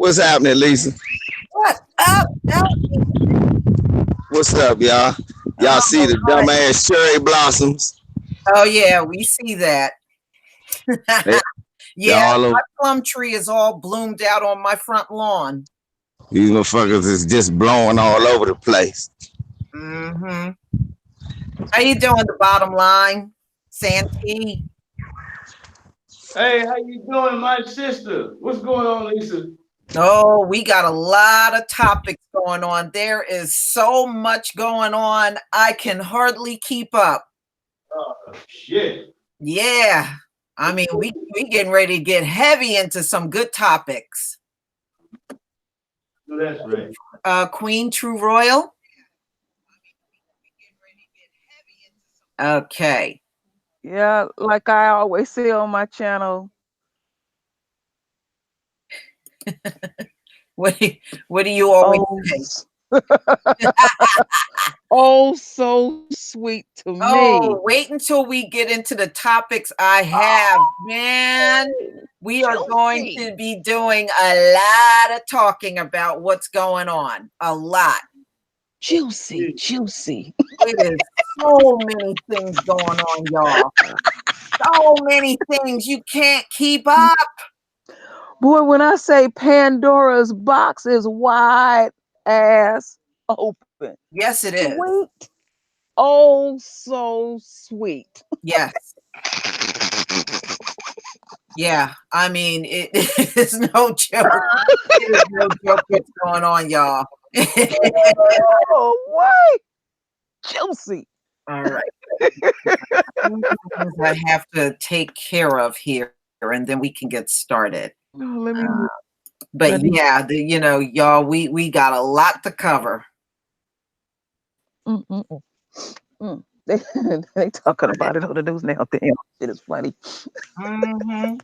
What's happening, Lisa? What up? What's up, y'all? Y'all see the dumbass cherry blossoms? Oh yeah, we see that. They Yeah, all over. my plum tree is all bloomed out on my front lawn. These motherfuckers is just blowing all over the place. Mm-hmm. How you doing? The bottom line, Santee? Hey, how you doing, my sister? What's going on, Lisa? Oh, we got a lot of topics going on. There is so much going on. I can hardly keep up. Oh, shit. Yeah. I mean, we getting ready to get heavy into some good topics. That's right. Queen True Royal. Okay. Yeah, like I always say on my channel. What do you always say? Oh, so sweet to me. Oh, wait until we get into the topics I have, man. We are going to be doing a lot of talking about what's going on. A lot. Juicy. It is so many things going on, y'all. So many things. You can't keep up. Boy, when I say Pandora's box is wide ass open. Yes, it is. Sweet. Oh, so sweet. Yes. Yeah, I mean, it is no joke. It is no joke what's going on, y'all. Oh, wait. Juicy. All right. I have to take care of here, and then we can get started. Oh, but yeah, y'all, we got a lot to cover. They talking about it on the news now. Damn, it is funny. Mm-hmm.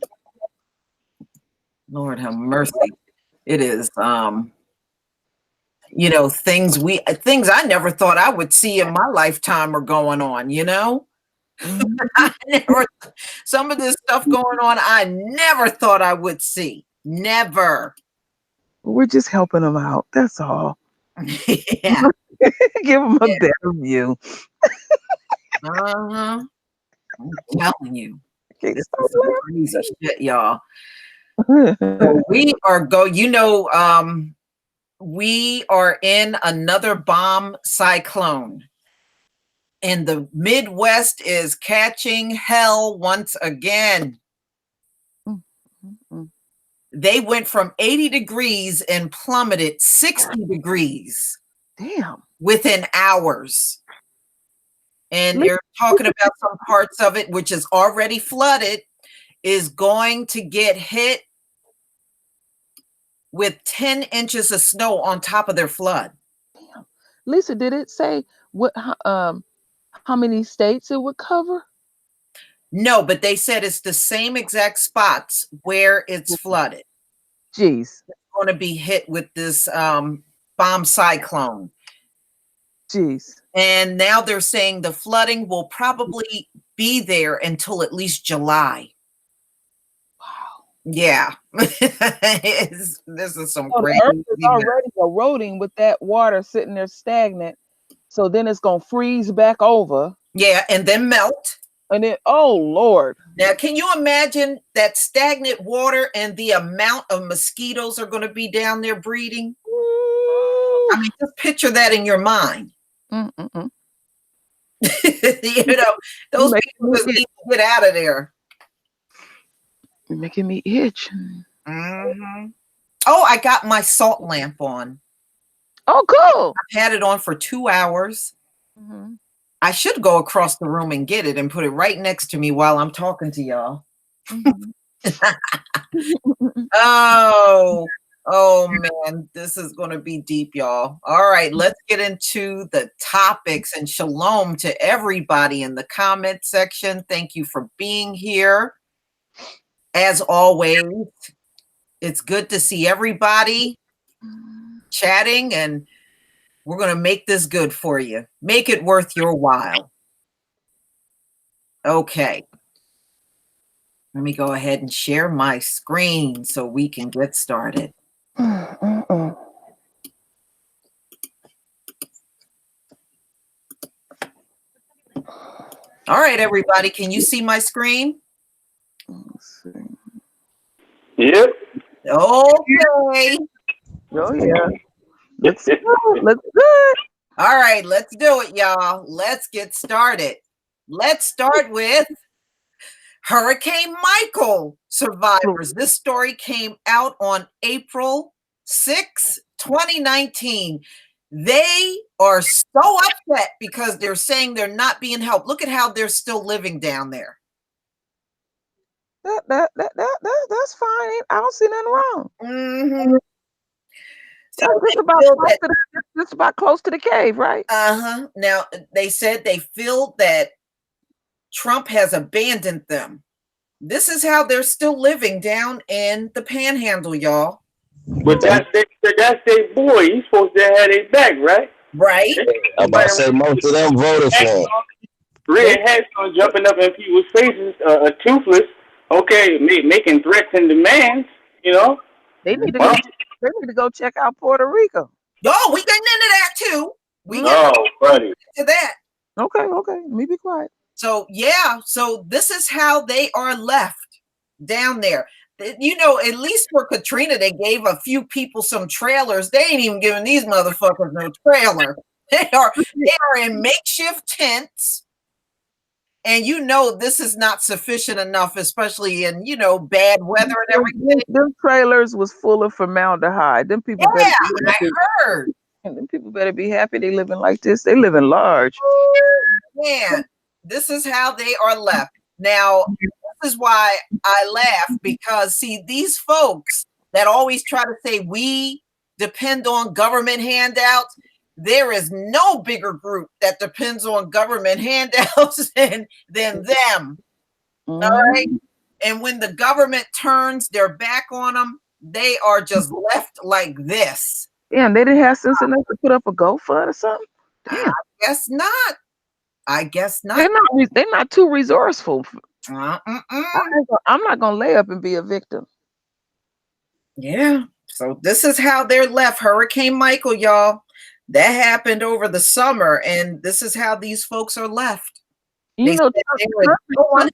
Lord have mercy. It is things I never thought I would see in my lifetime are going on, some of this stuff going on I never thought I would see. Never. We're just helping them out. That's all. Yeah. Give them a better view. I'm telling you. This is some crazy shit, y'all. So we are we are in another bomb cyclone. And the Midwest is catching hell once again. They went from 80 degrees and plummeted 60 degrees. Damn. Within hours. And they're talking about some parts of it, which is already flooded, is going to get hit with 10 inches of snow on top of their flood. Damn. Lisa, did it say how many states it would cover? No, but they said it's the same exact spots where it's flooded. Jeez. It's going to be hit with this bomb cyclone. Jeez. And now they're saying the flooding will probably be there until at least July. Wow. Yeah. This is some crazy. The earth is already eroding with that water sitting there stagnant. So then it's going to freeze back over. Yeah, and then melt. And then, oh, Lord. Now, can you imagine that stagnant water and the amount of mosquitoes are going to be down there breeding? Ooh. I mean, just picture that in your mind. Those people just need to get out of there. You're making me itch. Mm-hmm. Oh, I got my salt lamp on. Oh, cool. I've had it on for 2 hours. Mm-hmm. I should go across the room and get it and put it right next to me while I'm talking to y'all. Oh man, this is going to be deep, y'all. All right, let's get into the topics, and shalom to everybody in the comment section. Thank you for being here. As always, it's good to see everybody chatting, and we're going to make this good for you. Make it worth your while. Okay. Let me go ahead and share my screen so we can get started. All right, everybody, can you see my screen? Let's see. Yep. Okay. Oh yeah. Looks good. Looks good. All right, let's do it, y'all. Let's get started. Let's start with Hurricane Michael survivors. This story came out on April 6, 2019. They are so upset because they're saying they're not being helped. Look at how they're still living down there. That's fine. I don't see nothing wrong. Mm-hmm. So Just about close to the cave, right? Now, they said they feel that Trump has abandoned them. This is how they're still living down in the Panhandle, y'all. But that's their boy. He's supposed to have their back, right? Right. I'm about to say most of them voted for him. Red hats on jumping up in people's faces, toothless. Okay, making threats and demands. You know. They need to go check out Puerto Rico. Oh, we getting into that too. Buddy. To that. Okay. Let me be quiet. So yeah, so this is how they are left down there. You know, at least for Katrina, they gave a few people some trailers. They ain't even giving these motherfuckers no trailer. They are in makeshift tents. And you know this is not sufficient enough, especially in, you know, bad weather and everything. Them trailers was full of formaldehyde. Them people I heard. And them people better be happy they living like this. They living large. Man, this is how they are left. Now, this is why I laugh, because see, these folks that always try to say we depend on government handouts, there is no bigger group that depends on government handouts than them. All right. And when the government turns their back on them, they are just left like this. Damn, they didn't have sense enough to put up a GoFund or something. Damn. I guess not. They're not too resourceful. I'm not gonna lay up and be a victim. Yeah. So this is how they're left. Hurricane Michael, y'all. That happened over the summer, and this is how these folks are left. You know, throughout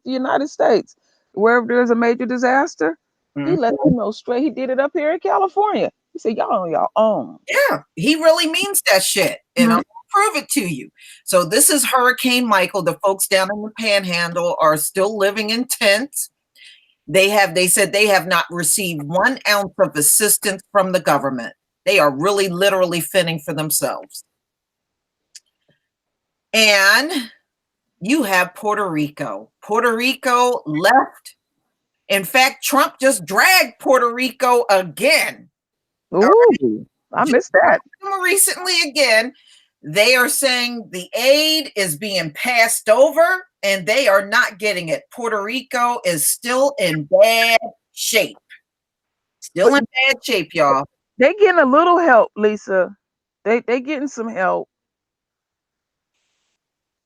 the United States, wherever there's a major disaster, he let them know straight. He did it up here in California. He said, y'all on your own. Yeah, he really means that shit. And I'm gonna prove it to you. So this is Hurricane Michael. The folks down in the Panhandle are still living in tents. They said they have not received 1 ounce of assistance from the government. They are really literally fending for themselves. And you have Puerto Rico. Puerto Rico left. In fact, Trump just dragged Puerto Rico again. Ooh, I missed that. Recently again, they are saying the aid is being passed over and they are not getting it. Puerto Rico is still in bad shape. Still in bad shape, y'all. They getting a little help, Lisa. They getting some help.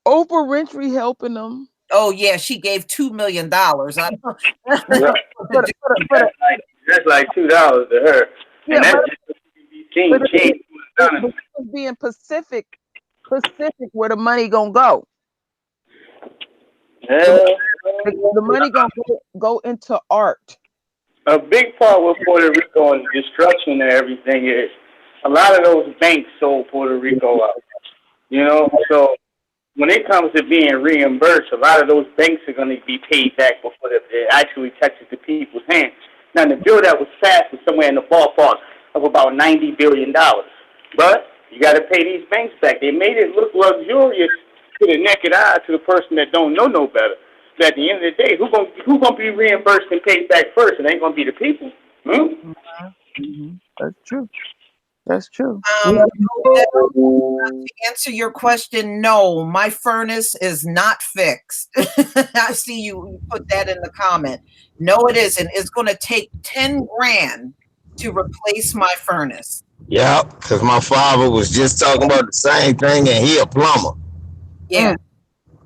Oprah Winfrey helping them. Oh yeah, she gave $2 million. That's like $2 to her. Yeah, and that's just being specific where the money gonna go. The money gonna go into art. A big part with Puerto Rico and destruction and everything is a lot of those banks sold Puerto Rico out. You know, so when it comes to being reimbursed, a lot of those banks are going to be paid back before it actually touches the people's hands. Now, the bill that was passed was somewhere in the ballpark of about $90 billion. But you got to pay these banks back. They made it look luxurious to the naked eye, to the person that don't know no better. But at the end of the day, who gonna be reimbursed and paid back first? It ain't gonna be the people. That's true. That's true. To answer your question, no, my furnace is not fixed. I see you put that in the comment. No, it isn't. It's going to take 10 grand to replace my furnace. Yeah, because my father was just talking about the same thing, and he a plumber. Yeah,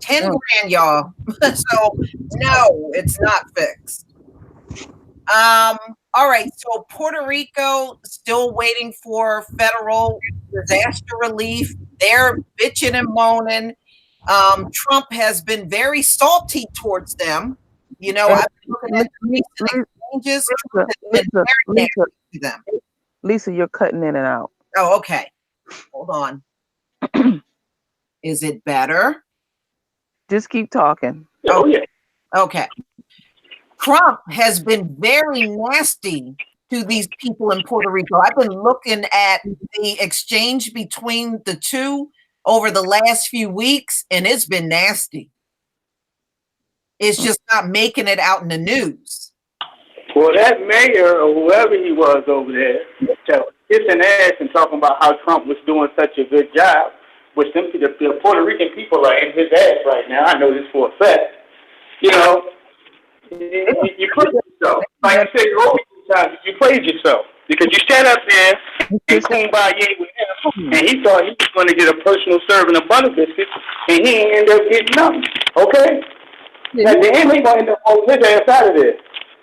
10 grand, y'all. So no, it's not fixed. All right, so Puerto Rico still waiting for federal disaster relief. They're bitching and moaning. Trump has been very salty towards them. You know, I've been looking at the recent exchanges. Trump has been very nasty to them. Lisa, you're cutting in and out. Oh, okay. Hold on. Is it better? Just keep talking. Oh, yeah. Okay. Trump has been very nasty to these people in Puerto Rico. I've been looking at the exchange between the two over the last few weeks, and it's been nasty. It's just not making it out in the news. Well, that mayor or whoever he was over there, kissing ass and talking about how Trump was doing such a good job, which the Puerto Rican people are in his ass right now. I know this for a fact. You know, you praise yourself. Like I said times, you praise yourself because you sat up there and kumbaya with him, and he thought he was going to get a personal serving of butter biscuits, and he ain't end up getting nothing. Okay? Yeah, At the end, he going to end up holding his ass out of there.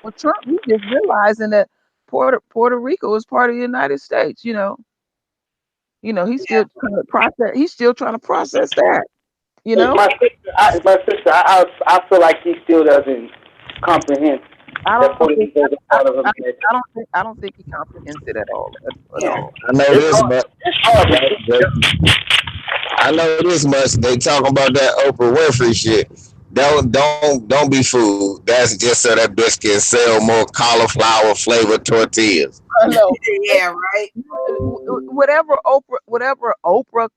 Well, Trump, he's just realizing that Puerto Rico is part of the United States. You know, he's still trying to process. He's still trying to process that. You know, my sister, I feel like he still doesn't comprehend. I don't think he comprehends it at all. I know this much. I know this much. They talking about that Oprah Winfrey shit. Don't be fooled. That's just so that bitch can sell more cauliflower flavored tortillas. I know. Yeah, right. Whatever Oprah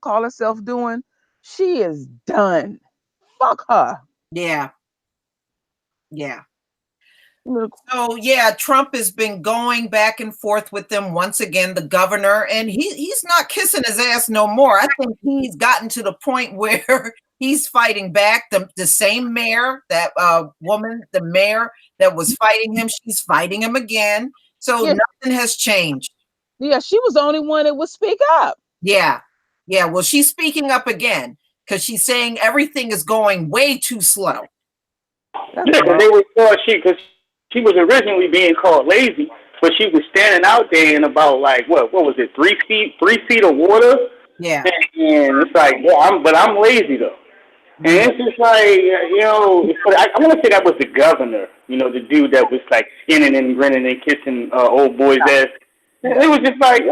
call herself doing, she is done. Fuck her. Yeah. So yeah, Trump has been going back and forth with them once again, the governor, and he's not kissing his ass no more. I think he's gotten to the point where he's fighting back. The same mayor, that woman, the mayor that was fighting him, she's fighting him again. So nothing has changed. Yeah, she was the only one that would speak up. Yeah. Well, she's speaking up again because she's saying everything is going way too slow. Yeah, because they were because she was originally being called lazy, but she was standing out there in about like what was it, 3 feet of water? Yeah. And it's like, I'm lazy though. And it's just like, I want to say that was the governor, the dude that was like inning and grinning and kissing old boy's ass. It was just like,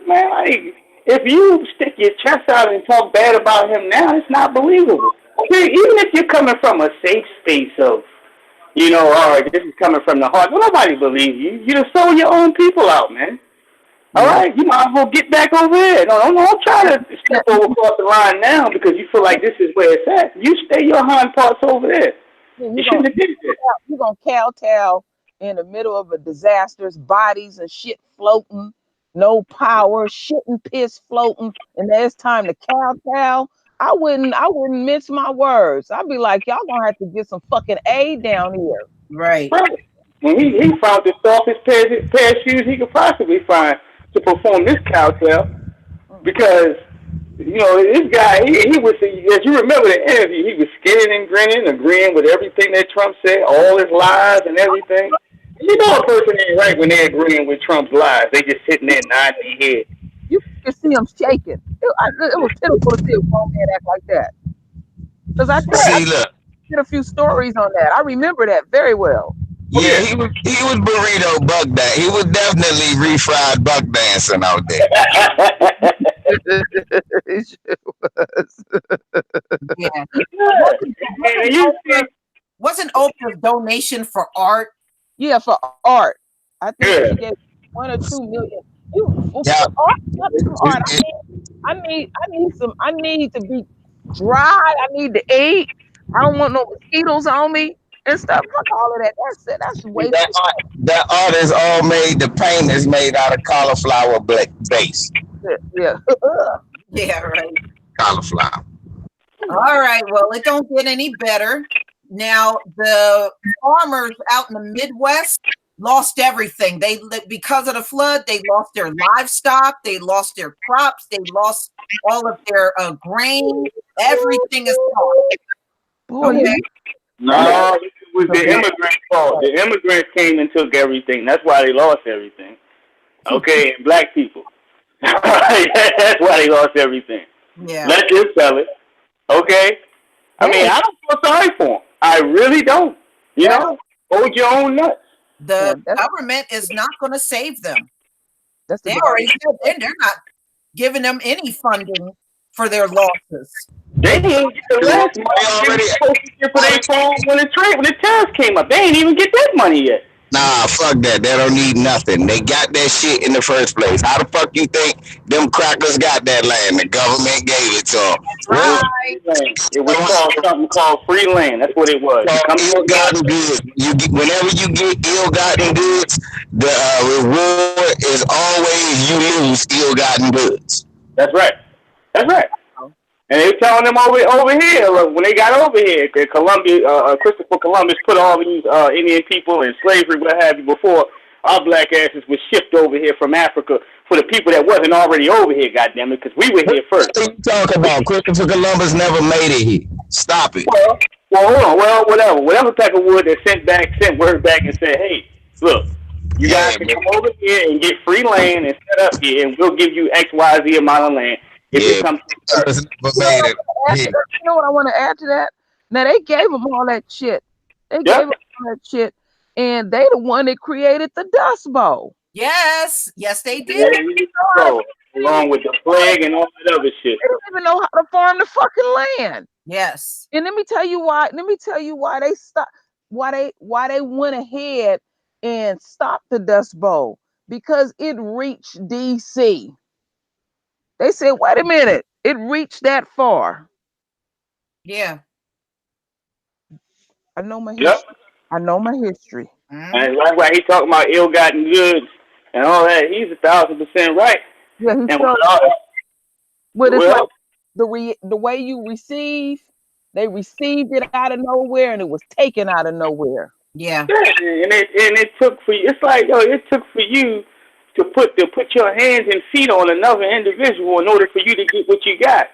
man, like, if you stick your chest out and talk bad about him now, it's not believable. Okay, even if you're coming from a safe space of, all right, this is coming from the heart, well, nobody believes you. You just sold your own people out, man. All right, you might as well get back over there. Don't try to step across the line now because you feel like this is where it's at. You stay your hind parts over there. You shouldn't have did that. You're going to kowtow in the middle of a disaster, bodies and shit floating, no power, shit and piss floating, and there's time to kowtow. I wouldn't mince my words. I'd be like, y'all gonna have to get some fucking aid down here. Right. And he found the softest pair of shoes he could possibly find to perform this kowtow because, this guy, he was, as you remember the interview, he was skinning and grinning, agreeing with everything that Trump said, all his lies and everything. You know a person ain't right when they're agreeing with Trump's lies. They just sitting there nodding their head. You can see him shaking. It was pitiful to see a grown man act like that. Because I did a few stories on that. I remember that very well. Yeah, he was burrito buck dance. He was definitely refried buck dancing out there. It sure was. Yeah. Wasn't Oprah's donation for art? Yeah, for art. I think she gave 1 or 2 million. Art. I need to be dry. I need to eat. I don't want no mosquitoes on me and stuff. Fuck all of that. That's it. That's way that art is all made. The paint is made out of cauliflower base. Yeah. Yeah, right. Cauliflower. All right. Well, it don't get any better. Now the farmers out in the Midwest lost everything. Because of the flood, they lost their livestock, they lost their crops, they lost all of their grain. Everything is lost. No, was the immigrants' fault. The immigrants came and took everything. That's why they lost everything. Okay, and black people. That's why they lost everything. Yeah. Let's just sell it. Okay. I mean, I don't feel sorry for them. I really don't. You know, hold your own nuts. The government is not going to save them. They already said they're not giving them any funding for their losses. They didn't get the last money they were supposed to get for their phone when the tariffs came up. They ain't even get that money yet. Nah, fuck that. They don't need nothing. They got that shit in the first place. How the fuck you think them crackers got that land? The government gave it to them. Right. It was called something called free land. That's what it was. Ill-gotten goods. Whenever you get ill-gotten goods, the reward is always you lose ill-gotten goods. That's right. That's right. And they telling them over here, when they got over here, Christopher Columbus put all these Indian people in slavery, what have you, before our black asses was shipped over here from Africa for the people that wasn't already over here, goddammit, because we were here first. What are you talking about? Christopher Columbus never made it here. Stop it. Well, hold on. Well, whatever. Whatever type of wood that sent word back and said, hey, look, you guys can come over here and get free land and set up here, and we'll give you X, Y, Z amount of land. If it comes to you know what I want to add to that? Now they gave them all that shit. They gave them all that shit, and they the one that created the Dust Bowl. Yes, they did. Along with the flag and all that other shit. They don't even know how to farm the fucking land. Yes. And let me tell you why. They stopped. Why they went ahead and stopped the Dust Bowl, because it reached DC. They said, wait a minute, it reached that far. Yeah. I know my history. I know my history. And that's why he talking about ill-gotten goods and all that. He's 1,000% right. Yeah, he's and but it's like the way you receive, they received it out of nowhere and it was taken out of nowhere. Yeah. And it took for you. It's like, it took for you to put your hands and feet on another individual in order for you to get what you got.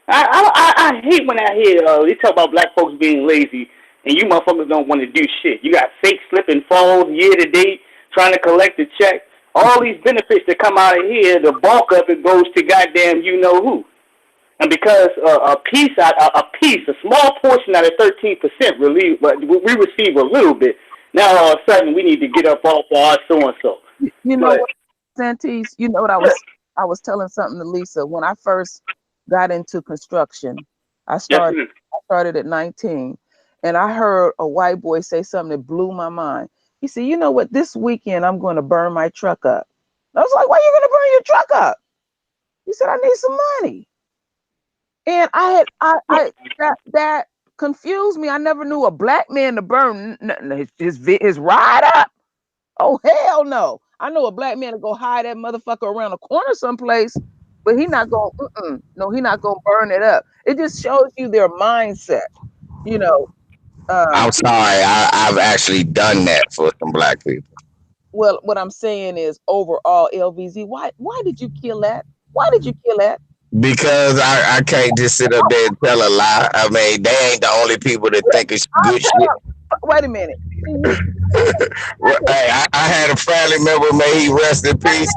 I hate when I hear they talk about black folks being lazy and you motherfuckers don't want to do shit. You got fake slip and falls year to date trying to collect a check. All these benefits that come out of here, the bulk of it goes to goddamn you know who. And because a small portion out of 13% we receive a little bit. Now all of a sudden we need to get up off our so and so. You know what, Santis? You know what I was telling something to Lisa when I first got into construction. I started at 19, and I heard a white boy say something that blew my mind. He said, "You know what? This weekend I'm going to burn my truck up." I was like, "Why are you going to burn your truck up?" He said, "I need some money." And that confused me. I never knew a black man to burn his ride up. Oh hell no! I know a black man to go hide that motherfucker around a corner someplace, but he not gonna. He not gonna burn it up. It just shows you their mindset. You know. I'm sorry. I've actually done that for some black people. Well, what I'm saying is, overall, LVZ, why did you kill that? Why did you kill that? Because I can't just sit up there and tell a lie. I mean, they ain't the only people that think it's good shit. Wait a minute. Hey, I had a family member, may he rest in peace,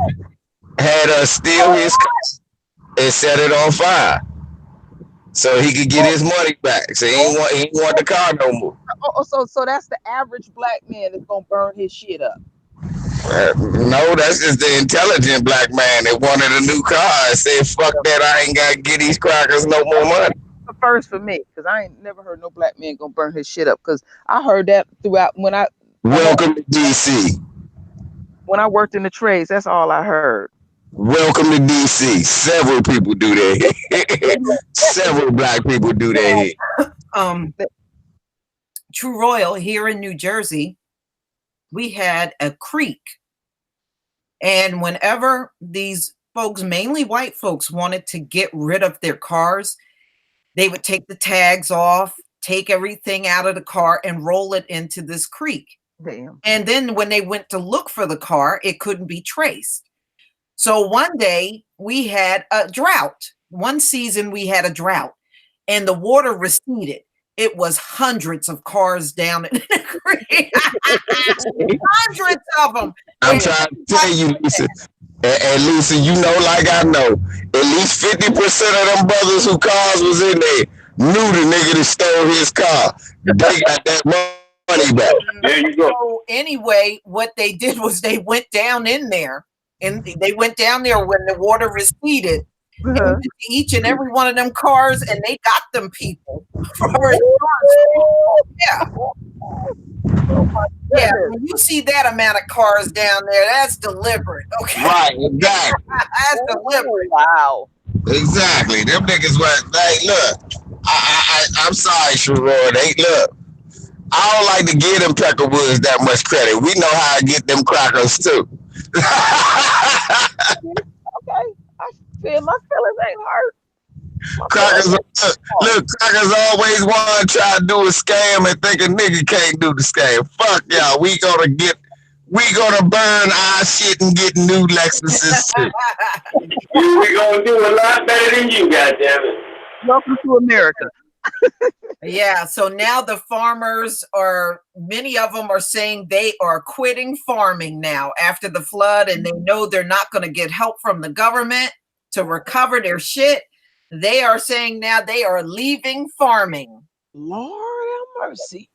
had steal his car and set it on fire so he could get his money back. So he ain't want the car no more. So that's the average black man that's gonna burn his shit up. No, that's just the intelligent black man that wanted a new car and said, "Fuck that! I ain't gotta get these crackers no more money." First for me, because I ain't never heard no black man gonna burn his shit up. Because I heard that throughout when I welcome to DC. When I worked in the trades, that's all I heard. Welcome to DC. Several people do that. Several black people do that. True Royal here in New Jersey, we had a creek, and whenever these folks, mainly white folks, wanted to get rid of their cars, they would take the tags off, take everything out of the car, and roll it into this creek. Damn. And then when they went to look for the car, it couldn't be traced. So one day we had a drought. One season we had a drought, and the water receded. it was hundreds of cars down in the creek. Hundreds of them. I'm trying to tell you, Lisa. And Lisa, you know, like I know, at least 50% of them brothers who cars was in there knew the nigga that stole his car. They got that money back. There you go. So anyway, what they did was they went down in there, and they went down there when the water receded. And went to each and every one of them cars, and they got them people. Yeah. Yeah, when you see that amount of cars down there, that's deliberate. Okay. Right, exactly. That's deliberate. Wow. Exactly. Them niggas were like, look, I'm sorry, Sherrod. They look. I don't like to give them Peckerwoods that much credit. We know how to get them crackers too. Okay. I feel my feelings ain't hurt. Crackers, look, crackers always want to try to do a scam and think a nigga can't do the scam. Fuck y'all. We gonna burn our shit and get new Lexuses too. We gonna do a lot better than you, goddammit. Welcome to America. Yeah, so now the farmers many of them are saying they are quitting farming now after the flood, and they know they're not going to get help from the government to recover their shit. They are saying now they are leaving farming. Lord have mercy.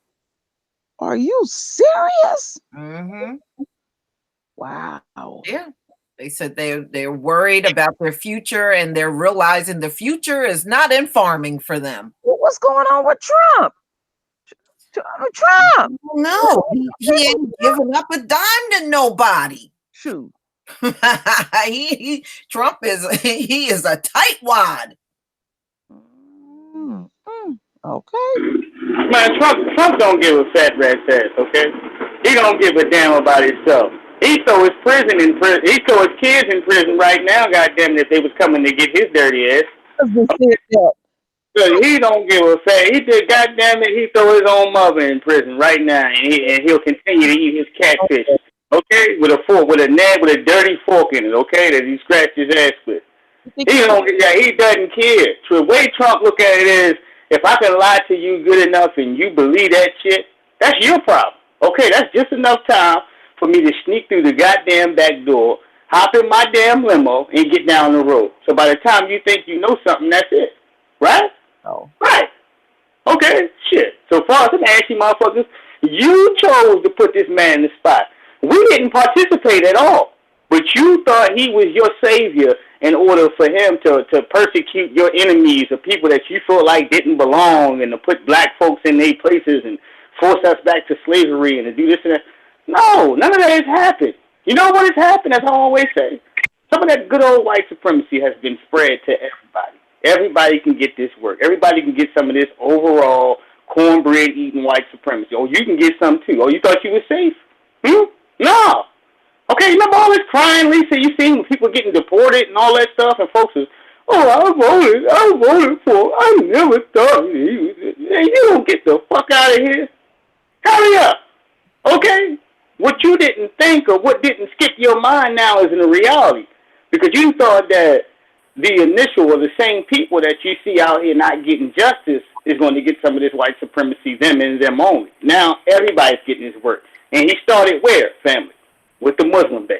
Are you serious? Mm-hmm. Wow. Yeah. They said they're worried about their future, and they're realizing the future is not in farming for them. What's going on with Trump? Trump. No, he ain't giving up a dime to nobody. Shoot. Trump is a tightwad. Okay. Man, Trump don't give a fat rat's ass, okay? He don't give a damn about himself. He throw his prison in prison. He throw his kids in prison right now, goddamn it, if they was coming to get his dirty ass. So he don't give a fat. He did, goddamn it, he throw his own mother in prison right now, and he'll continue to eat his catfish, okay, with a fork, with a dirty fork in it, okay, that he scratched his ass with. He doesn't care. The way Trump look at it is, if I can lie to you good enough and you believe that shit, that's your problem. Okay, that's just enough time for me to sneak through the goddamn back door, hop in my damn limo, and get down the road. So by the time you think you know something, that's it. Right? Oh. Right. Okay, shit. So far as I'm asking motherfuckers, you chose to put this man in the spot. We didn't participate at all. But you thought he was your savior in order for him to persecute your enemies or people that you felt like didn't belong, and to put black folks in their places and force us back to slavery and to do this and that. No, none of that has happened. You know what has happened, as I always say? Some of that good old white supremacy has been spread to everybody. Everybody can get this work. Everybody can get some of this overall cornbread-eating white supremacy. Oh, you can get some too. Oh, you thought you were safe? No. Okay, remember all this crying, Lisa, you seen people getting deported and all that stuff, and folks is, I voted for, I never thought he was, you don't get the fuck out of here. Hurry up. Okay? What you didn't think or what didn't skip your mind now is in a reality. Because you thought that the initial or the same people that you see out here not getting justice is going to get some of this white supremacy, them and them only. Now everybody's getting his work. And he started where, family? With the Muslim ban.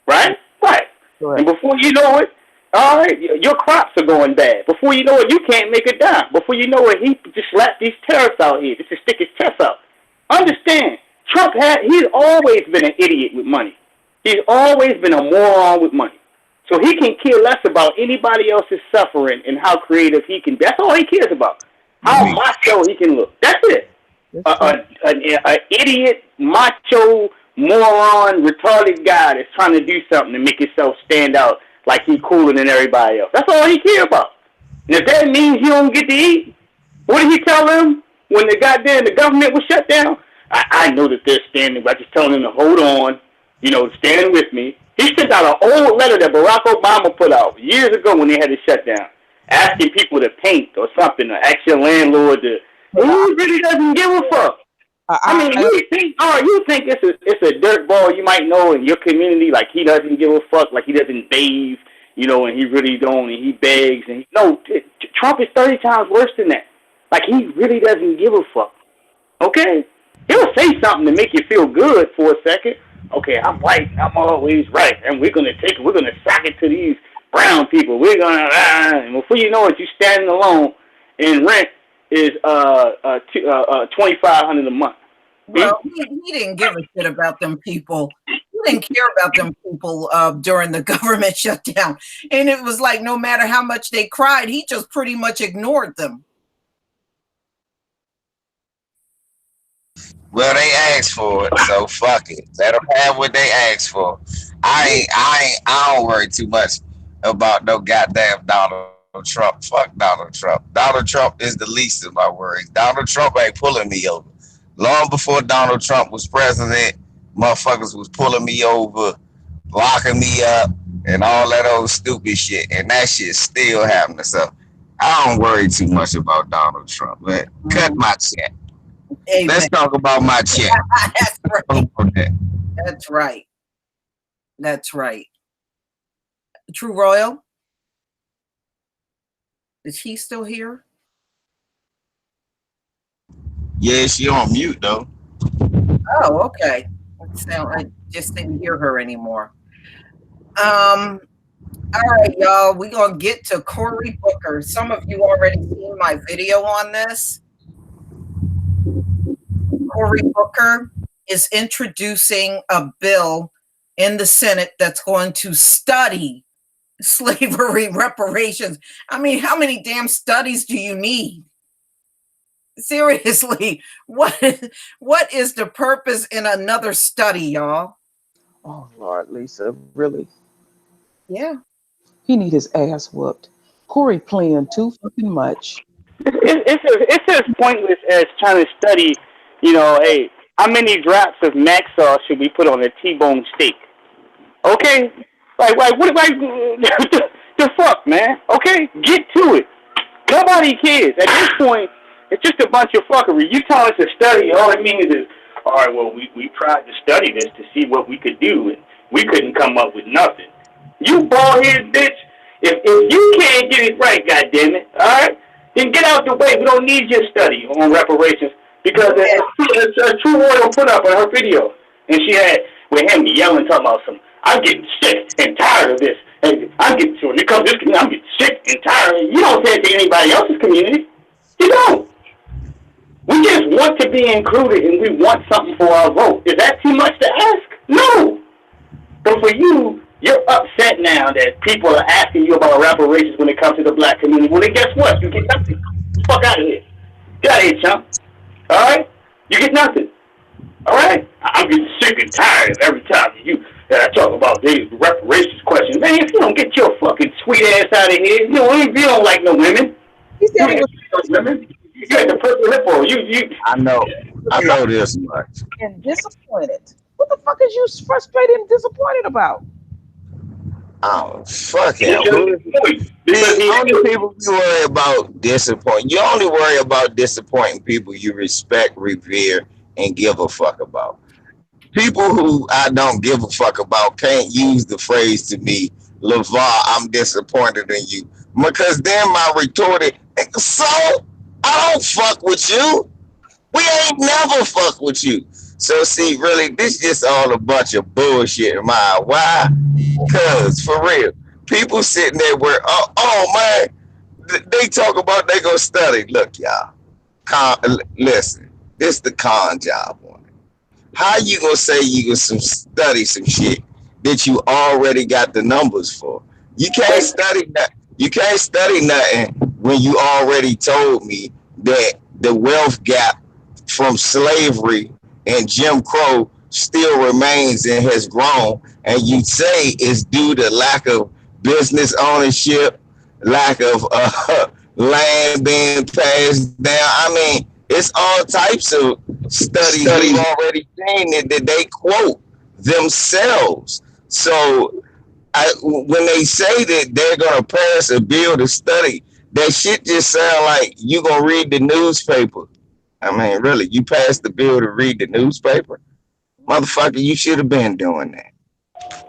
Right? Right. And before you know it, all right, your crops are going bad. Before you know it, you can't make a dime. Before you know it, he just slapped these tariffs out here just to stick his chest out. Understand, he's always been an idiot with money. He's always been a moron with money. So he can care less about anybody else's suffering and how creative he can be. That's all he cares about. How macho he can look. That's it. An idiot, macho, moron, retarded guy that's trying to do something to make himself stand out like he's cooler than everybody else. That's all he cares about. And if that means you don't get to eat, what did he tell them when the government was shut down? I know that they're standing, but I just telling them to hold on, stand with me. He sent out an old letter that Barack Obama put out years ago when they had to shut down, asking people to paint or something, or ask your landlord to. He really doesn't give a fuck. You think it's a dirt ball you might know in your community, like he doesn't give a fuck, like he doesn't bathe, and he really don't, and he begs, and Trump is 30 times worse than that. Like he really doesn't give a fuck. Okay? He'll say something to make you feel good for a second. Okay, I'm white, I'm always right, and we're gonna sock it to these brown people. We're gonna, and before you know it, you're standing alone, and rent is $2,500 a month. Well, he didn't give a shit about them people. He didn't care about them people during the government shutdown, and it was like no matter how much they cried, he just pretty much ignored them. Well, they asked for it, so fuck it. Let them have what they asked for. I don't worry too much about no goddamn Donald Trump. Fuck Donald Trump. Donald Trump is the least of my worries. Donald Trump ain't pulling me over. Long before Donald Trump was president, motherfuckers was pulling me over, locking me up, and all that old stupid shit. And that shit's still happening. So I don't worry too much about Donald Trump. But cut my check. Amen. Let's talk about my check. That's right. That's right. That's right. True Royal? Is he still here? Yeah, she on mute though. Oh, okay. I just didn't hear her anymore. All right, y'all. We're gonna get to Cory Booker. Some of you already seen my video on this. Cory Booker is introducing a bill in the Senate that's going to study slavery reparations. I mean, how many damn studies do you need? Seriously, what is the purpose in another study, y'all? Oh Lord, Lisa, really? Yeah. He need his ass whooped. Cory playing too fucking much. It's as pointless as trying to study, hey, how many drops of mac sauce should we put on a T-bone steak? Okay? Like what the fuck, man? Okay? Get to it. Nobody cares. At this point, it's just a bunch of fuckery. You tell us to study, all it means is, all right, well, we tried to study this to see what we could do, and we couldn't come up with nothing. You bald-headed bitch, if you can't get it right, goddammit, all right, then get out the way. We don't need your study on reparations, because it's a True Royal put up on her video, and she had with him yelling, talking about I'm getting sick and tired of this, and I'm getting sick and tired. You don't say it to anybody else's community. You don't. We just want to be included, and we want something for our vote. Is that too much to ask? No. But for you, you're upset now that people are asking you about reparations when it comes to the black community. Well, then guess what? You get nothing. Fuck out of here. Get out of here, chump. All right? You get nothing. All right? I'm getting sick and tired of every time I talk about these reparations questions. Man, if you don't get your fucking sweet ass out of here, you don't like no women. He said he was women. You got the purple hippo. I know this much. and disappointed. What the fuck is you frustrated and disappointed about? Oh, fuck him. The only people you worry about disappointing. You only worry about disappointing people you respect, revere, and give a fuck about. People who I don't give a fuck about can't use the phrase to me, LeVar, I'm disappointed in you. Because then my retorted, so I don't fuck with you. We ain't never fuck with you. So see, really, this just all a bunch of bullshit in my eye. Why? Because for real, people sitting there where, oh man, they talk about they go study. Look, y'all, listen, this the con job on it. How you gonna say you gonna study some shit that you already got the numbers for? You can't study that. You can't study nothing when you already told me that the wealth gap from slavery and Jim Crow still remains and has grown, and you say it's due to lack of business ownership, lack of land being passed down. I mean, it's all types of studies we've already seen that they quote themselves. So when they say that they're going to pass a bill to study, that shit just sound like you going to read the newspaper. I mean, really, you passed the bill to read the newspaper? Motherfucker, you should have been doing that.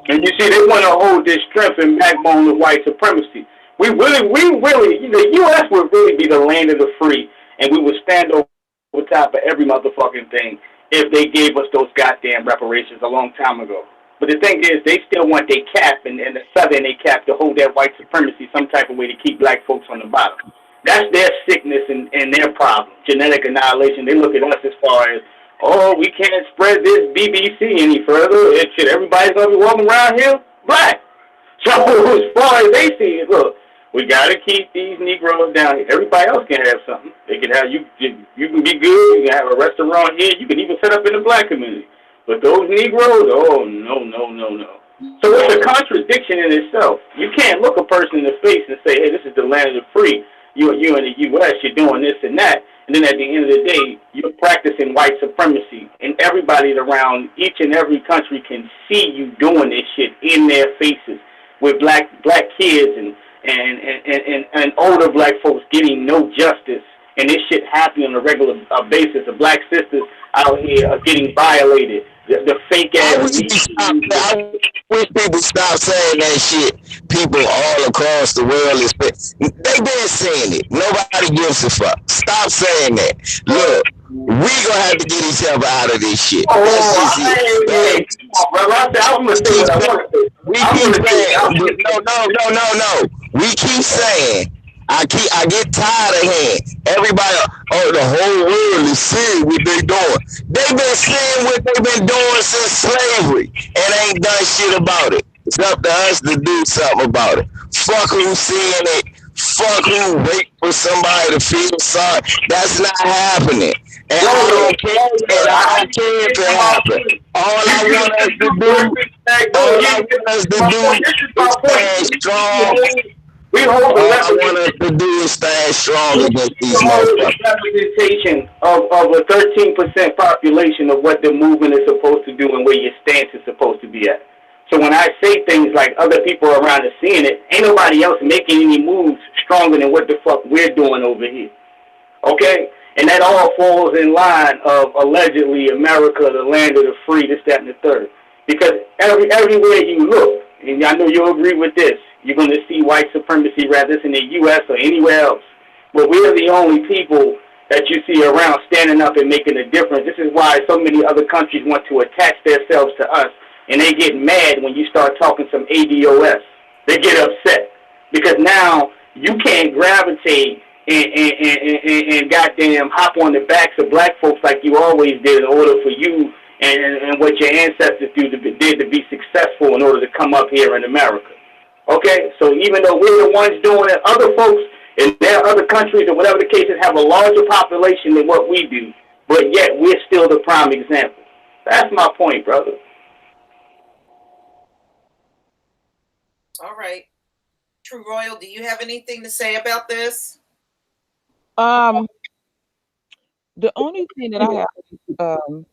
And you see, they want to hold this strength and backbone of white supremacy. We really, the U.S. would really be the land of the free, and we would stand over top of every motherfucking thing if they gave us those goddamn reparations a long time ago. But the thing is, they still want their cap and the feather in their cap to hold that white supremacy some type of way to keep black folks on the bottom. That's their sickness and their problem, genetic annihilation. They look at us as far as, oh, we can't spread this BBC any further. Everybody's going to be walking around here black. So as far as they see it, look, we got to keep these Negroes down here. Everybody else can have something. They can have, you can be good. You can have a restaurant here. You can even set up in the black community. But those Negroes, oh, no. So it's a contradiction in itself. You can't look a person in the face and say, hey, this is the land of the free. You in the U.S., you're doing this and that. And then at the end of the day, you're practicing white supremacy. And everybody around each and every country can see you doing this shit in their faces with black kids and older black folks getting no justice. And this shit happening on a regular basis. The black sisters out here are getting violated. The fake ass. I wish people stop saying that shit. People all across the world they been saying it. Nobody gives a fuck. Stop saying that. Look, we gonna have to get each other out of this shit. We keep saying no. We keep saying. I get tired of hearing everybody. Oh, the whole world is seeing what they doing. They've been seeing what they've been doing since slavery and ain't done shit about it. It's up to us to do something about it. Fuck who's seeing it. Fuck who wait for somebody to feel sorry. That's not happening. And I don't care if it happens. All I want us to do is stand strong. All I want us to do is stand strong against these motherfuckers. Representation of a 13% population of what the movement is supposed to do and where your stance is supposed to be at. So when I say things like other people around are seeing it, ain't nobody else making any moves stronger than what the fuck we're doing over here. Okay? And that all falls in line of allegedly America, the land of the free, this, that, and the third. Because everywhere you look, and I know you'll agree with this, you're going to see white supremacy, rather it's in the U.S. or anywhere else. But we're the only people that you see around standing up and making a difference. This is why so many other countries want to attach themselves to us, and they get mad when you start talking some ADOS. They get upset because now you can't gravitate and goddamn hop on the backs of black folks like you always did in order for you and what your ancestors did to be successful in order to come up here in America. Okay, so even though we're the ones doing it, other folks in their other countries or whatever the case is have a larger population than what we do, but yet we're still the prime example. That's my point, brother. All right. True Royal, do you have anything to say about this? The only thing that I have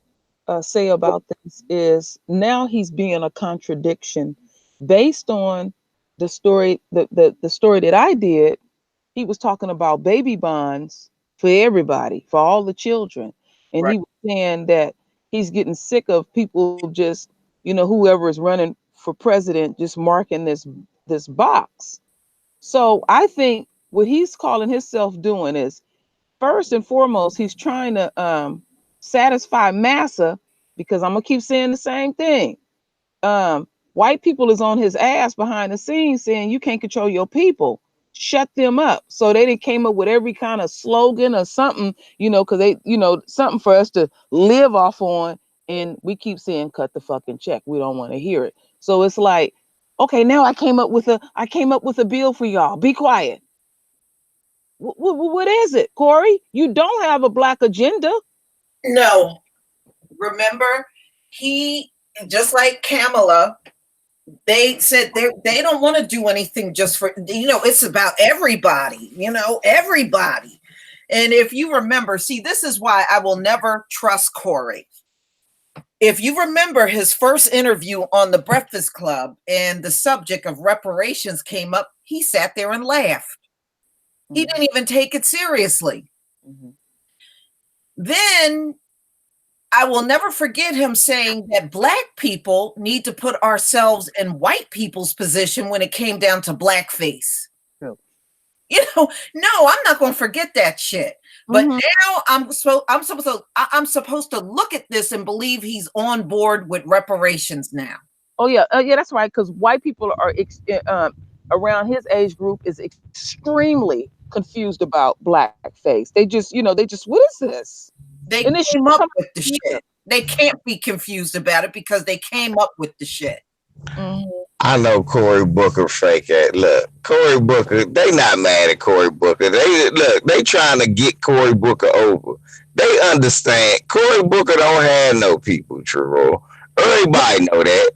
to say about this is now he's being a contradiction based on the story, the story that I did. He was talking about baby bonds for everybody, for all the children. And right. He was saying that he's getting sick of people just, whoever is running for president, just marking this box. So I think what he's calling himself doing is, first and foremost, he's trying to satisfy massa, because I'm going to keep saying the same thing. White people is on his ass behind the scenes saying you can't control your people. Shut them up. So they done came up with every kind of slogan or something, because they, something for us to live off on. And we keep saying, cut the fucking check. We don't want to hear it. So it's like, okay, now I came up with a bill for y'all. Be quiet. What is it, Corey? You don't have a black agenda. No. Remember, he, just like Kamala, they said they don't want to do anything just for, it's about everybody, everybody. And if you remember, see, this is why I will never trust Corey. If you remember his first interview on the Breakfast Club and the subject of reparations came up, he sat there and laughed. Mm-hmm. He didn't even take it seriously. Mm-hmm. Then I will never forget him saying that black people need to put ourselves in white people's position when it came down to blackface. True. No, I'm not going to forget that shit. But now I'm supposed to look at this and believe he's on board with reparations now. Oh yeah, that's right. Because white people are around his age group is extremely confused about blackface. They just, what is this? They And came up with the shit. They can't be confused about it because they came up with the shit. I know Cory Booker fake it. Look, Cory Booker, they not mad at Cory Booker. They trying to get Cory Booker over. They understand Cory Booker don't have no people, True. Everybody know that.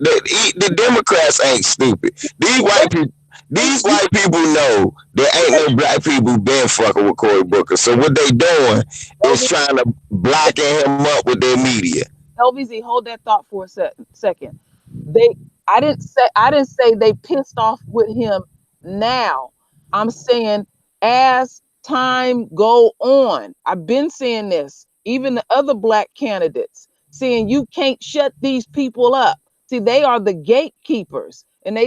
The Democrats ain't stupid. These white people know there ain't no black people been fucking with Cory Booker. So what they doing is trying to blacken him up with their media. LVZ, hold that thought for a second. I didn't say they pissed off with him now. I'm saying as time go on, I've been saying this, even the other black candidates, saying you can't shut these people up. See, they are the gatekeepers, and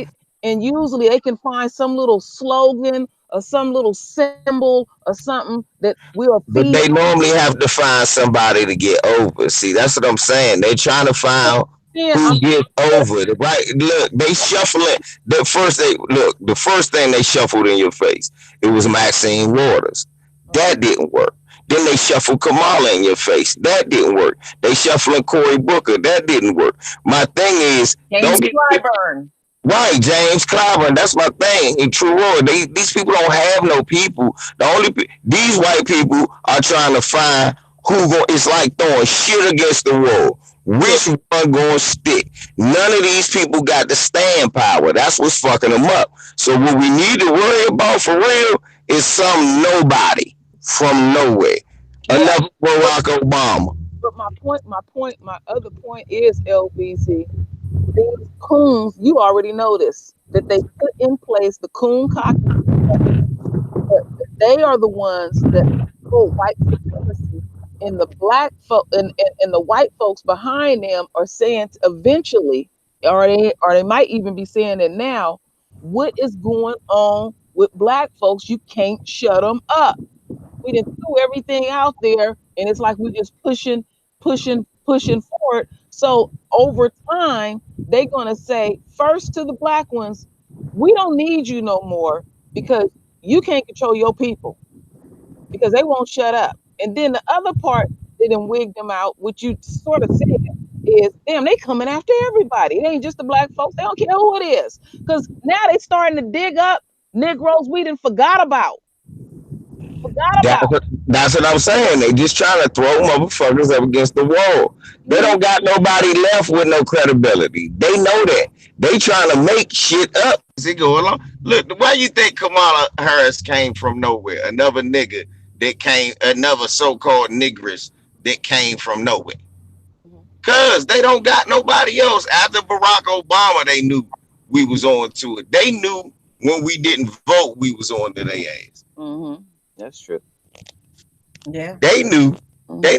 usually they can find some little slogan or some little symbol or something that will feed. But they normally have to find somebody to get over. See, that's what I'm saying. They trying to find who gets over it. Right? Look, they shuffling. The first thing they shuffled in your face, it was Maxine Waters. That didn't work. Then they shuffled Kamala in your face. That didn't work. They shuffling Cory Booker. That didn't work. My thing is, James Clyburn. Right, James Clyburn. That's my thing. In True Roy, these people don't have no people. These white people are trying to find it's like throwing shit against the wall. Which one gonna stick? None of these people got the stand power. That's what's fucking them up. So what we need to worry about for real is some nobody from nowhere. Another Barack Obama. But my other point is, LBC, these coons, you already know this, that they put in place the coon cock. They are the ones that pull white supremacy, and the black folk and the white folks behind them are saying eventually, or they might even be saying it now, what is going on with black folks? You can't shut them up. We didn't throw everything out there, and it's like we're just pushing forward. So over time, they're gonna say first to the black ones, we don't need you no more because you can't control your people, because they won't shut up. And then the other part, they didn't wig them out, which you sort of said, is damn, they coming after everybody. It ain't just the black folks. They don't care who it is, because now they starting to dig up Negroes we didn't forgot about. That's what I'm saying. They just trying to throw motherfuckers up against the wall. They don't got nobody left with no credibility. They know that. They trying to make shit up as they go along. Look, why you think Kamala Harris came from nowhere? Another nigga that came, another so-called niggers that came from nowhere. Cause they don't got nobody else. After Barack Obama, they knew we was on to it. They knew when we didn't vote, we was on to their ass. That's true. Yeah. They knew. They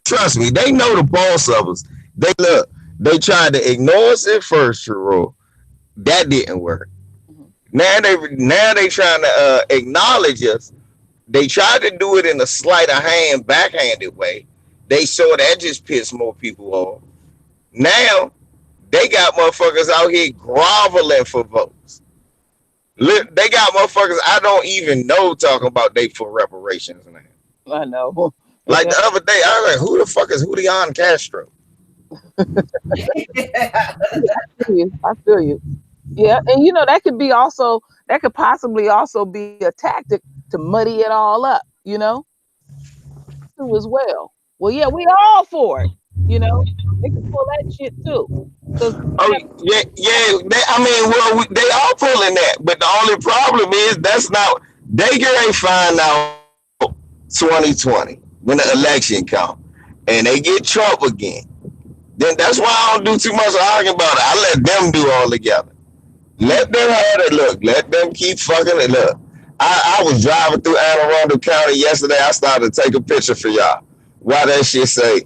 trust me, they know the boss of us. They tried to ignore us at first, Shiro. That didn't work. Now they trying to acknowledge us. They tried to do it in a sleight of hand, backhanded way. They saw that just pissed more people off. Now they got motherfuckers out here groveling for votes. They got motherfuckers I don't even know talking about they for reparations now. I know. Like the other day, I was like, who the fuck is Julian Castro? I feel you. Yeah, and that could possibly also be a tactic to muddy it all up, too, as well. Well, yeah, we all for it, they can pull that shit too. Oh yeah. They all pulling that, but the only problem is they get find out 2020 when the election come and they get Trump again. Then that's why I don't do too much arguing about it. I let them do all together. Let them have it. Look, let them keep fucking it. Look, I was driving through Anne Arundel County yesterday. I started to take a picture for y'all. Why that shit say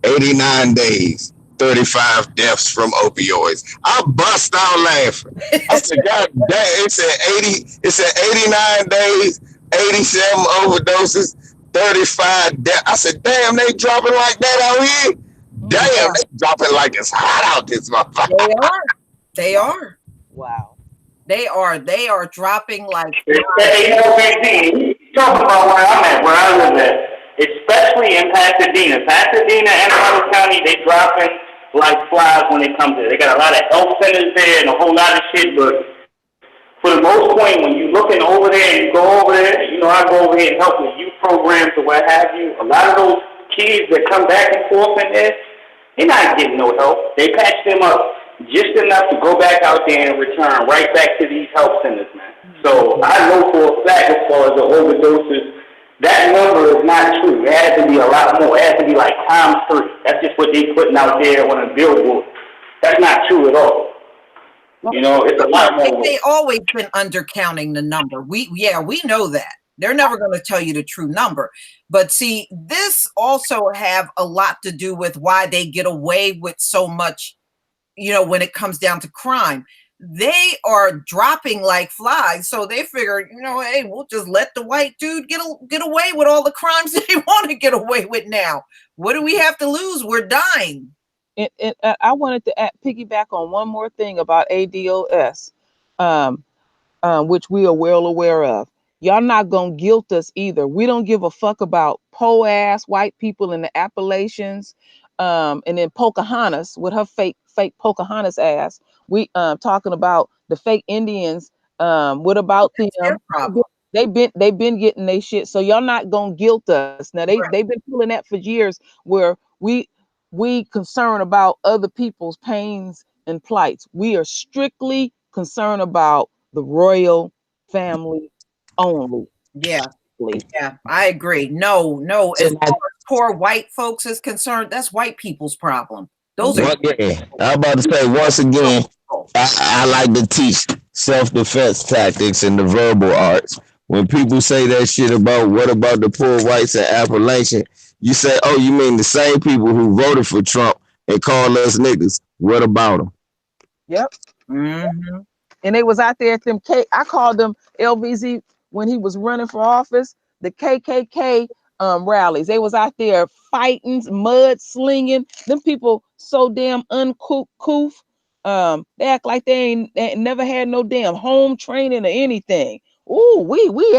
89 days 35 deaths from opioids. I bust out laughing. I said, God damn, it said 89 days, 87 overdoses, 35 deaths. I said, damn, they dropping like that out here? Damn, they dropping like it's hot out this motherfucker. They are. Wow. They are dropping like. Talk about where I live at, especially in Pasadena. Pasadena and Orange County, they dropping like flies when it comes to it. They got a lot of health centers there and a whole lot of shit, but for the most point, when you looking over there and you go over there, I go over here and help with youth programs or what have you. A lot of those kids that come back and forth in there, they're not getting no help. They patch them up just enough to go back out there and return right back to these health centers, man. So I know for a fact as far as the overdoses, that number is not true. It has to be a lot more. It has to be like times 3. That's just what they putting out there on a billboard. That's not true at all. It's a lot more. They always been undercounting the number. We know that. They're never going to tell you the true number. But see, this also have a lot to do with why they get away with so much, when it comes down to crime. They are dropping like flies. So they figure, hey, we'll just let the white dude get away with all the crimes that they want to get away with now. What do we have to lose? We're dying. And I wanted to piggyback on one more thing about ADOS, which we are well aware of. Y'all not gonna guilt us either. We don't give a fuck about po-ass white people in the Appalachians, and then Pocahontas with her fake Pocahontas ass. We talking about the fake Indians. What about them? They've been getting their shit. So y'all not gonna guilt us. Now they've been pulling that for years, where we concern about other people's pains and plights. We are strictly concerned about the royal family only. Yeah, I agree. No, as far as poor white folks is concerned, that's white people's problem. Those are. I'm about to say once again, I like to teach self-defense tactics and the verbal arts. When people say that shit about what about the poor whites in Appalachian, you say, oh, you mean the same people who voted for Trump and call us niggas? What about them? Yep. Mm-hmm. And they was out there at them I called them LVZ when he was running for office, the KKK rallies. They was out there fighting, mud slinging. Them people so damn uncouth. They act like they never had no damn home training or anything. Ooh, we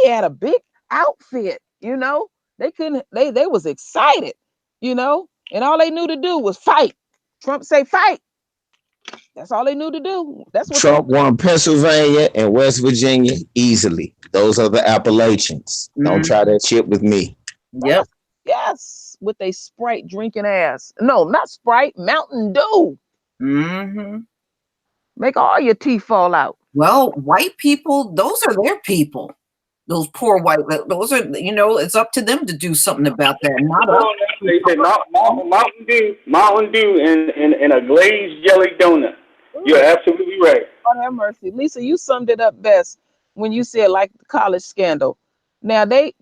had a big outfit, They couldn't, they was excited, and all they knew to do was fight. Trump say fight. That's all they knew to do. That's what Trump won Pennsylvania and West Virginia easily. Those are the Appalachians. Mm-hmm. Don't try that shit with me. Yep. Yes, with a Sprite drinking ass. No, not Sprite, Mountain Dew. Mm-hmm. Make all your teeth fall out. Well, white people, those are their people. Those poor white, those are, it's up to them to do something about that. Not us. They said Mountain Dew and a glazed jelly donut. You're absolutely right. God have mercy. Lisa, you summed it up best when you said like the college scandal. Now they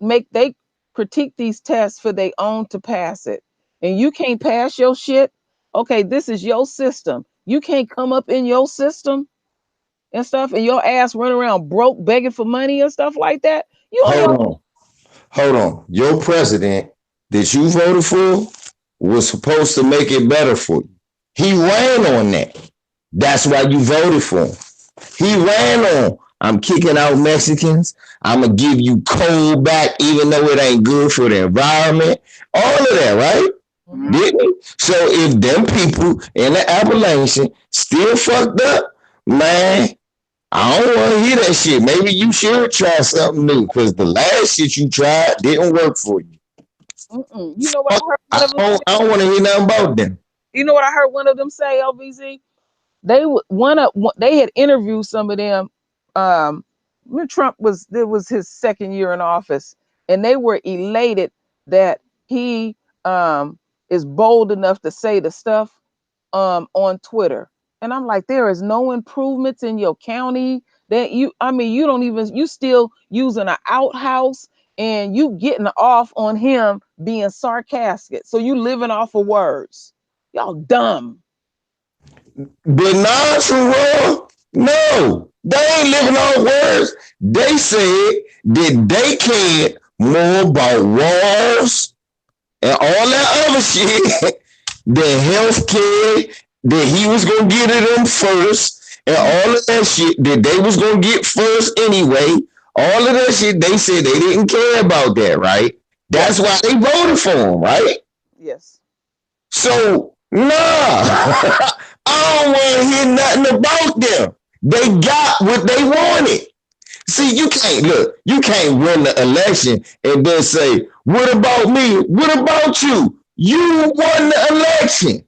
critique these tests for their own to pass it. And you can't pass your shit. Okay, this is your system. You can't come up in your system and stuff, and your ass run around broke begging for money and stuff like that. Hold on. Your president that you voted for was supposed to make it better for you. He ran on that. That's why you voted for him. He ran on, I'm kicking out Mexicans. I'm going to give you coal back, even though it ain't good for the environment. All of that, right? Mm-hmm. Didn't he? So if them people in the Appalachian still fucked up, man, I don't want to hear that shit. Maybe you should try something new, because the last shit you tried didn't work for you. Mm-mm. You know what I heard? I don't want to hear nothing about them. You know what I heard one of them say, LVZ? They had interviewed some of them. When Trump was his second year in office, and they were elated that he is bold enough to say the stuff on Twitter. And I'm like, there is no improvements in your county that you still using an outhouse, and you getting off on him being sarcastic. So you living off of words. Y'all dumb. But not true wrong. No, they ain't living on words. They said that they cared more about wars and all that other shit than healthcare, that he was gonna get it them first, and all of that shit that they was gonna get first anyway. All of that shit, they said they didn't care about that, right? That's why they voted for him, right? Yes. So, nah, I don't want to hear nothing about them. They got what they wanted. See, you can't win the election and then say, what about me? What about you? You won the election.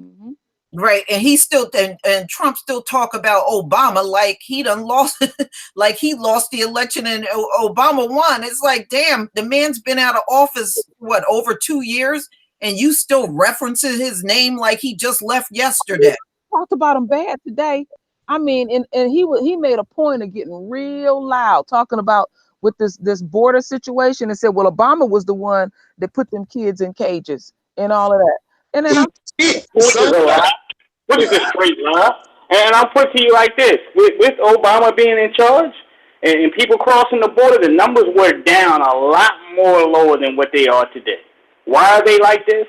Mhm. Right, and he still and Trump still talk about Obama like he done lost, like he lost the election and Obama won. It's like, damn, the man's been out of office what, over 2 years, and you still referencing his name like he just left yesterday. Talked about him bad today. I mean, and he made a point of getting real loud, talking about with this border situation, and said, well, Obama was the one that put them kids in cages and all of that. And then I'm Which is a lie. Which is a straight lie. And I'll put to you like this: with Obama being in charge and people crossing the border, the numbers were down a lot more lower than what they are today. Why are they like this?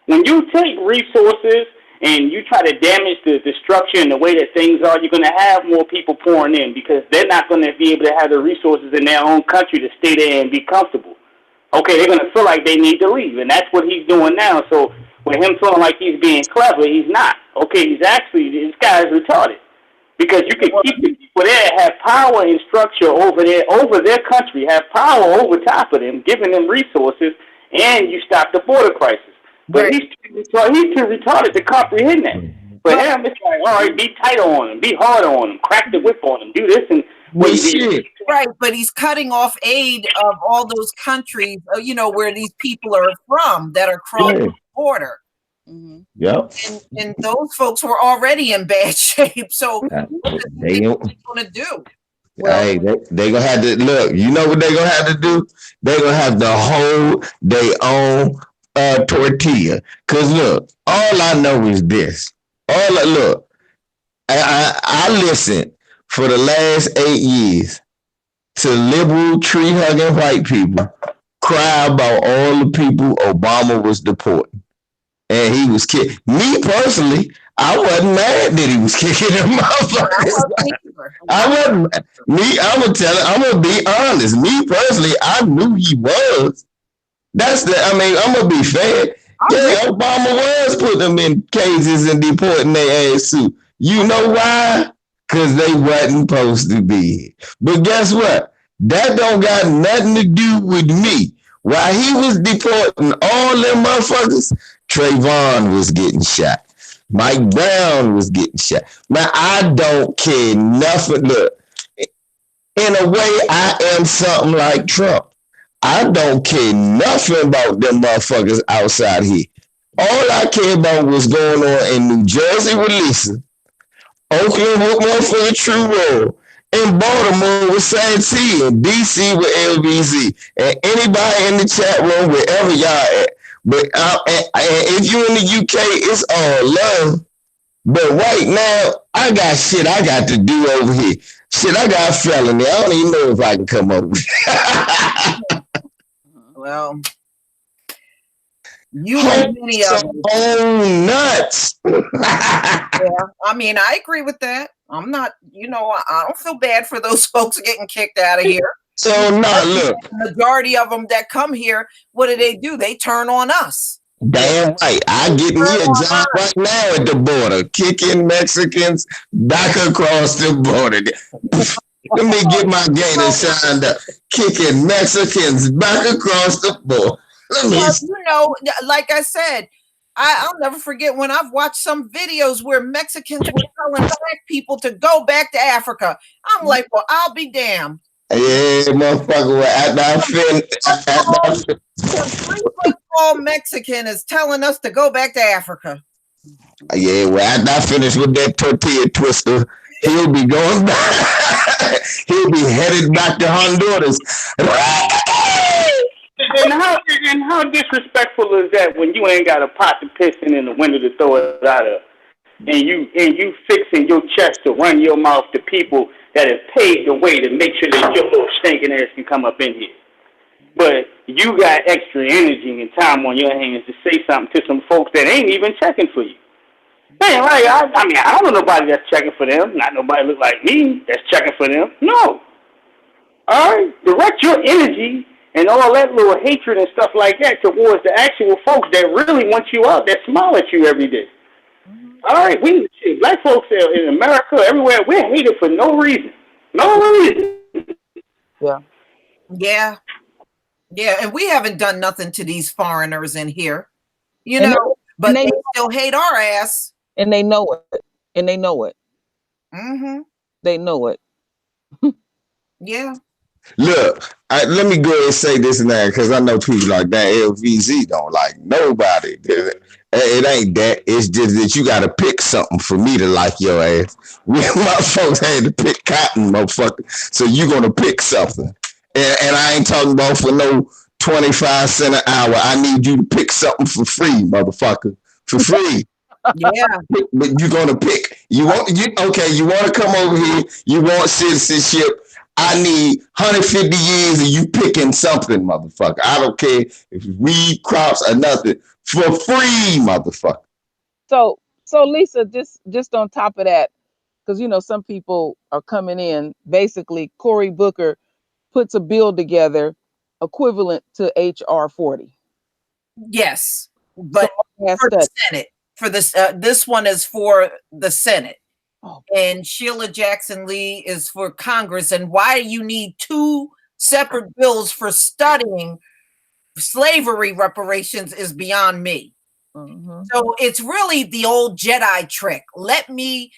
When you take resources and you try to damage the structure and the way that things are, you're going to have more people pouring in because they're not going to be able to have the resources in their own country to stay there and be comfortable. Okay, they're going to feel like they need to leave, and that's what he's doing now. So with him feeling like he's being clever, he's not. Okay, this guy is retarded. Because you can keep the people there, have power and structure over their country, have power over top of them, giving them resources, and you stop the border crisis. But Right. he's too retarded to comprehend that. For him, it's like, all right, be tighter on him, be harder on him, crack the whip on him, do this and Well, shit. Right, but he's cutting off aid of all those countries, where these people are from that are crossing Yeah. the border. Mhm. Yep. And those folks were already in bad shape. So what is They he don't. going to do? Hey, they gonna have to look. You know what they gonna have to do? They gonna have to hold their own tortilla. Cause look, all I know is this. I listened for the last 8 years to liberal tree hugging white people cry about all the people Obama was deporting, and he was kicking. Me personally, I wasn't mad that he was kicking them motherfuckers. I wasn't. I'm gonna be honest. Me personally, I knew he was. I'm gonna be fair. Yeah, Obama was putting them in cages and deporting their ass too. You know why? Because they wasn't supposed to be. But guess what? That don't got nothing to do with me. While he was deporting all them motherfuckers, Trayvon was getting shot. Mike Brown was getting shot. Man, I don't care nothing. Look, in a way, I am something like Trump. I don't care nothing about them motherfuckers outside here. All I care about was going on in New Jersey with Lisa, Oakland with motherfucking True Roll, in Baltimore with Santee, and DC with LBZ, and anybody in the chat room, wherever y'all at. But if you in the UK, it's all love. But right now, I got shit I got to do over here. Shit, I got a felony. I don't even know if I can come over. Well, you and many of them. Oh, nuts. Yeah, I mean, I agree with that. I'm not, I don't feel bad for those folks getting kicked out of here. So now look, The majority of them that come here, what do? They turn on us. damn right. I get me a job right now at the border, kicking Mexicans back across the border. Let me get my gator signed up. Kicking Mexicans back across the border. Well, like I said, I'll never forget when I've watched some videos where Mexicans were telling black people to go back to Africa. I'm like, well, I'll be damned. Yeah, motherfucker. Some 3-foot-tall Mexican is telling us to go back to Africa. Yeah, well, after I finish with that tortilla twister, he'll be going back. He'll be headed back to Honduras. how disrespectful is that when you ain't got a pot to piss in the window to throw it out of, and you fixing your chest to run your mouth to people that have paved the way to make sure that your little stinking ass can come up in here. But you got extra energy and time on your hands to say something to some folks that ain't even checking for you. Man, like, I mean, I don't know nobody that's checking for them. Not nobody look like me that's checking for them. No. All right? Direct your energy and all that little hatred and stuff like that towards the actual folks that really want you out, that smile at you every day. All right? Black folks in America, everywhere, we're hated for no reason. No reason. Yeah. Yeah. Yeah, and we haven't done nothing to these foreigners in here, but they still hate our ass. And they know it. And they know it. Mm-hmm. They know it. Yeah. Look, let me go ahead and say this and that because I know people like that. LVZ don't like nobody. It ain't that. It's just that you got to pick something for me to like your ass. My folks had to pick cotton, motherfucker. So you going to pick something. And I ain't talking about for no 25 cents an hour. I need you to pick something for free, motherfucker. For free. Yeah. But you're going to pick. You want to come over here. You want citizenship. I need 150 years of you picking something, motherfucker. I don't care if it's weed, crops, or nothing. For free, motherfucker. So Lisa, just on top of that, because some people are coming in. Basically, Cory Booker puts a bill together equivalent to HR 40. Yes, but for the Senate. For this, this one is for the Senate. Oh. And Sheila Jackson Lee is for Congress. And why you need two separate bills for studying slavery reparations is beyond me. Mm-hmm. So it's really the old Jedi trick. Let me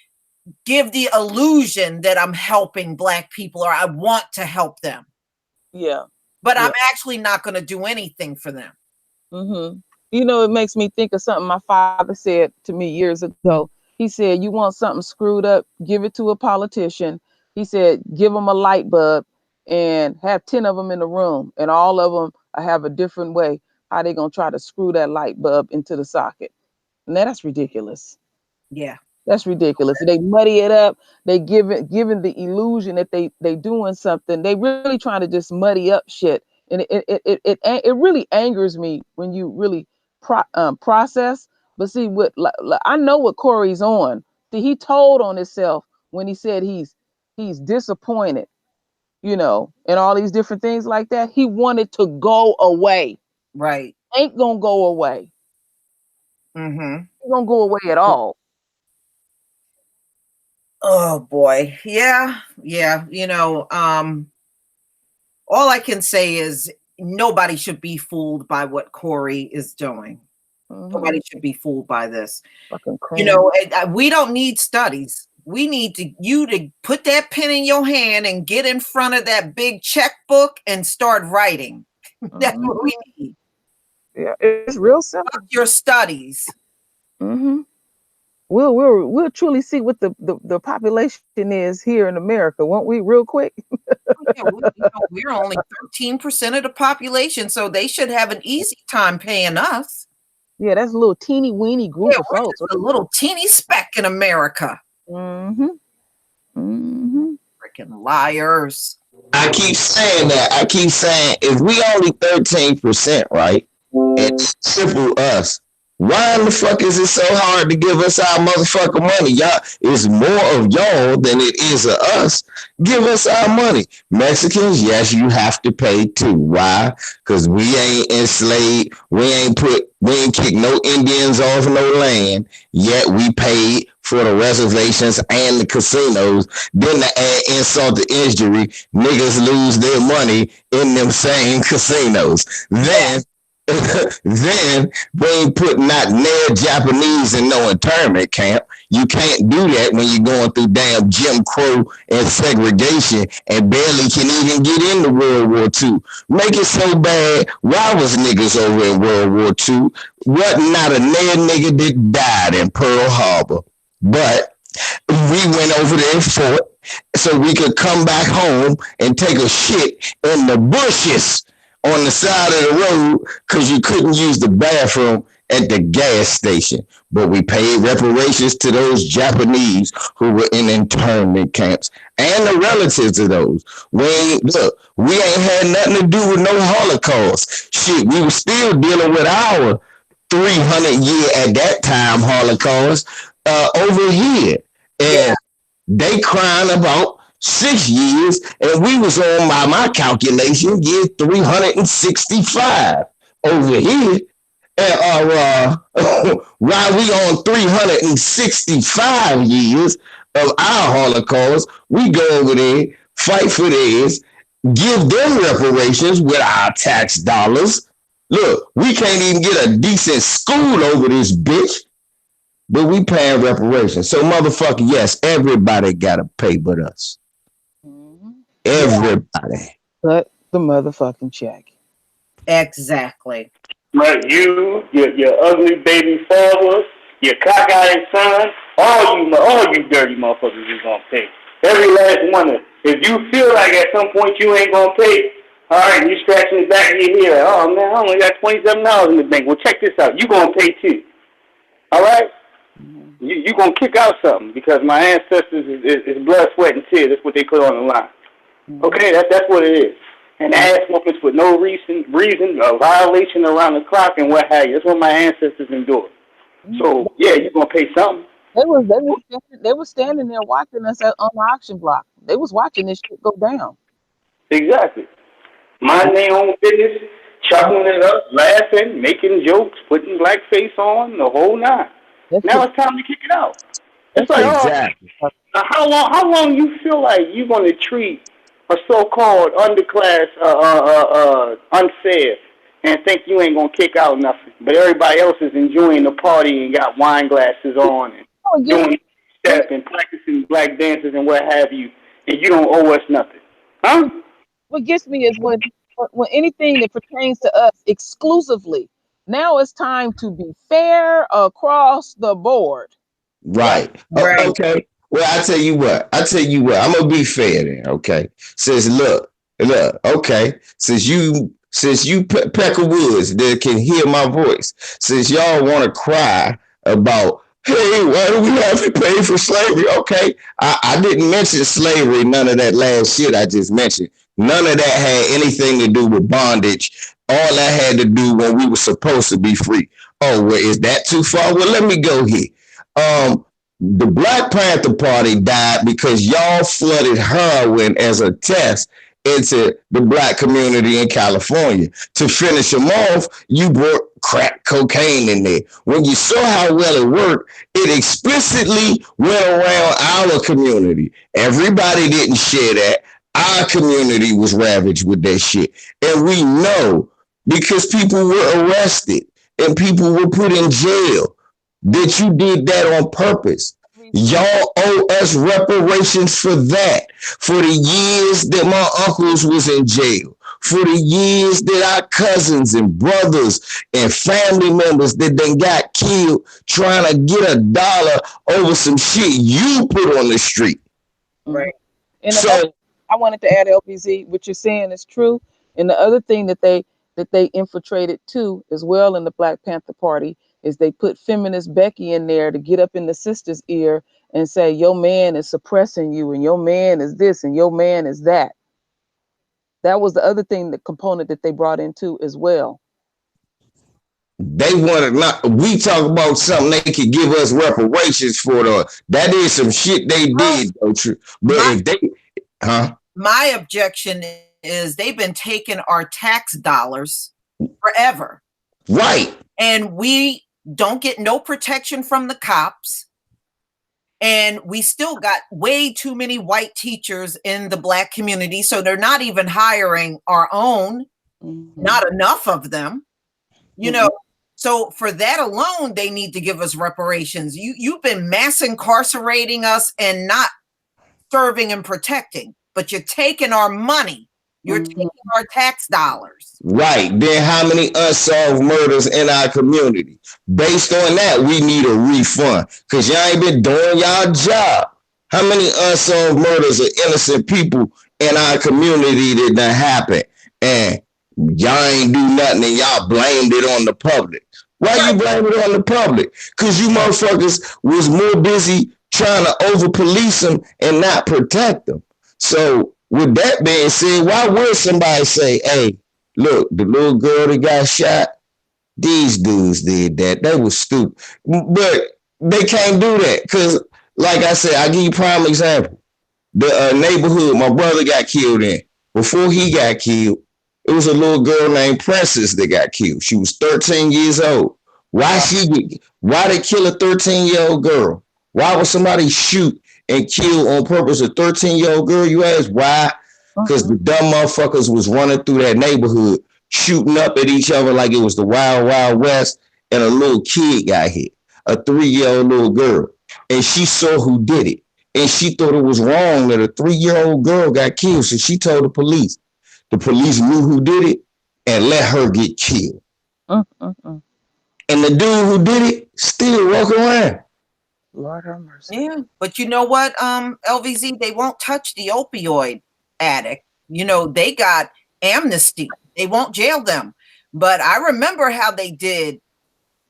give the illusion that I'm helping Black people or I want to help them. Yeah. But I'm actually not going to do anything for them. Mm-hmm. It makes me think of something my father said to me years ago. He said, you want something screwed up, give it to a politician. He said, give them a light bulb and have 10 of them in the room. And all of them have a different way how they going to try to screw that light bulb into the socket. Now that's ridiculous. Yeah. That's ridiculous. They muddy it up. They giving the illusion that they doing something. They really trying to just muddy up shit. And it really angers me when you really process. But see, I know what Cory's on. See, he told on himself when he said he's disappointed, and all these different things like that. He wanted to go away. Right. Ain't gonna go away. Mm-hmm. Ain't gonna go away at all. Oh boy. Yeah. Yeah. All I can say is nobody should be fooled by what Cory is doing. Mm-hmm. Nobody should be fooled by this. We don't need studies. We need you to put that pen in your hand and get in front of that big checkbook and start writing. Mm-hmm. That's what we need. Yeah, it's real simple. Fuck your studies. Mm-hmm. We'll truly see what the population is here in America, won't we? Real quick. Yeah, we're only 13% of the population, so they should have an easy time paying us. Yeah, that's a little teeny weeny group of folks. A little teeny speck in America. Mm-hmm. Mm-hmm. Freaking liars. I keep saying that. I keep saying if we only 13%, right? It's simple us. Why in the fuck is it so hard to give us our motherfucking money? Y'all, it's more of y'all than it is of us. Give us our money. Mexicans, yes, you have to pay too. Why? Because we ain't enslaved. We ain't kicked no Indians off no land. Yet we paid for the reservations and the casinos. Then to add insult to injury, niggas lose their money in them same casinos. Then we ain't putting out nail Japanese in no internment camp. You can't do that when you're going through damn Jim Crow and segregation and barely can even get into World War II. Make it so bad. Why was niggas over in World War II? Wasn't not a nail nigga that died in Pearl Harbor. But we went over there for it so we could come back home and take a shit in the bushes on the side of the road because you couldn't use the bathroom at the gas station. But we paid reparations to those Japanese who were in internment camps and the relatives of those. We ain't had nothing to do with no Holocaust. Shit, we were still dealing with our 300-year at that time Holocaust over here. And they crying about 6 years, and we was on my calculation, year 365 over here. And while we on 365 years of our Holocaust, we go over there, fight for theirs, give them reparations with our tax dollars. Look, we can't even get a decent school over this bitch, but we paying reparations. So motherfucker, yes, everybody gotta pay but us. Everybody. Cut the motherfucking check. Exactly. Right, your ugly baby father, your cockeyed son, all you dirty motherfuckers is gonna pay. Every last one of them. If you feel like at some point you ain't gonna pay, all right, you scratching the back of your head. Oh man, I only got $27 in the bank. Well, check this out. You gonna pay too. All right. You gonna kick out something because my ancestors is blood, sweat, and tears. That's what they put on the line. Okay, that's what it is. And ass whoopings for no reason, a violation around the clock and what have you. That's what my ancestors endured. So yeah, you're gonna pay something. They was standing there watching us on the auction block. They was watching this shit go down. Exactly. Minding their own business, chuckling it up, laughing, making jokes, putting blackface on, the whole nine. Now it's time to kick it out. It's like, exactly. How long you feel like you're going to treat a so-called underclass unfair and think you ain't going to kick out nothing, but everybody else is enjoying the party and got wine glasses on and doing step and practicing black dances and what have you, and you don't owe us nothing, huh? What gets me is when anything that pertains to us exclusively. Now it's time to be fair across the board. Right. Okay. Well, I tell you what. I'm gonna be fair then. Okay. Says look. Okay. Since you Pecker Woods that can hear my voice, since y'all want to cry about, hey, why do we have to pay for slavery? Okay. I didn't mention slavery. None of that last shit I just mentioned. None of that had anything to do with bondage. All that had to do when we were supposed to be free. Oh, well, is that too far? Well, let me go here. The Black Panther Party died because y'all flooded heroin as a test into the black community in California. To finish them off, you brought crack cocaine in there. When you saw how well it worked, it explicitly went around our community. Everybody didn't share that. Our community was ravaged with that shit. And we know because people were arrested and people were put in jail that you did that on purpose. Y'all owe us reparations for that. For the years that my uncles was in jail. For the years that our cousins and brothers and family members that then got killed trying to get $1 over some shit you put on the street. Right. And so I wanted to add, LPZ, what you're saying is true. And the other thing that they infiltrated too, as well, in the Black Panther Party, is they put feminist Becky in there to get up in the sister's ear and say, your man is suppressing you, and your man is this, and your man is that. That was the other thing, the component that they brought in too, as well. They wanted not. We talk about something they could give us reparations for. That is some shit they did, though. But if they, my objection is they've been taking our tax dollars forever. Right. And we don't get no protection from the cops. And we still got way too many white teachers in the black community. So they're not even hiring our own, not enough of them, you know. So for that alone, they need to give us reparations. You've been mass incarcerating us and not serving and protecting, but you're taking our money. You're taking our tax dollars. Right. Then how many unsolved murders in our community? Based on that, we need a refund because y'all ain't been doing y'all job. How many unsolved murders of innocent people in our community that done happen? And y'all ain't do nothing and y'all blamed it on the public. Why you blame it on the public? Because you motherfuckers was more busy trying to over police them and not protect them. So with that being said, why would somebody say, hey, look, the little girl that got shot, these dudes did that. They was stupid. But they can't do that because, like I said, I give you a prime example. The neighborhood my brother got killed in, before he got killed, it was a little girl named Princess that got killed. She was 13 years old. Why they kill a 13-year-old girl? Why would somebody shoot and kill on purpose a 13-year-old girl? You ask why? Because the dumb motherfuckers was running through that neighborhood, shooting up at each other like it was the Wild Wild West, and a little kid got hit, a 3-year-old little girl. And she saw who did it. And she thought it was wrong that a 3-year-old girl got killed. So she told the police. The police knew who did it and let her get killed. And the dude who did it still walking around. Lord have mercy. Yeah, but you know what, LVZ, they won't touch the opioid addict. You know, they got amnesty. They won't jail them. But I remember how they did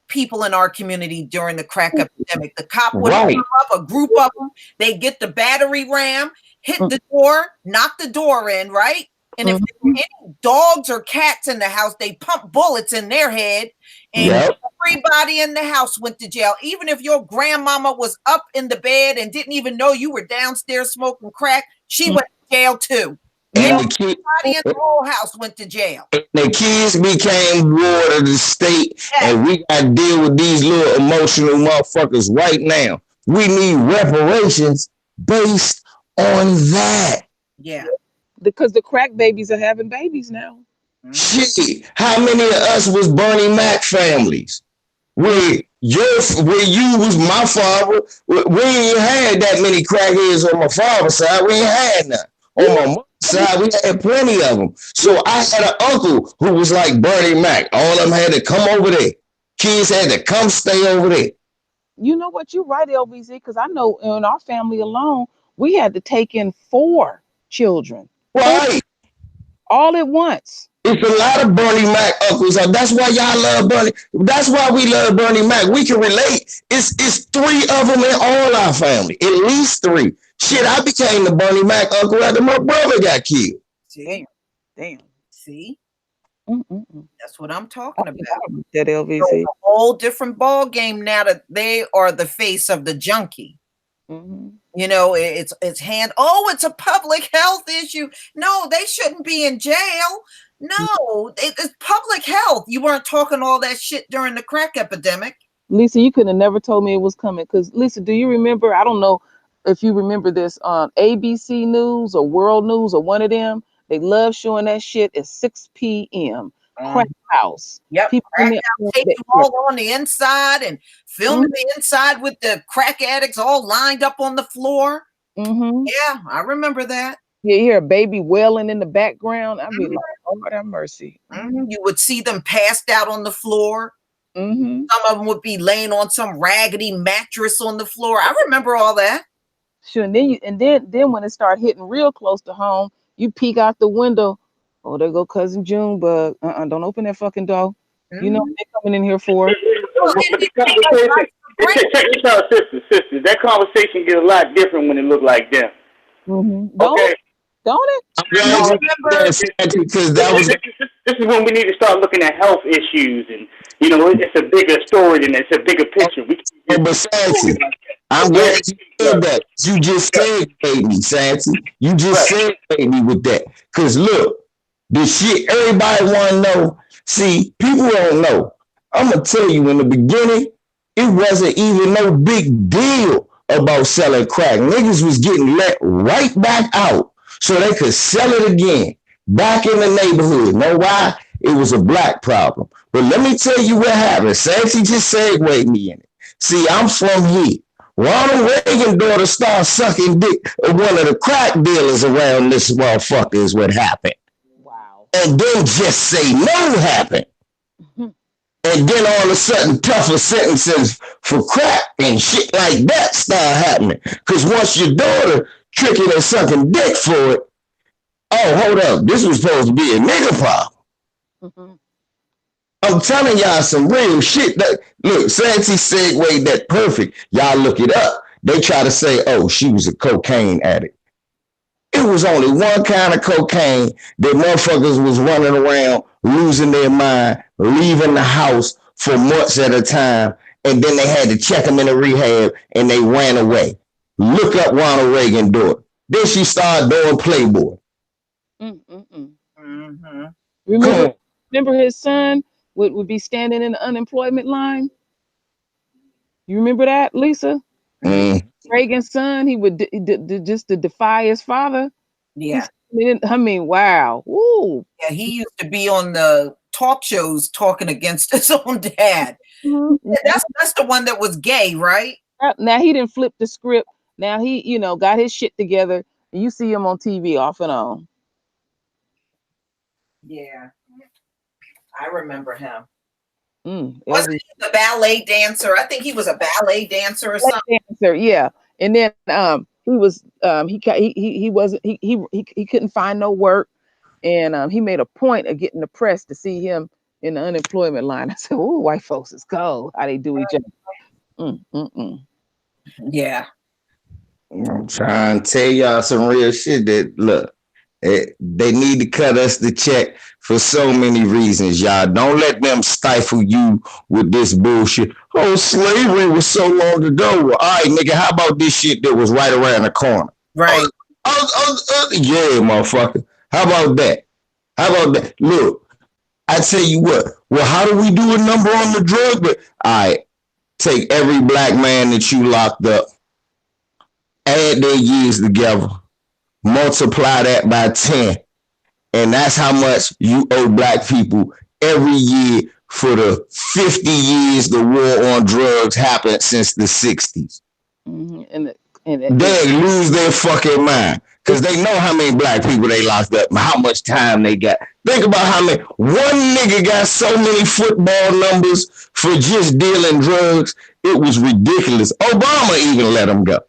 people in our community during the crack epidemic. The cop would come up, a group of them, they get the battery ram, hit the door, knock the door in, right? And if there were any dogs or cats in the house, they pump bullets in their head, and everybody in the house went to jail. Even if your grandmama was up in the bed and didn't even know you were downstairs smoking crack, she went to jail too. And everybody in the whole house went to jail. The kids became ward of the state, and we got to deal with these little emotional motherfuckers right now. We need reparations based on that. Yeah. Because the crack babies are having babies now. Shit, how many of us was Bernie Mac families? Where you was my father, we ain't had that many crackheads on my father's side. We ain't had none. On my mother's side, we had plenty of them. So I had an uncle who was like Bernie Mac. All of them had to come over there. Kids had to come stay over there. You know what? You're right, LVZ, because I know in our family alone, we had to take in 4 children. Right. All at once. It's a lot of Bernie Mac uncles. That's why y'all love Bernie. That's why we love Bernie Mac. We can relate. It's 3 of them in all our family. At least 3. Shit, I became the Bernie Mac uncle after my brother got killed. Damn. See? That's what I'm talking about. That LVZ. So a whole different ball game now that they are the face of the junkie. You know, it's it's a public health issue. No, they shouldn't be in jail. No, it's public health. You weren't talking all that shit during the crack epidemic. Lisa, you could have never told me it was coming. Because Lisa, do you remember? I don't know if you remember this on ABC News or World News or one of them. They love showing that shit at 6 p.m. Crack house. Yep. People crack house, take you all on the inside and film the inside with the crack addicts all lined up on the floor. Yeah, I remember that. You hear a baby wailing in the background. I mean, like, oh, have mercy. You would see them passed out on the floor. Some of them would be laying on some raggedy mattress on the floor. I remember all that. Sure, and then when it started hitting real close to home, you peek out the window. Oh, there go cousin Junebug. Don't open that fucking door. You know what they're coming in here for. Sister. That conversation gets a lot different when it look like them. Okay. Don't it? Because that was. This is when we need to start looking at health issues, and it's a bigger story than it's a bigger picture. But Santi, I'm glad you said that. You just segued me, Santi. You just segued me with that. Because look, the shit everybody want to know. See, people don't know. I'm going to tell you, in the beginning, it wasn't even no big deal about selling crack. Niggas was getting let right back out so they could sell it again back in the neighborhood. Know why? It was a black problem. But let me tell you what happened. Santi just segued me in it. See, I'm from here. Ronald Reagan's daughter started sucking dick of one of the crack dealers around this motherfucker is what happened. Wow. And then just say no happened. And then all of a sudden tougher sentences for crack and shit like that start happening. Because once your daughter tricking and sucking dick for it, oh, hold up, this was supposed to be a nigga problem. Mhm. I'm telling y'all some real shit. Look, Santi segued that perfect. Y'all look it up. They try to say, oh, she was a cocaine addict. It was only one kind of cocaine that motherfuckers was running around, losing their mind, leaving the house for months at a time, and then they had to check them in the rehab and they ran away. Look up Ronald Reagan do it. Then she started doing Playboy. Mm-hmm. Remember, remember his son would be standing in the unemployment line. You remember that, Lisa? Mm. Reagan's son, he would just to defy his father. Yeah. I mean, wow. Woo. Yeah, he used to be on the talk shows talking against his own dad. Mhm. Yeah, that's the one that was gay, right? Now he didn't flip the script. Now he, got his shit together. And you see him on TV off and on. Yeah, I remember him. Wasn't Every he the ballet dancer? I think he was a ballet dancer or something. dancer, yeah. And then he was he wasn't he couldn't find no work, and he made a point of getting the press to see him in the unemployment line. I said, "Oh, white folks is cold. How they do each other." Yeah. I'm trying to tell y'all some real shit that look, they need to cut us the check for so many reasons, y'all. Don't let them stifle you with this bullshit. Oh, slavery was so long ago. Well, all right, nigga, how about this shit that was right around the corner? Right. Yeah, motherfucker. How about that? How about that? Look, I tell you what. Well, how do we do a number on the drug? But all right, take every black man that you locked up, add their years together, multiply that by 10, and that's how much you owe black people every year for the 50 years the war on drugs happened since the 60s. And They lose their fucking mind because they know how many black people they locked up and how much time they got. Think about how many. One nigga got so many football numbers for just dealing drugs. It was ridiculous. Obama even let him go.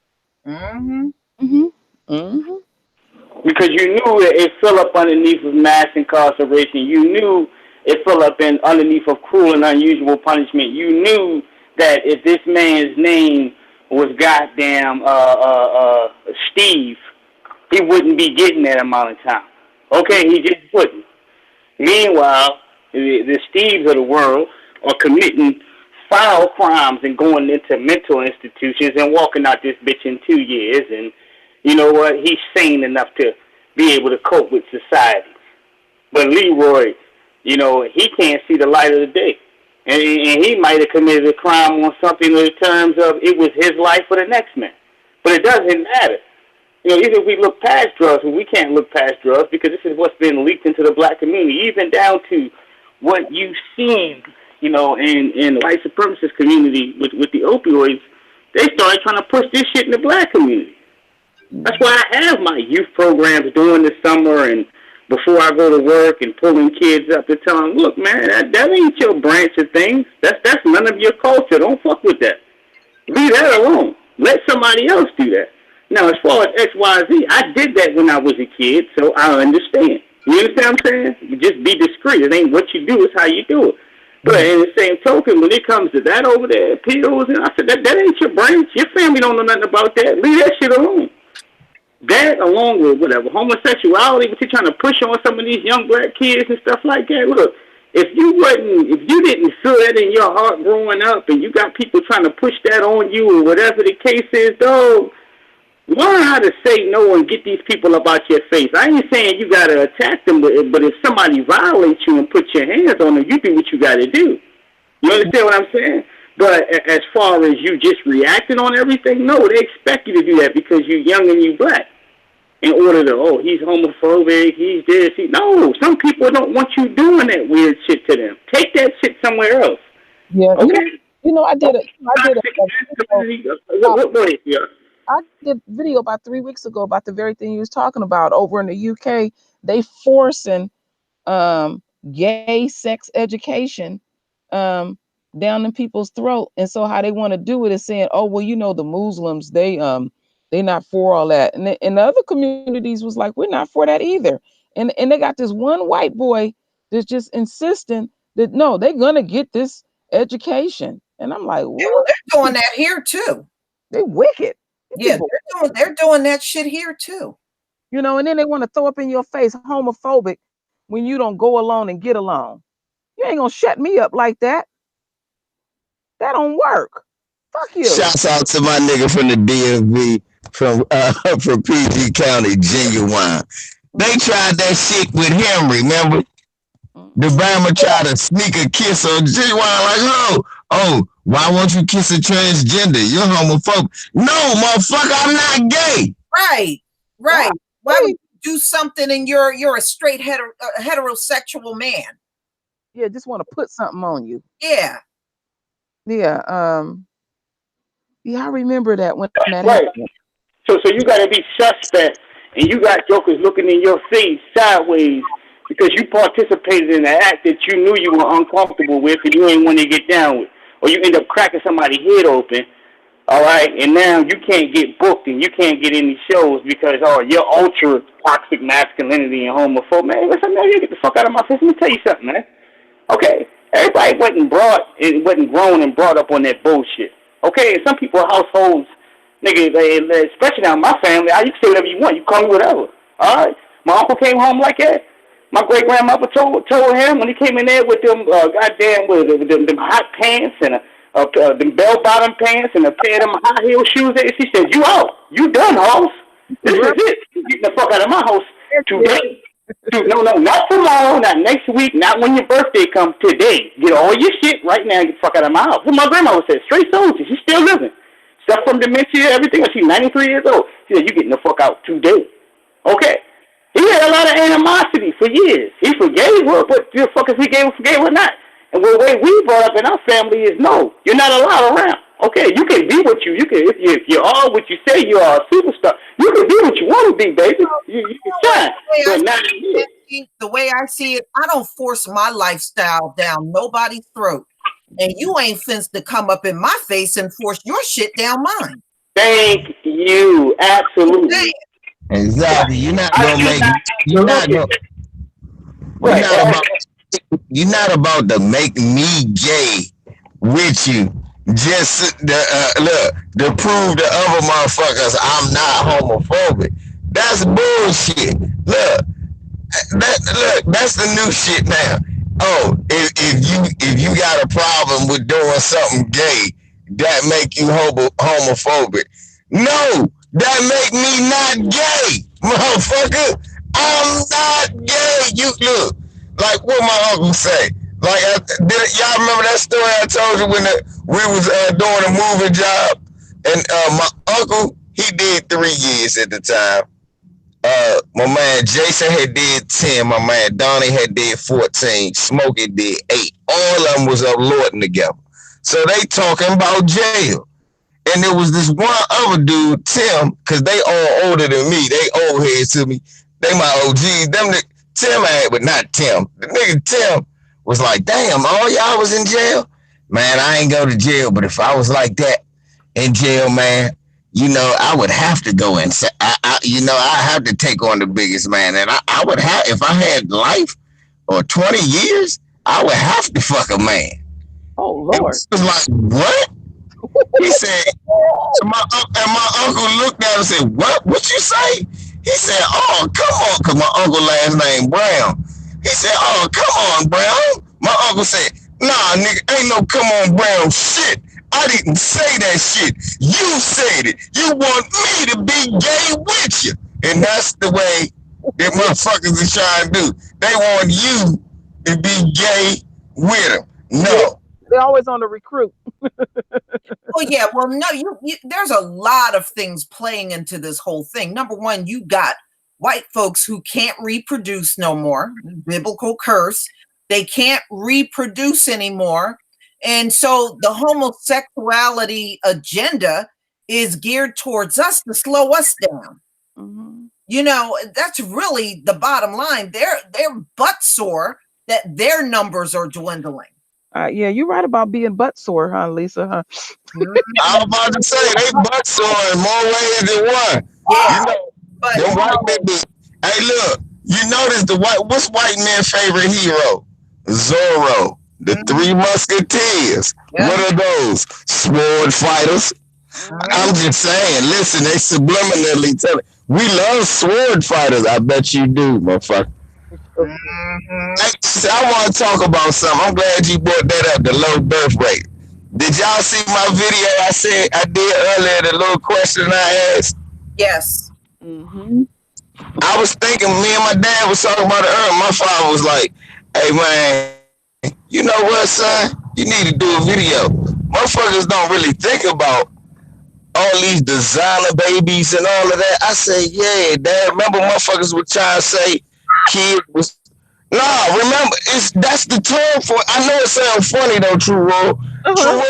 Because you knew it fell up underneath of mass incarceration. You knew it fell up in underneath of cruel and unusual punishment. You knew that if this man's name was goddamn Steve, he wouldn't be getting that amount of time. Okay, he just wouldn't. Meanwhile, the Steves of the world are committing foul crimes and going into mental institutions and walking out this bitch in 2 years. And you know what? He's sane enough to be able to cope with society. But Leroy, he can't see the light of the day. And he might have committed a crime on something in terms of it was his life or the next man. But it doesn't matter. Even if we look past drugs, and we can't look past drugs because this is what's been leaked into the black community, even down to what you've seen, in the white supremacist community with the opioids, they started trying to push this shit in the black community. That's why I have my youth programs during the summer and before I go to work and pulling kids up to tell them, look, man, that ain't your branch of things. That's none of your culture. Don't fuck with that. Leave that alone. Let somebody else do that. Now, as far as XYZ, I did that when I was a kid, so I understand. You understand what I'm saying? You just be discreet. It ain't what you do, it's how you do it. But in the same token, when it comes to that over there, pills, and I said, that ain't your branch. Your family don't know nothing about that. Leave that shit alone. That, along with whatever, homosexuality, what you're trying to push on some of these young black kids and stuff like that. Look, if you didn't feel that in your heart growing up and you got people trying to push that on you or whatever the case is, dog, learn how to say no and get these people up out your face. I ain't saying you got to attack them, but if somebody violates you and put your hands on them, you do what you got to do. You understand what I'm saying? But as far as you just reacting on everything, no, they expect you to do that because you're young and you black. In order to, he's homophobic, he's this, no, some people don't want you doing that weird shit to them. Take that shit somewhere else. Yeah, okay. I did a video about 3 weeks ago about the very thing you was talking about. Over in the UK, they forcing gay sex education down in people's throat, and so how they want to do it is saying, oh well, the Muslims, they not for all that, and the other communities was like, we're not for that either, and they got this one white boy that's just insisting that no, they're gonna get this education. And I'm like, Yeah, well, what? they're doing that here too. They wicked. These Yeah, people, they're doing that shit here too. you know, and then they want to throw up in your face homophobic when you don't go along and get along. You ain't gonna shut me up like that. That don't work. Fuck you. Shouts out to my nigga from the DMV from PG County, Genuine. They tried that shit with him, remember? The Bama tried to sneak a kiss on Genuine, like, oh, why won't you kiss a transgender? You're homophobic. No, motherfucker, I'm not gay. Right. Why would you do something and you're a straight heterosexual man? Yeah, just want to put something on you. Yeah. Yeah. I remember that when that Right. happened. So you got to be suspect, and you got jokers looking in your face sideways because you participated in an act that you knew you were uncomfortable with and you ain't want to get down with, or you end up cracking somebody's head open. All right, and now you can't get booked and you can't get any shows because you're ultra toxic masculinity and homophobic. Man, listen, man, you get the fuck out of my face. Let me tell you something, man. Okay, everybody wasn't grown and brought up on that bullshit. Okay, and some people households, nigga, especially now my family, you can say whatever you want. You call me whatever. All right, my uncle came home like that. My great grandmother told him when he came in there with them them hot pants and them bell bottom pants and a pair of them high heel shoes. She said, "You out? You done, house? This is it. You getting the fuck out of my house today." No, not tomorrow, not next week, not when your birthday comes. Today, get all your shit right now and get the fuck out of my house. What my grandmother said, straight soldier. She's still living. Stuff from dementia, everything. She's 93 years old. She said, you getting the fuck out today. Okay. He had a lot of animosity for years. He forgave her, but the fuck if he forgave her not. And the way we brought up in our family is no, you're not allowed around. Okay, you can be what you can. If you are what you say you are, a superstar, you can be what you want to be, baby. You can shine. But not the way I see it, I don't force my lifestyle down nobody's throat. And you ain't finna to come up in my face and force your shit down mine. Thank you. Absolutely. Exactly. You're not about to make me gay with you. Just to prove to other motherfuckers I'm not homophobic. That's bullshit. Look, that's the new shit now. Oh, if you got a problem with doing something gay, that make you homophobic. No, that make me not gay, motherfucker. I'm not gay. You look like what my uncle say. Like, y'all remember that story I told you when we was doing a moving job, and my uncle, he did 3 years at the time. My man Jason had did 10. My man Donnie had did 14. Smokey did 8. All of them was up Lorton together. So they talking about jail. And there was this one other dude, Tim, because they all older than me. They old heads to me. They my OGs. Tim ain't, but not Tim. The nigga Tim was like, damn, all y'all was in jail? Man, I ain't go to jail, but if I was like that in jail, man, you know, I would have to go and say, I have to take on the biggest man. And I would have, if I had life or 20 years, I would have to fuck a man. Oh, Lord. It was like, what? He said, so my uncle looked at him and said, what you say? He said, oh, come on, because my uncle last name Brown. He said, oh, come on, Brown. My uncle said, nah, nigga, ain't no come on, Brown shit. I didn't say that shit. You said it. You want me to be gay with you. And that's the way that motherfuckers are trying to do. They want you to be gay with them. No. They're always on the recruit. Well, yeah. Well, no, there's a lot of things playing into this whole thing. Number one, you got white folks who can't reproduce no more. Biblical curse. They can't reproduce anymore. And so the homosexuality agenda is geared towards us to slow us down. Mm-hmm. You know, that's really the bottom line. They're butt sore that their numbers are dwindling. Yeah, you're right about being butt sore, huh, Lisa? Huh? I was about to say they butt sore in more ways than one. Yeah, you know, them white people. Hey, look, You notice what's white man's favorite hero? Zorro. The Three Musketeers. Yeah. What are those? Sword fighters. I'm just saying, listen, they subliminally tell it. We love sword fighters. I bet you do, motherfucker. Hey, I want to talk about something. I'm glad you brought that up, the low birth rate. Did y'all see my video I did earlier, the little question I asked? Yes. I was thinking, me and my dad was talking about it earlier. My father was like, hey man, you know what, son? You need to do a video. Motherfuckers don't really think about all these designer babies and all of that. I say, yeah, dad. Remember motherfuckers would try to say kid was remember, that's the term for it. I know it sounds funny though, True Roll. True Roll,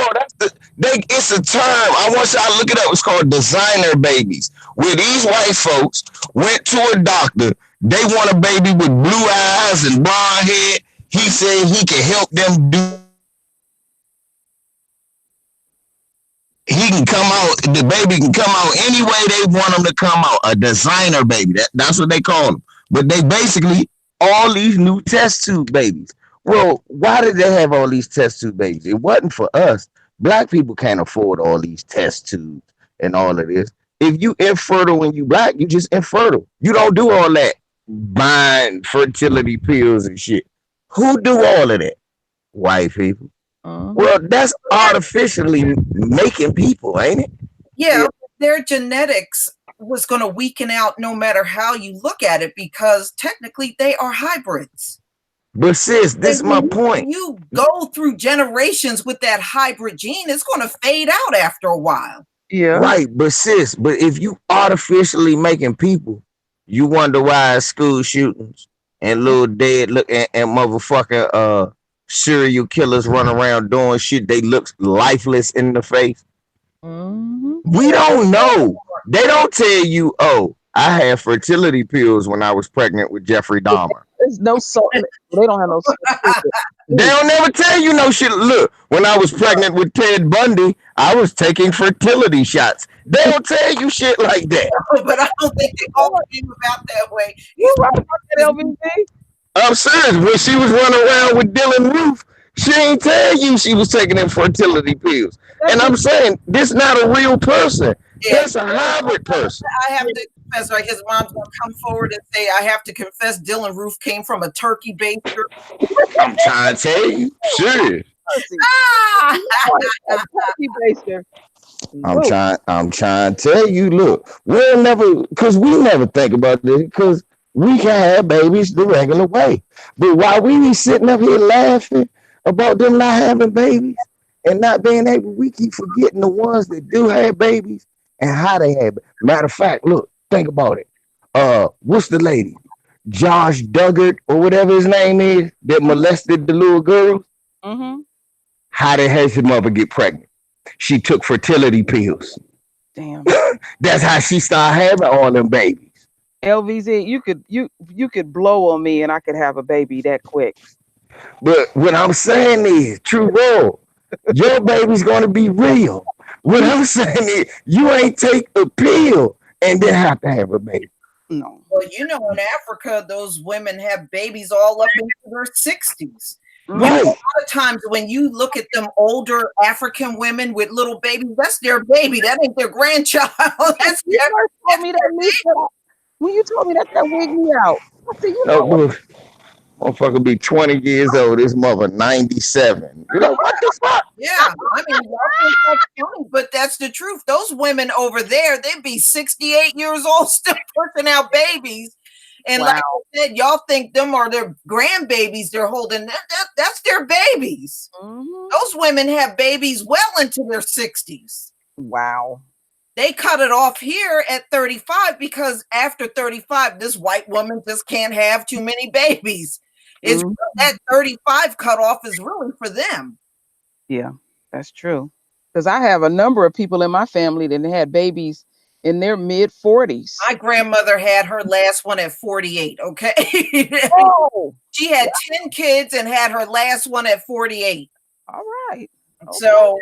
it's a term. I want y'all to look it up. It's called designer babies. Where these white folks went to a doctor, they want a baby with blue eyes and blonde hair. He said he can help them do. He can come out. The baby can come out any way they want him to come out. A designer baby. That's what they call them. But they basically all these new test tube babies. Well, why did they have all these test tube babies? It wasn't for us. Black people can't afford all these test tubes and all of this. If you infertile when you black, you just infertile. You don't do all that buying fertility pills and shit. Who do all of that? White people. Well, that's artificially making people, ain't it? Yeah, their genetics was going to weaken out no matter how you look at it, because technically they are hybrids. But sis, this is my point. You go through generations with that hybrid gene, it's going to fade out after a while. Yeah. Right, but sis, but if you artificially making people, you wonder why school shootings and little dead look and motherfucking serial killers run around doing shit they look lifeless in the face. We don't know. They don't tell you, oh, I had fertility pills when I was pregnant with Jeffrey Dahmer. There's no salt. They don't have no salt. They don't never tell you no shit. Look, when I was pregnant with Ted Bundy, I was taking fertility shots. They don't tell you shit like that. But I don't think they all came about that way. You right about that, LBG? I'm serious. When she was running around with Dylan Roof, she ain't tell you she was taking them fertility pills. And I'm saying, this not a real person. Yeah. That's a hybrid person. I have to confess, right? His mom's going to come forward and say, I have to confess Dylan Roof came from a turkey baster. I'm trying to tell you. Serious. Turkey baster. I'm trying to tell you, look, we'll never, because we never think about this, because we can have babies the regular way. But while we be sitting up here laughing about them not having babies and not being able, we keep forgetting the ones that do have babies and how they have it. Matter of fact, look, think about it. What's the lady? Josh Duggar or whatever his name is that molested the little girls? How did his mother get pregnant? She took fertility pills. Damn. That's how she started having all them babies. LVZ, you could blow on me and I could have a baby that quick. But what I'm saying is, True Roll, your baby's gonna be real. What I'm saying is, you ain't take a pill and then have to have a baby. No. Well, you know, in Africa, those women have babies all up into their 60s. Right. A lot of times when you look at them older African women with little babies, that's their baby. That ain't their grandchild. That's you told me that, when you told me that wigged me out. I said, you know, motherfucker be 20 years old. This mother 97. You know what the fuck? Yeah, I mean, y'all think that's funny, but that's the truth. Those women over there, they'd be 68 years old, still pushing out babies. And like I said, y'all think them are their grandbabies they're holding. That's their babies. Those women have babies well into their 60s. Wow. They cut it off here at 35 because after 35, this white woman just can't have too many babies. It's that 35 cutoff is really for them. Yeah, that's true. Because I have a number of people in my family that had babies in their mid 40s. My grandmother had her last one at 48. Okay. Oh, she had 10 kids and had her last one at 48. All right. Okay. So,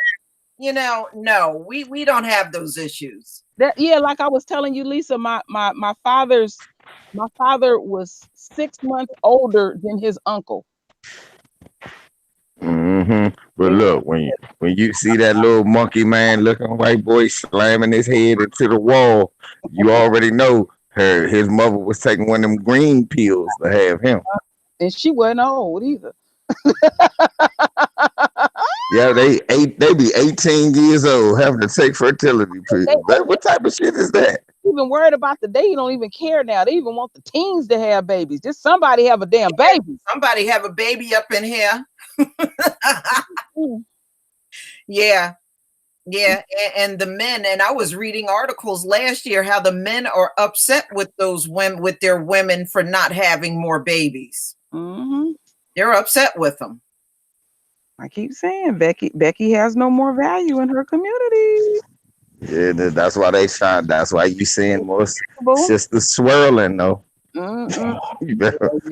you know, no, we don't have those issues. That yeah, like I was telling you, Lisa, my father was 6 months older than his uncle. But look, when you see that little monkey man looking white boy slamming his head into the wall, you already know his mother was taking one of them green pills to have him. And she wasn't old either. Yeah, they be 18 years old having to take fertility pills. What type of shit is that? Even worried about they don't even care now. They even want the teens to have babies. Just somebody have a damn baby. Somebody have a baby up in here. Yeah. Yeah, and the men, and I was reading articles last year how the men are upset with those women, with their women, for not having more babies. They're upset with them. I keep saying Becky has no more value in her community. Yeah, that's why they shine. That's why you seeing more sisters swirling though. That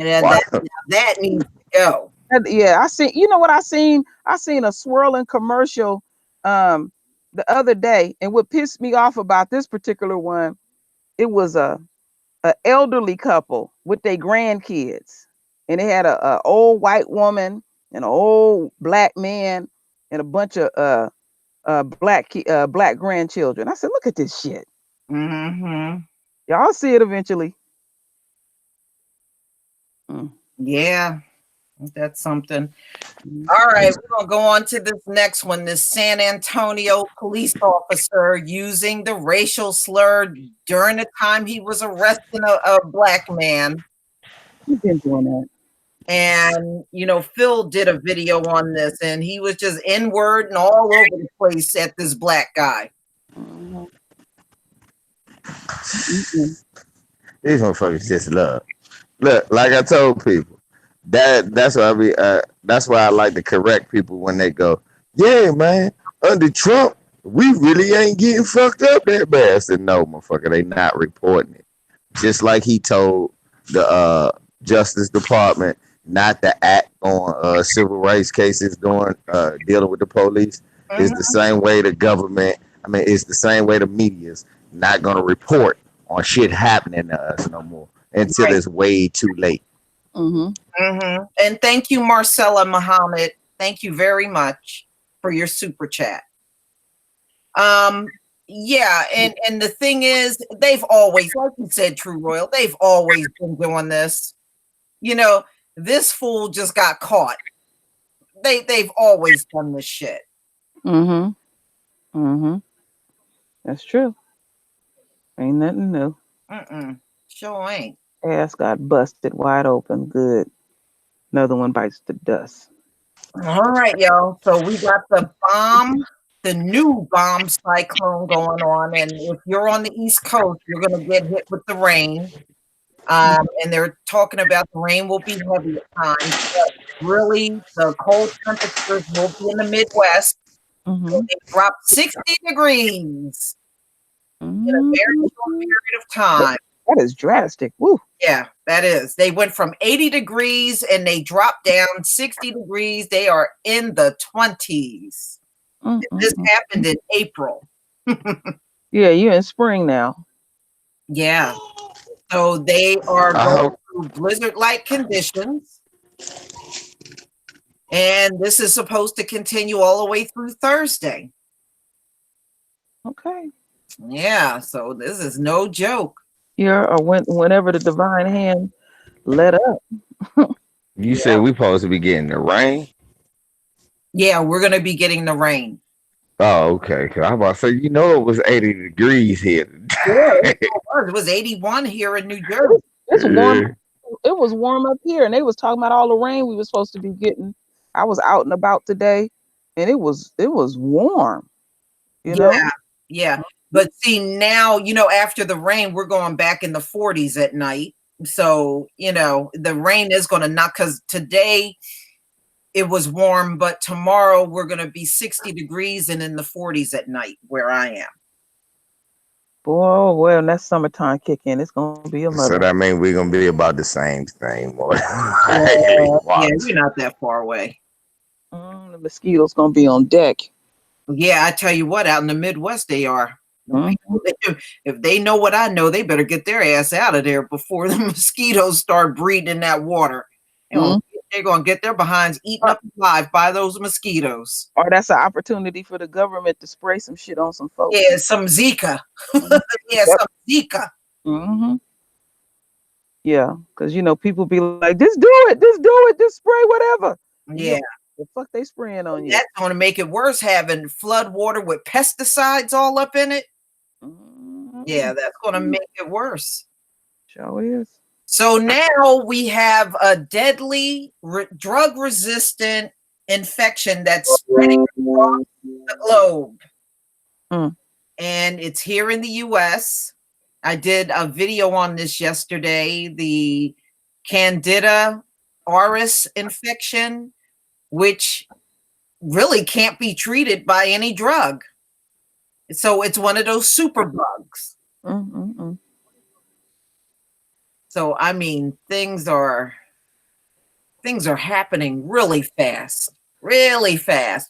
needs to go. Yeah, I see. You know what I seen? I seen a swirling commercial the other day, and what pissed me off about this particular one, it was a elderly couple with their grandkids, and they had a old white woman and an old black man and a bunch of black grandchildren. I said, look at this shit. Y'all see it eventually. Yeah, that's something. All right, we're gonna go on to this next one. This San Antonio police officer using the racial slur during the time he was arresting a black man. He's been doing that. And Phil did a video on this, and he was just N-word and all over the place at this black guy. These motherfuckers just love. Look, like I told people, that's why I like to correct people when they go, yeah, man, under Trump, we really ain't getting fucked up that bad. I said, no, motherfucker, they not reporting it. Just like he told the Justice Department not to act on civil rights cases dealing with the police. It's the same way the government, it's the same way the media's not going to report on shit happening to us no more until it's way too late. And thank you, Marcella Muhammad. Thank you very much for your super chat. Yeah, and the thing is, they've always, like you said, True Royal, they've always been doing this. This fool just got caught. They've always done this shit. That's true. Ain't nothing new. Sure ain't. Ass got busted wide open. Good. Another one bites the dust. All right, y'all. So we got the new bomb cyclone going on. And if you're on the East Coast, you're going to get hit with the rain. And they're talking about the rain will be heavy at times. But really, the cold temperatures will be in the Midwest. So they dropped 60 degrees in a very short period of time. That is drastic. Woo. Yeah, that is. They went from 80 degrees and they dropped down 60 degrees. They are in the 20s. This happened in April. Yeah, you're in spring now. Yeah. So they are going through blizzard-like conditions. And this is supposed to continue all the way through Thursday. Okay. Yeah, so this is no joke. Yeah, or whenever the divine hand let up. You said we supposed to be getting the rain? Yeah, we're going to be getting the rain. Oh, okay. Cause I was about to say, it was 80 degrees here. Yeah, it was 81 here in New Jersey. It's warm. It was warm up here, and they was talking about all the rain we were supposed to be getting. I was out and about today, and it was warm. You know? Yeah. But see, now, after the rain, we're going back in the 40s at night. So, the rain is going to knock, because today it was warm, but tomorrow we're going to be 60 degrees and in the 40s at night where I am. Boy, well, that's summertime kick in. It's going to be a mother. So that means we're going to be about the same thing. Yeah, we're not that far away. The mosquitoes going to be on deck. Yeah, I tell you what, out in the Midwest they are. If they know what I know, they better get their ass out of there before the mosquitoes start breeding in that water. They're gonna get their behinds eaten up alive by those mosquitoes. Or that's an opportunity for the government to spray some shit on some folks. Yeah, some Zika. Yeah, some Zika. Mm-hmm. Yeah, because people be like, just do it, just spray whatever. Yeah. The fuck they spraying on you? That's gonna make it worse having flood water with pesticides all up in it. Yeah, that's gonna make it worse. Sure is. So now we have a deadly drug-resistant infection that's spreading across the globe. And it's here in the US. I did a video on this yesterday, the Candida auris infection, which really can't be treated by any drug. So it's one of those super bugs. So I mean, things are happening really fast,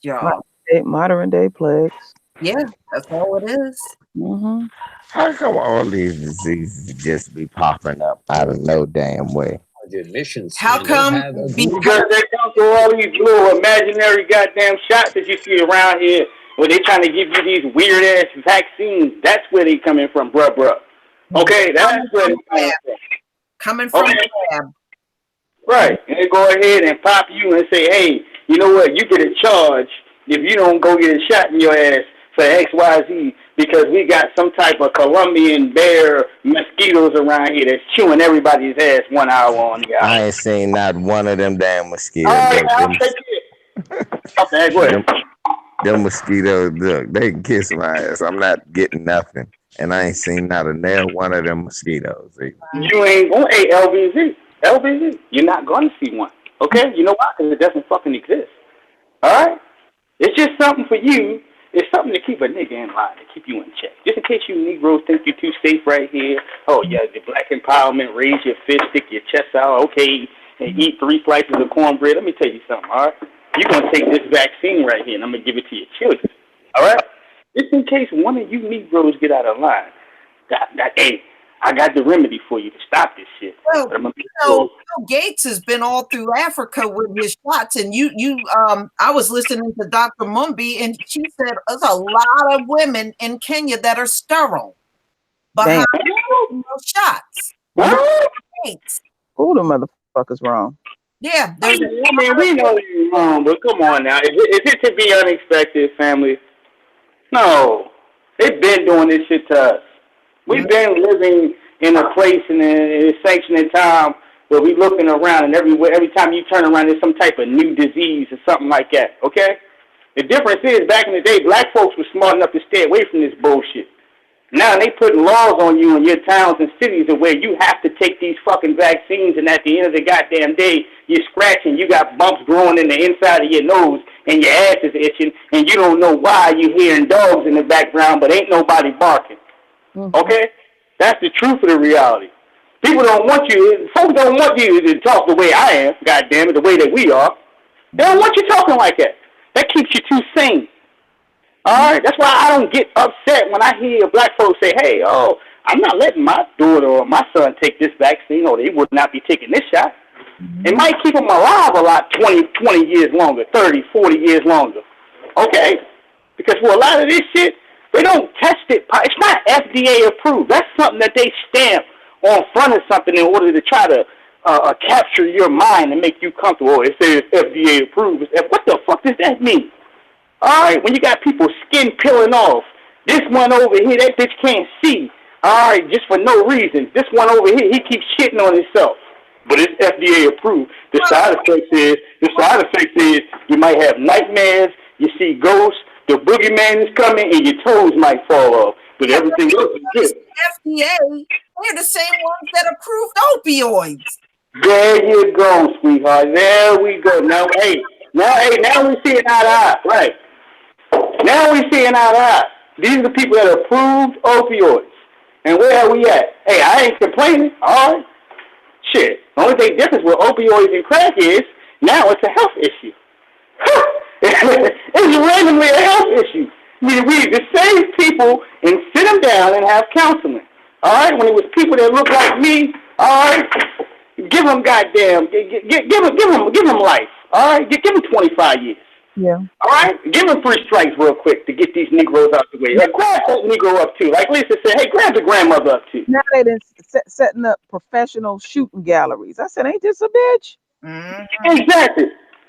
y'all. Modern day plagues. Yeah, that's all it is. How come all these diseases just be popping up out of no damn way? How come? Because they come through all these little imaginary goddamn shots that you see around here where they trying to give you these weird ass vaccines. That's where they coming from, bruh. Okay, that's where they coming from the lab. Right. And they go ahead and pop you and say, hey, you know what? You get a charge if you don't go get a shot in your ass for XYZ because we got some type of Colombian bear mosquitoes around here that's chewing everybody's ass 1 hour on the hour. I ain't seen not one of them damn mosquitoes. All right, I'll take it. Okay, go ahead. Them mosquitoes, look, they can kiss my ass. I'm not getting nothing. And I ain't seen not a nail one of them mosquitoes. You ain't going to, LVZ, you're not going to see one. Okay? You know why? Because it doesn't fucking exist. All right? It's just something for you. It's something to keep a nigga in line, to keep you in check. Just in case you Negroes think you're too safe right here. Oh, yeah, the black empowerment, raise your fist, stick your chest out, okay, and eat 3 slices of cornbread. Let me tell you something, all right? You're going to take this vaccine right here, and I'm going to give it to your children. All right? Just in case one of you Negroes get out of line. Hey, I got the remedy for you to stop this shit. Well, Bill Gates has been all through Africa with his shots, and I was listening to Dr. Mumbi, and she said there's a lot of women in Kenya that are sterile behind those shots. Who the motherfuckers wrong? Yeah, I mean, we know you're wrong, but come on now. Is it to be unexpected, family? No. They've been doing this shit to us. We've been living in a place in a sanctioning time where we looking around and every time you turn around, there's some type of new disease or something like that, okay? The difference is, back in the day, black folks were smart enough to stay away from this bullshit. Now they putting laws on you in your towns and cities where you have to take these fucking vaccines, and at the end of the goddamn day, you're scratching, you got bumps growing in the inside of your nose, and your ass is itching, and you don't know why you're hearing dogs in the background, but ain't nobody barking. Okay? That's the truth of the reality. People don't want you, folks don't want you to talk the way I am, goddamn it, the way that we are. They don't want you talking like that. That keeps you too sane. Alright? That's why I don't get upset when I hear black folks say, hey, I'm not letting my daughter or my son take this vaccine, or they would not be taking this shot. It might keep them alive a lot 20 years longer, 30, 40 years longer. Okay? Because for a lot of this shit, they don't test it. It's not FDA approved. That's something that they stamp on front of something in order to try to capture your mind and make you comfortable. Oh, it says FDA approved. What the fuck does that mean? All right, when you got people skin peeling off, this one over here, that bitch can't see. All right, just for no reason. This one over here, he keeps shitting on himself. But it's FDA approved. The side effects is you might have nightmares, you see ghosts, the boogeyman is coming, and your toes might fall off. But everything else is good. FDA, they're the same ones that approved opioids. There you go, sweetheart. There we go. Now we see it eye to eye. Right. Now we see it eye to eye. These are the people that approved opioids. And where are we at? Hey, I ain't complaining. All right. Shit. The only thing difference with opioids and crack is now it's a health issue. It's randomly a health issue. The same people and sit them down and have counseling. All right, when it was people that look like me, all right, give them goddamn, give them life. All right, give them 25 years. Yeah. All right, give them 3 strikes real quick to get these Negroes out the way. Like, grab that Negro up too. Like Lisa said, hey, grab the grandmother up too. Now they done setting up professional shooting galleries. I said, ain't this a bitch? Mm-hmm. Exactly.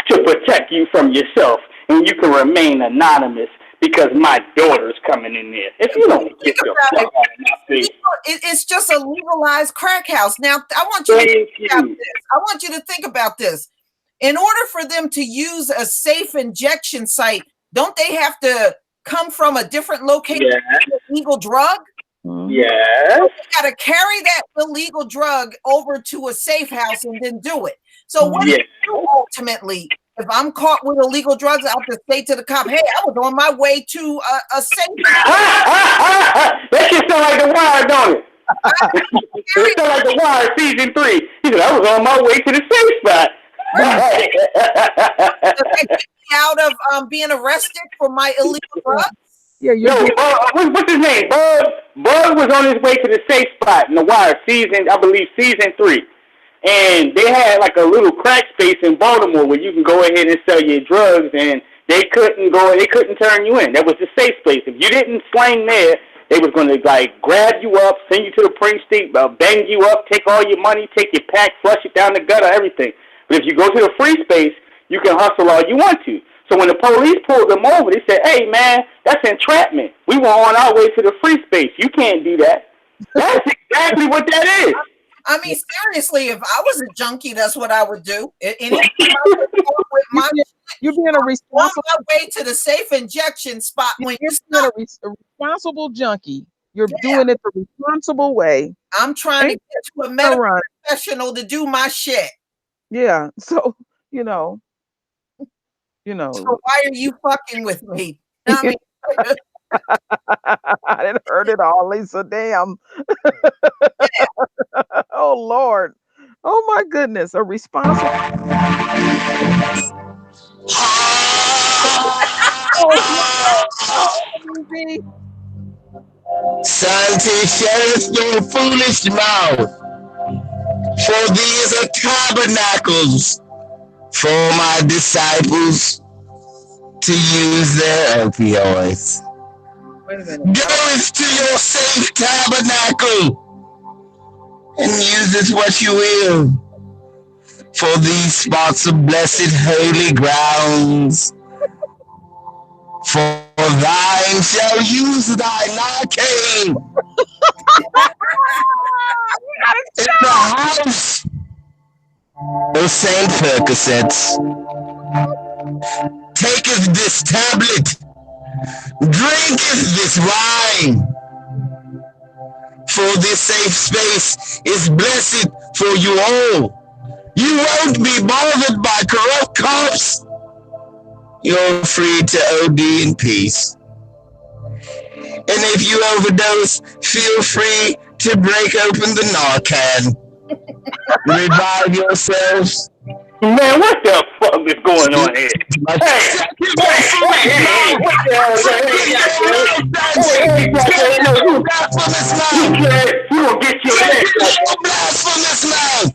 To protect you from yourself, and you can remain anonymous because my daughter's coming in there. If you don't get your fuck out of my face. It's just a legalized crack house. Now, I want you to think about this. I want you to think about this. In order for them to use a safe injection site, don't they have to come from a different location with an illegal drug? Yes. You got to carry that illegal drug over to a safe house and then do it. So what do you do ultimately? If I'm caught with illegal drugs, I'll just say to the cop, hey, I was on my way to a safe house. That shit sound like The Wire, don't it? It sound like The Wire season 3. He said, I was on my way to the safe spot. Out of being arrested for my illegal drugs? Yeah, what's his name? Bud was on his way to the safe spot in The Wire season 3. And they had like a little crack space in Baltimore where you can go ahead and sell your drugs, and they couldn't turn you in. That was the safe place. If you didn't slang there, they was going to like grab you up, send you to the precinct, bang you up, take all your money, take your pack, flush it down the gutter, everything. But if you go to the free space, you can hustle all you want to. So when the police pulled them over, they said, hey, man, that's entrapment. We were on our way to the free space. You can't do that. That's exactly what that is. I mean, seriously, if I was a junkie, that's what I would do. You're being a responsible way to the safe injection spot when you're a responsible junkie. You're doing it the responsible way. I'm trying to get to a medical professional to do my shit. Yeah. So, So why are you fucking with me? I mean, I didn't heard it all, Lisa. Damn. Oh Lord. Oh my goodness. A responsible. Santi, shut your foolish mouth. For these are tabernacles for my disciples to use their opioids. Go to your safe tabernacle and use it what you will. For these spots of blessed holy grounds. For thine shall use thy arcane. In the house of Saint Percocets, taketh this tablet, drinketh this wine. For this safe space is blessed for you all. You won't be bothered by corrupt cops. You're free to OD in peace. And if you overdose, feel free to break open the Narcan. Revive yourselves. Man, what the fuck is going on here? Hey, what the hell is that? You gonna get your ass. Blasphemous mouth.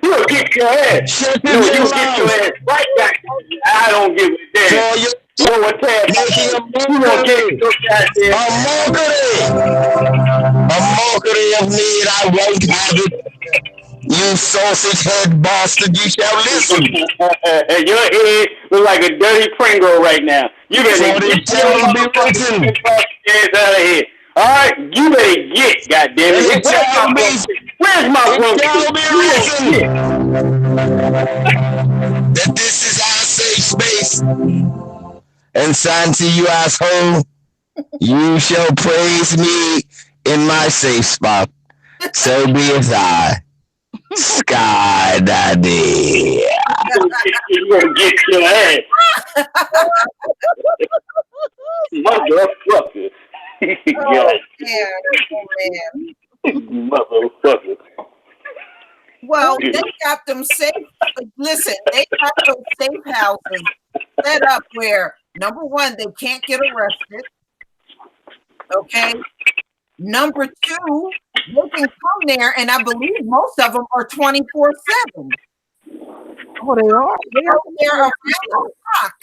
You gonna get your ass. You gonna get your ass right back. I don't give a damn. You know what you gonna get your goddamn. A mockery of me, and I won't have it. You sausage head bastard, you shall listen. Your head looks like a dirty Pringle right now. You better get your motherfucking ass out of here. All right, you better get, goddammit. Where's my room? That this is our safe space. And Santi, you asshole, you shall praise me in my safe spot. So be it I. Sky Daddy. You're gonna get your ass. Motherfucker. Motherfucker. Well, they got them safe. Listen, they got those safe houses set up where, number one, they can't get arrested. Okay. Number two, they can come there, and I believe most of them are 24/7. Oh, they are. They are. They're around the clock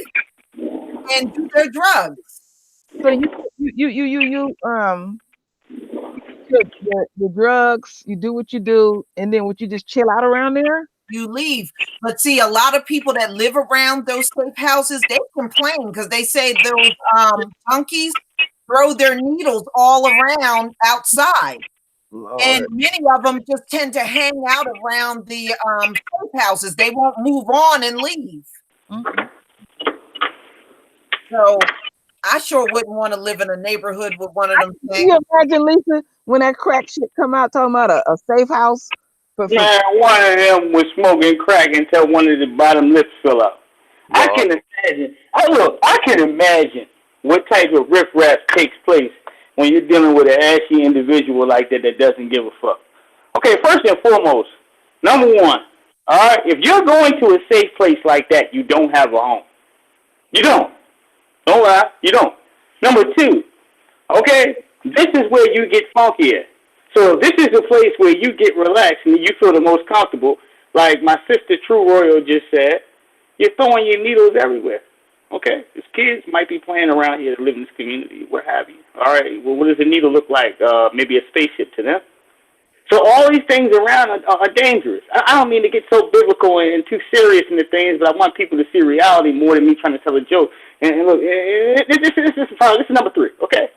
and do their drugs. So took the drugs, you do what you do, and then would you just chill out around there? You leave. But see, a lot of people that live around those safe houses, they complain because they say those junkies throw their needles all around outside. Lord. And many of them just tend to hang out around the safe houses. They won't move on and leave. Mhm. So I sure wouldn't want to live in a neighborhood with one of them Can things. you imagine, Lisa, when that crack shit come out talking about a safe house? Man, one of them was smoking crack until one of the bottom lips fell out. I can imagine. I can imagine what type of riffraff takes place when you're dealing with an ashy individual like that that doesn't give a fuck. Okay, first and foremost, number one, all right, if you're going to a safe place like that, you don't have a home. You don't. Don't lie, you don't. Number two, okay, this is where you get funky at. So this is a place where you get relaxed and you feel the most comfortable. Like my sister True Royal just said, you're throwing your needles everywhere. Okay, these kids might be playing around here to live in this community, what have you. All right, well, what does a needle look like? Maybe a spaceship to them. So all these things around are dangerous. I don't mean to get so biblical and too serious in the things, but I want people to see reality more than me trying to tell a joke. And look, this is number three. Okay.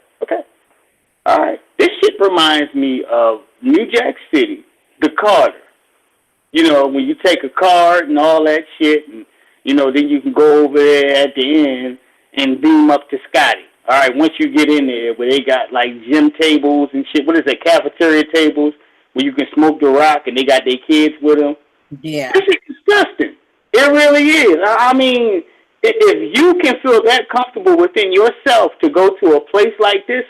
All right. This shit reminds me of New Jack City, the Carter. You know, when you take a card and all that shit, and then you can go over there at the end and beam up to Scotty. All right. Once you get in there, where they got like gym tables and shit. What is it? Cafeteria tables where you can smoke the rock, and they got their kids with them. Yeah. This is disgusting. It really is. I mean, if you can feel that comfortable within yourself to go to a place like this,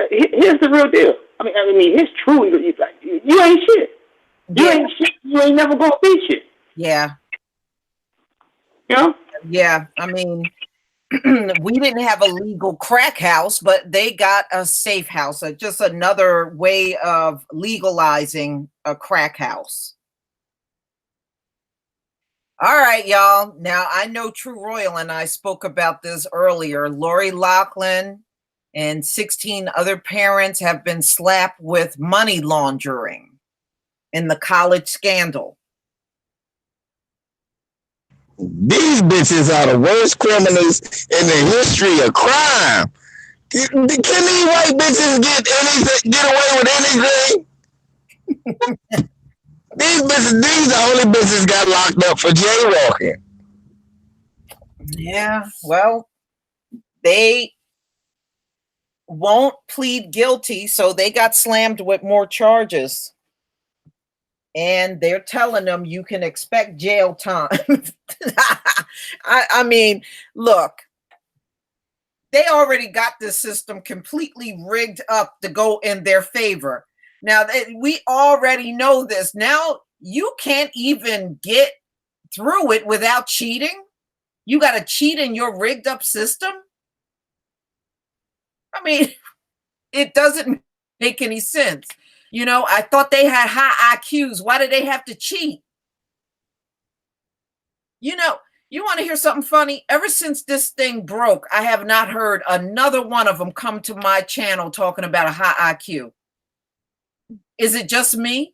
here's the real deal. I mean, here's truly you ain't shit. You ain't shit. You ain't never gonna be shit. Yeah. You know? Yeah. I mean, we didn't have a legal crack house, but they got a safe house. Just another way of legalizing a crack house. All right, y'all. Now, I know True Royal and I spoke about this earlier. Lori Loughlin and 16 other parents have been slapped with money laundering in the college scandal. These bitches are the worst criminals in the history of crime. Can these white bitches get away with anything? These the only bitches got locked up for jaywalking. Yeah, well, they won't plead guilty, so they got slammed with more charges. And they're telling them you can expect jail time. I mean, look, they already got this system completely rigged up to go in their favor. Now, we already know this. Now, you can't even get through it without cheating. You got to cheat in your rigged up system. I mean, it doesn't make any sense. I thought they had high IQs. Why did they have to cheat? You want to hear something funny? Ever since this thing broke, I have not heard another one of them come to my channel talking about a high IQ. Is it just me?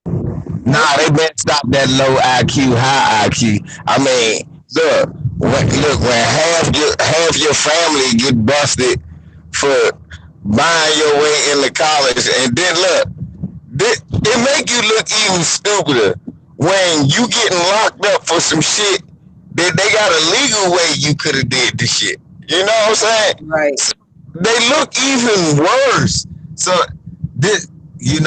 Nah, they better stop that low IQ, high IQ. I mean, look, when half your family get busted for buying your way into college, and then look, it make you look even stupider when you getting locked up for some shit that they got a legal way you could have did the shit. You know what I'm saying? Right. So they look even worse. So this, they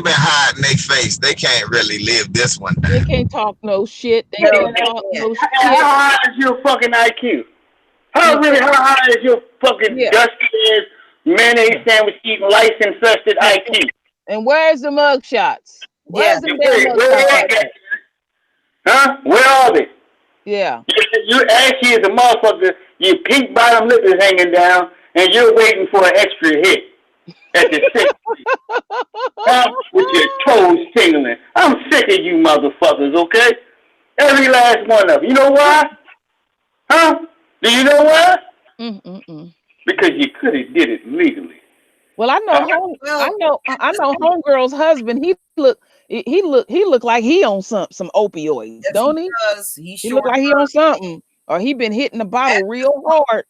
been hiding their face. They can't really live this one down. They can't talk no shit. They can't talk no shit. How high is your fucking IQ? How high is your fucking dusty ass mayonnaise sandwich eating lice infested IQ? And where's the mug shots? Where's the where are they? Huh? Where are they? Yeah. You ashy as a motherfucker. Your pink bottom lip is hanging down, and you're waiting for an extra hit at the 6th with your toes tingling. I'm sick of you motherfuckers, okay? Every last one of them. You know why? Huh? Do you know why? Because you could have did it legally. Well, I know, I know, homegirl's husband. He look like he on some opioids, Yes, don't he? Does. He look like he on something, or he been hitting the bottle real hard.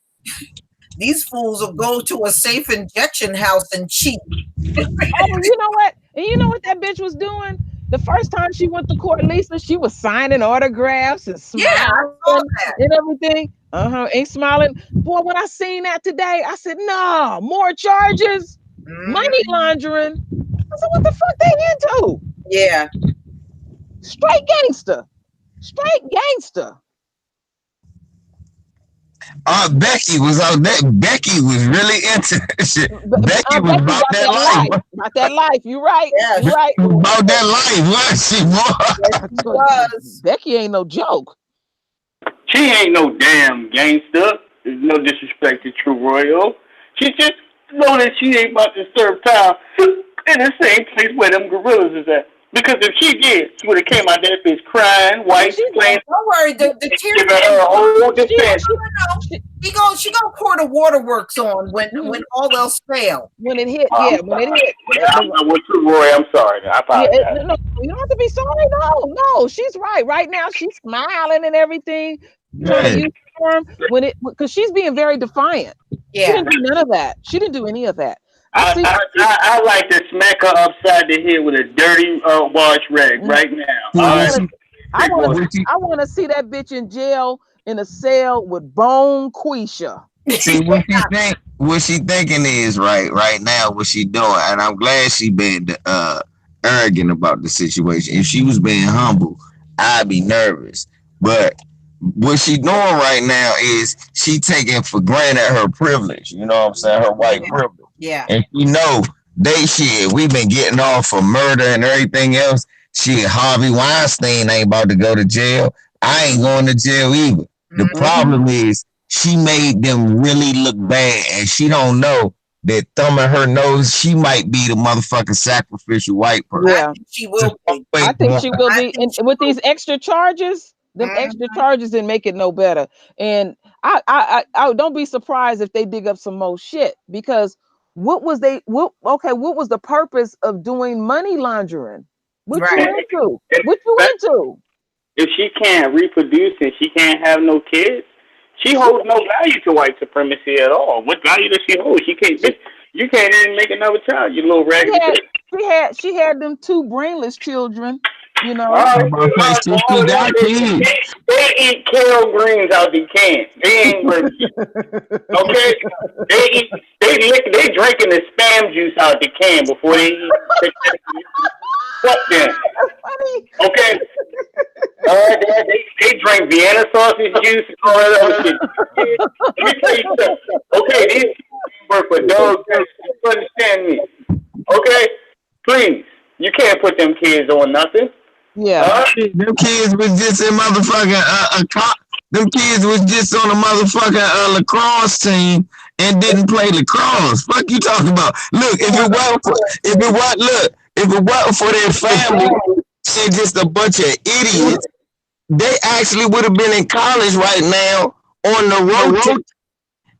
These fools will go to a safe injection house and cheat. Oh, you know what? And you know what that bitch was doing? The first time she went to court, Lisa, she was signing autographs and smiling and everything. Ain't smiling. Boy, when I seen that today, I said, no, more charges, money laundering. I said, what the fuck they into? Yeah. Straight gangster. Straight gangster. Becky was on that. Becky was really into that shit. Becky was about that life. About that life. You right. Yeah, you right. About that life, was she, boy? Yes, Becky ain't no joke. She ain't no damn gangster. There's no disrespect to True Royal. She just know that she ain't about to serve time in the same place where them gorillas is at. Because if she did, she would have came out there bitch crying, white, playing. Don't worry, the tears. Give her a whole defense. She gonna pour the waterworks on when all else fails. When it hit, when it hit. I'm with True Roy. I'm sorry. I apologize. No, you don't have to be sorry. No, she's right. Right now, she's smiling and everything. Trying to use the term because she's being very defiant. Yeah. She didn't do none of that. She didn't do any of that. I like to smack her upside the head with a dirty wash rag right now. I want to see that bitch in jail in a cell with Bone Quisha. See what she thinking is right now what she doing, and I'm glad she been arrogant about the situation. If she was being humble, I'd be nervous. But what she doing right now is she taking for granted her privilege. You know what I'm saying? Her white privilege. Yeah. And you know, we've been getting off for murder and everything else. Shit, Harvey Weinstein ain't about to go to jail. I ain't going to jail either. The problem is she made them really look bad, and she don't know that thumbing her nose, she might be the motherfucking sacrificial white person. Yeah, she will be. I think she will be. And with these extra charges, extra charges didn't make it no better. And I don't be surprised if they dig up some more shit, because what was the purpose of doing money laundering? What you into? What you into? If she can't reproduce and she can't have no kids, she holds no value to white supremacy at all. What value does she hold? You can't even make another child, you little raggedy bitch. She had them 2 brainless children, you know. They eat kale greens out the can. They ain't working. Okay? They drinking the spam juice out the can before they eat. Fuck them. Okay? They drink Vienna sausage juice and all that other shit. Let me tell you something. Okay, these work for dogs. You understand me? Okay? Please. You can't put them kids on nothing. Yeah. Them kids was just in motherfucking them kids was just on a motherfucking lacrosse team and didn't play lacrosse. Fuck you talking about? Look, if it wasn't for their family, they're just a bunch of idiots. They actually would have been in college right now on the road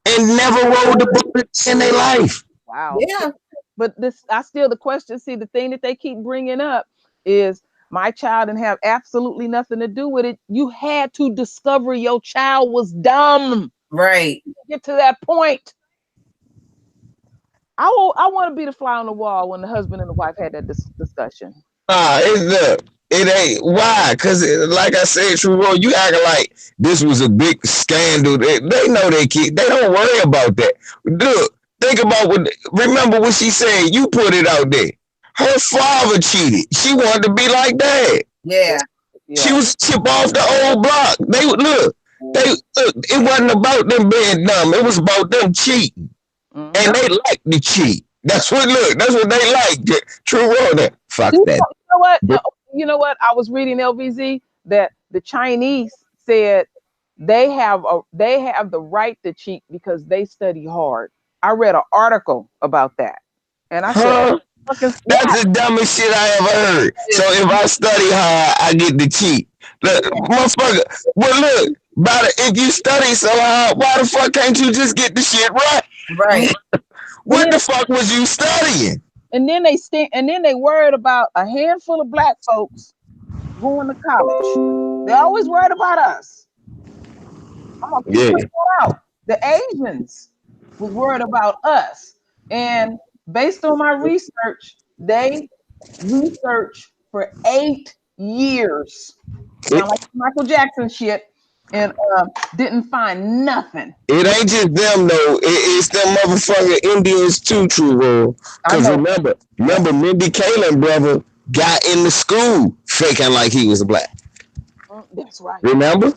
and never rode the boat in their life. Wow. Yeah. But the question, see, the thing that they keep bringing up is my child didn't have absolutely nothing to do with it. You had to discover your child was dumb. Right. Get to that point. I want to be the fly on the wall when the husband and the wife had that discussion. It ain't. Why? Because like I said, True Roy, you acting like this was a big scandal. They know they kid. They don't worry about that. Look, think about remember what she said. You put it out there. Her father cheated. She wanted to be like that. Yeah. She was chip off the old block. It wasn't about them being dumb. It was about them cheating. And they like to cheat. That's what they like. True Roy. Fuck that. You know what? I was reading LVZ that the Chinese said they have the right to cheat because they study hard. I read an article about that, and I said, Huh? "Fucking yeah, That's the dumbest shit I ever heard. So if I study hard, I get to cheat. Look, motherfucker. Well, look, if you study so hard, why the fuck can't you just get the shit right? Right. What the fuck was you studying? and then they worried about a handful of black folks going to college. They always worried about us. I'm gonna keep Yeah. putting that out. The Asians was worried about us, and based on my research, they researched for 8 years. Sound like Michael Jackson shit, and didn't find nothing. It ain't just them though. It's them motherfucking Indians too, True World. Cause remember, Mindy Kaling brother got into school faking like he was black. That's right. Remember?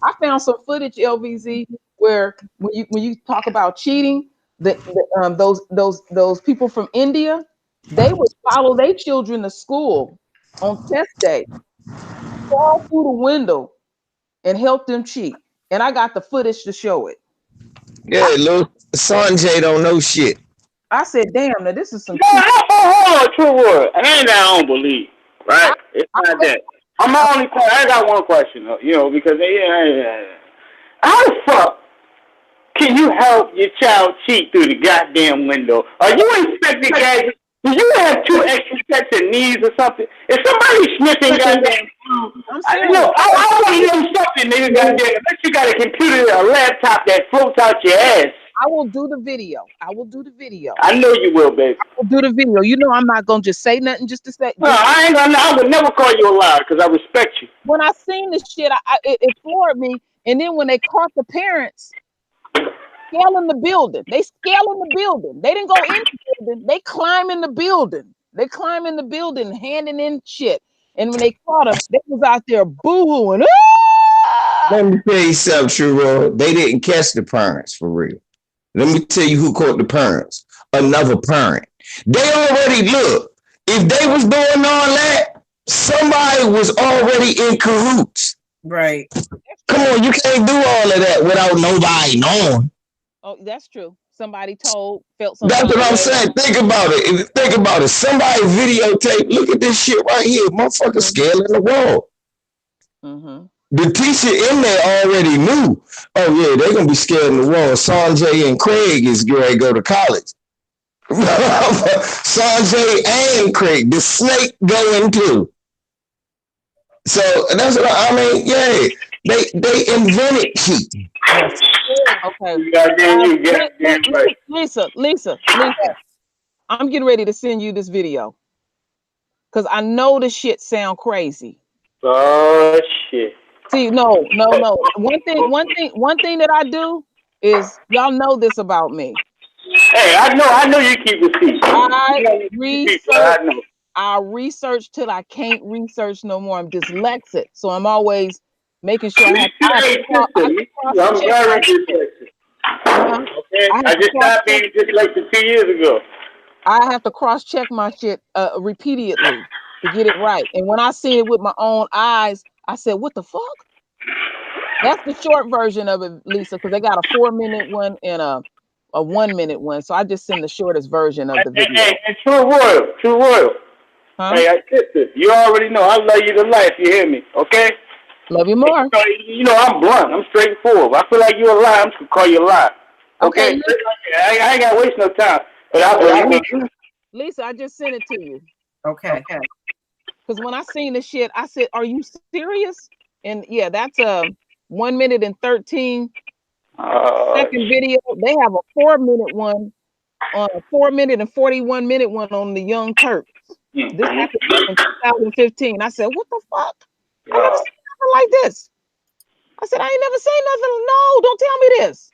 I found some footage, LVZ, where when you talk about cheating, those people from India, they would follow their children to school on test day, fall through the window, and help them cheat. And I got the footage to show it. Yeah, little Sanjay don't know shit. I said, "Damn, now this is some." Hold on, True Word. It ain't that I don't believe, right? It's not that. I'm only. I got one question, though, because how the fuck can you help your child cheat through the goddamn window? Are you expecting guys? Do you have 2 extra sets of knees or something? If somebody's sniffing goddamn food, I want to know something, nigga. Goddamn, unless you got a computer or a laptop that floats out your ass. I will do the video. I know you will, baby. I will do the video. You know I'm not gonna just say nothing just to say. No, I ain't gonna. I would never call you a liar because I respect you. When I seen this shit, it floored me. And then when they caught the parents scaling the building, they didn't go in the building. They climb in the building, handing in shit. And when they caught them, they was out there boo-hooing. Ah! Let me tell you something, True World. They didn't catch the parents for real. Let me tell you who caught the parents. Another parent. They already look. If they was doing all that, somebody was already in cahoots. Right. Come on, you can't do all of that without nobody knowing. Oh, that's true. Somebody felt something. That's what I'm saying. Think about it. Somebody videotape. Look at this shit right here. Motherfucker scaling the wall. Mm-hmm. The teacher in there already knew. Oh yeah, they're gonna be scaling the wall. Sanjay and Craig is going to go to college. Sanjay and Craig, the snake going too. So that's what I mean. Yeah, they invented cheating. Okay. Lisa. I'm getting ready to send you this video because I know the shit sound crazy. Oh shit. See, no. One thing that I do is, y'all know this about me. Hey, I know you keep receipts. I research till I can't research no more. I'm dyslexic, so I'm always making sure I have I'm very dyslexic. Okay, I just stopped being dyslexic 2 years ago. I have to cross-check my shit repeatedly to get it right. And when I see it with my own eyes, I said, "What the fuck?" That's the short version of it, Lisa, because they got a 4-minute one and a 1-minute one. So I just send the shortest version of the video. Hey, True Royal. Huh? Hey, sister, you already know I love you to life. You hear me? Okay? Love you more. You know I'm blunt. I'm straightforward. If I feel like you're a lie, I'm just gonna call you a lie. Okay? I ain't gotta waste no time. But Lisa, I just sent it to you. Okay. Because when I seen this shit, I said, "Are you serious?" And yeah, that's a 1 minute and 13 second video. They have a 4-minute one, a 4-minute and 41-minute one on the Young Turks. This happened in 2015. I said, "What the fuck? I never seen nothing like this." I said, "I ain't never seen nothing. No, don't tell me this."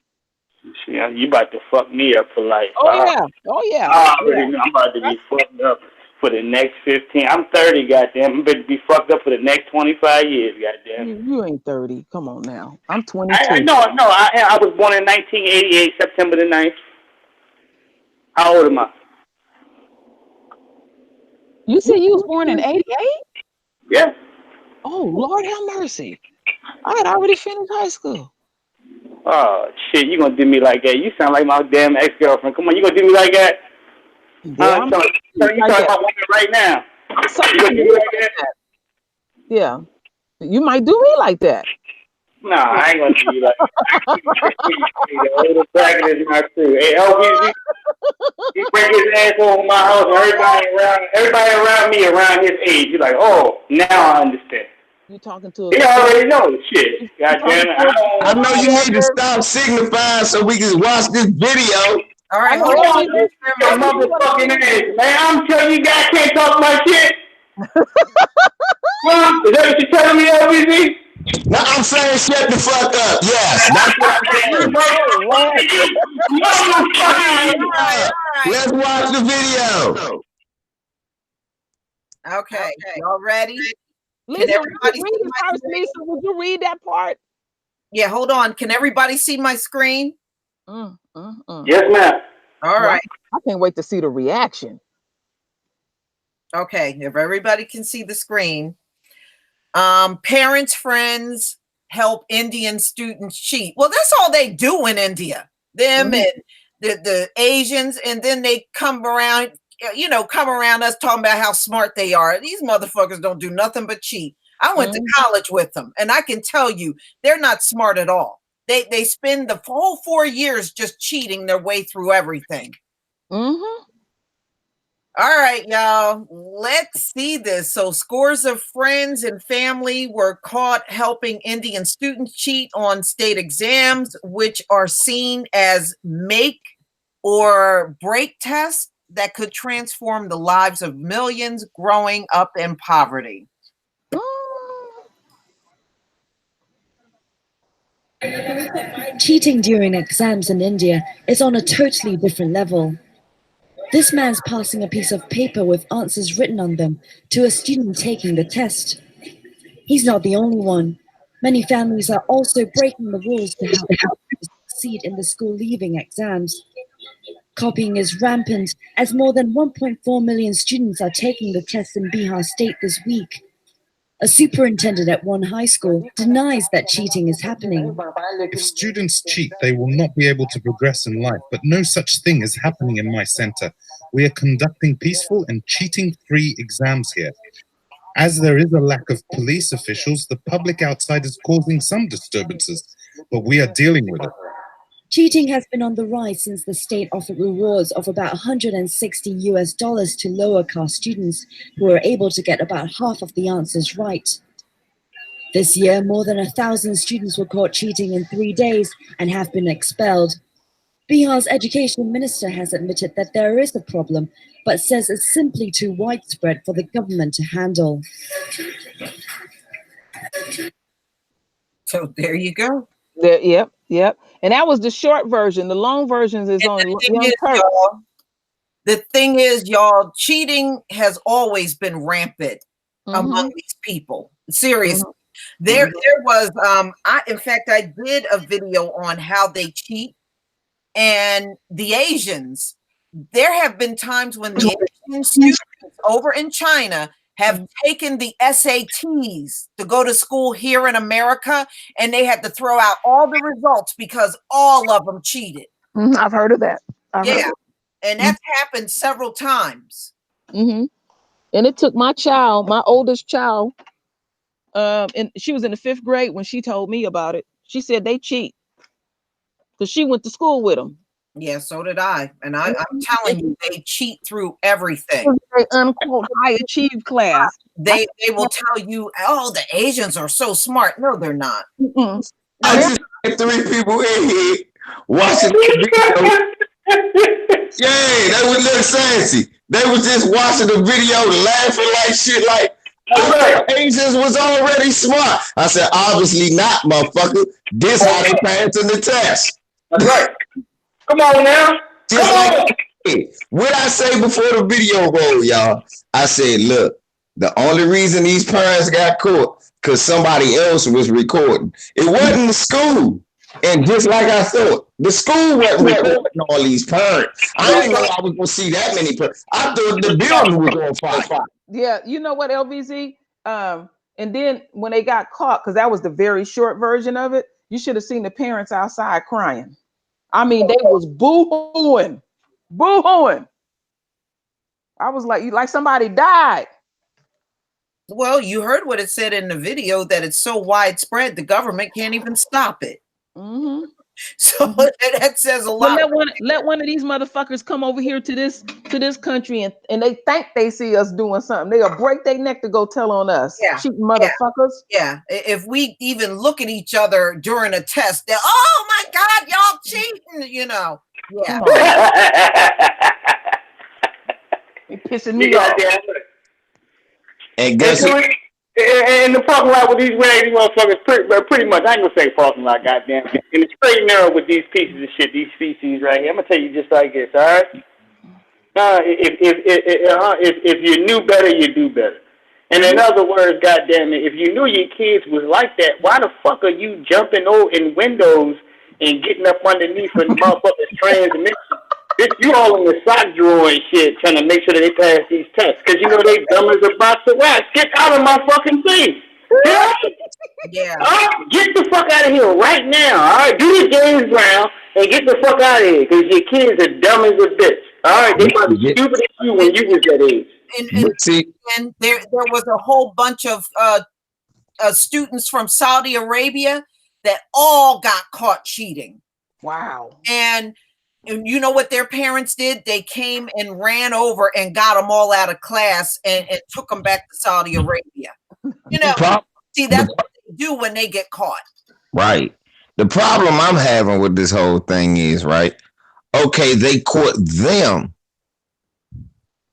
You about to fuck me up for life. Oh yeah. I'm about to be fucked up for the next 15. I'm 30, goddamn. I'm about to be fucked up for the next 25 years, goddamn. You ain't 30. Come on now. I'm 22. I was born in 1988, September the 9th. How old am I? You said you was born in 88? Yeah. Oh, Lord have mercy. I had already finished high school. Oh shit, you gonna do me like that? You sound like my damn ex-girlfriend. Come on, you gonna do me like that? Yeah, I'm So you like talking that. about women right now? So, You gonna do me like that? yeah, you might do me like that. Nah, I ain't gonna do you like that. The older bracket is not true. Hey, LBZ, he bring his ass over my house and everybody around me around his age. You're like, oh, now I understand. You talking to He the already knows shit. God damn it. I know you need to stop signifying so we can watch this video. All right, know hold what on. you mean. Your motherfucking ass, man. I'm telling you guys can't talk my shit. Mom, is that what you're telling me, LBZ? No, I'm saying shut the fuck up. Yes, that's what I'm saying. Oh, Lord. All right. Let's watch the video. Okay, y'all ready? Lisa, would you everybody read see it my first? screen? Lisa, would you read that part? Yeah, hold on. Can everybody see my screen? Yes, ma'am. All right. I can't wait to see the reaction. Okay, if everybody can see the screen. Parents, friends help Indian students cheat. Well, that's all they do in India. Them and the Asians, and then they come around us talking about how smart they are. These motherfuckers don't do nothing but cheat. I went to college with them, and I can tell you they're not smart at all. They spend the whole 4 years just cheating their way through everything. All right, y'all, let's see this. So scores of friends and family were caught helping Indian students cheat on state exams, which are seen as make or break tests that could transform the lives of millions growing up in poverty. Cheating during exams in India is on a totally different level. This man's passing a piece of paper with answers written on them to a student taking the test. He's not the only one. Many families are also breaking the rules to help students succeed in the school leaving exams. Copying is rampant as more than 1.4 million students are taking the test in Bihar state this week. A superintendent at one high school denies that cheating is happening. If students cheat, they will not be able to progress in life, but no such thing is happening in my center. We are conducting peaceful and cheating-free exams here. As there is a lack of police officials, the public outside is causing some disturbances, but we are dealing with it. Cheating has been on the rise since the state offered rewards of about $160 to lower caste students who were able to get about half of the answers right. This year, more than 1,000 students were caught cheating in 3 days and have been expelled. Bihar's education minister has admitted that there is a problem, but says it's simply too widespread for the government to handle. So there you go. Yep. And that was the short version. The long version is on Young Turks. The thing is, y'all, cheating has always been rampant among these people. Seriously. There was I did a video on how they cheat, and the Asians. There have been times when the Asian students over in China have taken the SATs to go to school here in America, and they had to throw out all the results because all of them cheated. I've heard of that. And that's happened several times. And it took my oldest child, and she was in the 5th grade when she told me about it. She said they cheat because she went to school with them. Yeah, so did I. And I'm telling you, they cheat through everything. They unquote high achieved class. They will tell you, oh, the Asians are so smart. No, they're not. I just had 3 people in here watching the video. Yay, they would look sassy. They was just watching the video, laughing like shit, like Asians was already smart. I said, obviously not, motherfucker. This how they pass in the test. That's right. Come on now. What I say before the video roll, y'all? I said, look, the only reason these parents got caught because somebody else was recording. It wasn't the school. And just like I thought, the school wasn't recording all these parents. I didn't know I was going to see that many parents. I thought the building was going to fire. Yeah, you know what, LVZ? And then when they got caught, because that was the very short version of it, You should have seen the parents outside crying. I mean, they was boo-hooing. Boo-hooing. I was like somebody died. Well, you heard what it said in the video, that it's so widespread, the government can't even stop it. Mm-hmm. So that says a lot. Well, let one of these motherfuckers come over here to this country and they think they see us doing something. They'll break their neck to go tell on us. Yeah. Cheap motherfuckers. Yeah. If we even look at each other during a test, they're, oh my God, y'all cheating, you know. Yeah. You're pissing me off. And guess what? In the parking lot with these raggedy motherfuckers, pretty much, I ain't gonna say parking lot, goddamn. In the straight and narrow with these pieces of shit, these species right here. I'm gonna tell you just like this, all right? If you knew better, you do better. And in other words, goddamn it, if you knew your kids was like that, why the fuck are you jumping in windows and getting up underneath a motherfucker's transmission? Bitch, you all in the sock drawer and shit trying to make sure that they pass these tests. Because you know they dumb as a box of wax. Get out of my fucking face. Yeah. All right? Get the fuck out of here right now. All right? Do the James Brown and get the fuck out of here. Because your kids are dumb as a bitch. All right? They might be stupid as you when you was that age. And there was a whole bunch of students from Saudi Arabia that all got caught cheating. Wow. And you know what their parents did? They came and ran over and got them all out of class and took them back to Saudi Arabia. You know, see, that's what they do when they get caught. Right. The problem I'm having with this whole thing is, right, okay, they caught them.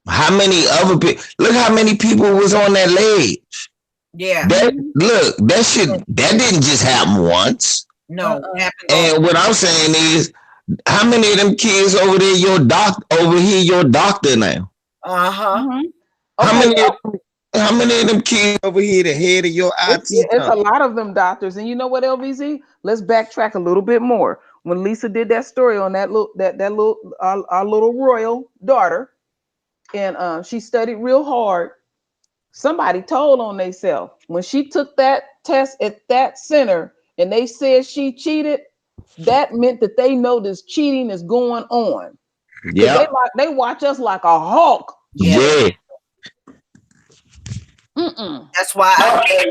How many other people? Look how many people was on that ledge. Yeah. That didn't just happen once. No. And what I'm saying is, how many of them kids over there, your doctor now? Uh-huh. How many of them kids over here, the head of your IT? It's a lot of them doctors. And you know what, LVZ? Let's backtrack a little bit more. When Lisa did that story on our little royal daughter, and she studied real hard, somebody told on themselves. When she took that test at that center and they said she cheated, that meant that they know this cheating is going on. Yeah. They watch us like a hawk. Yeah. That's why.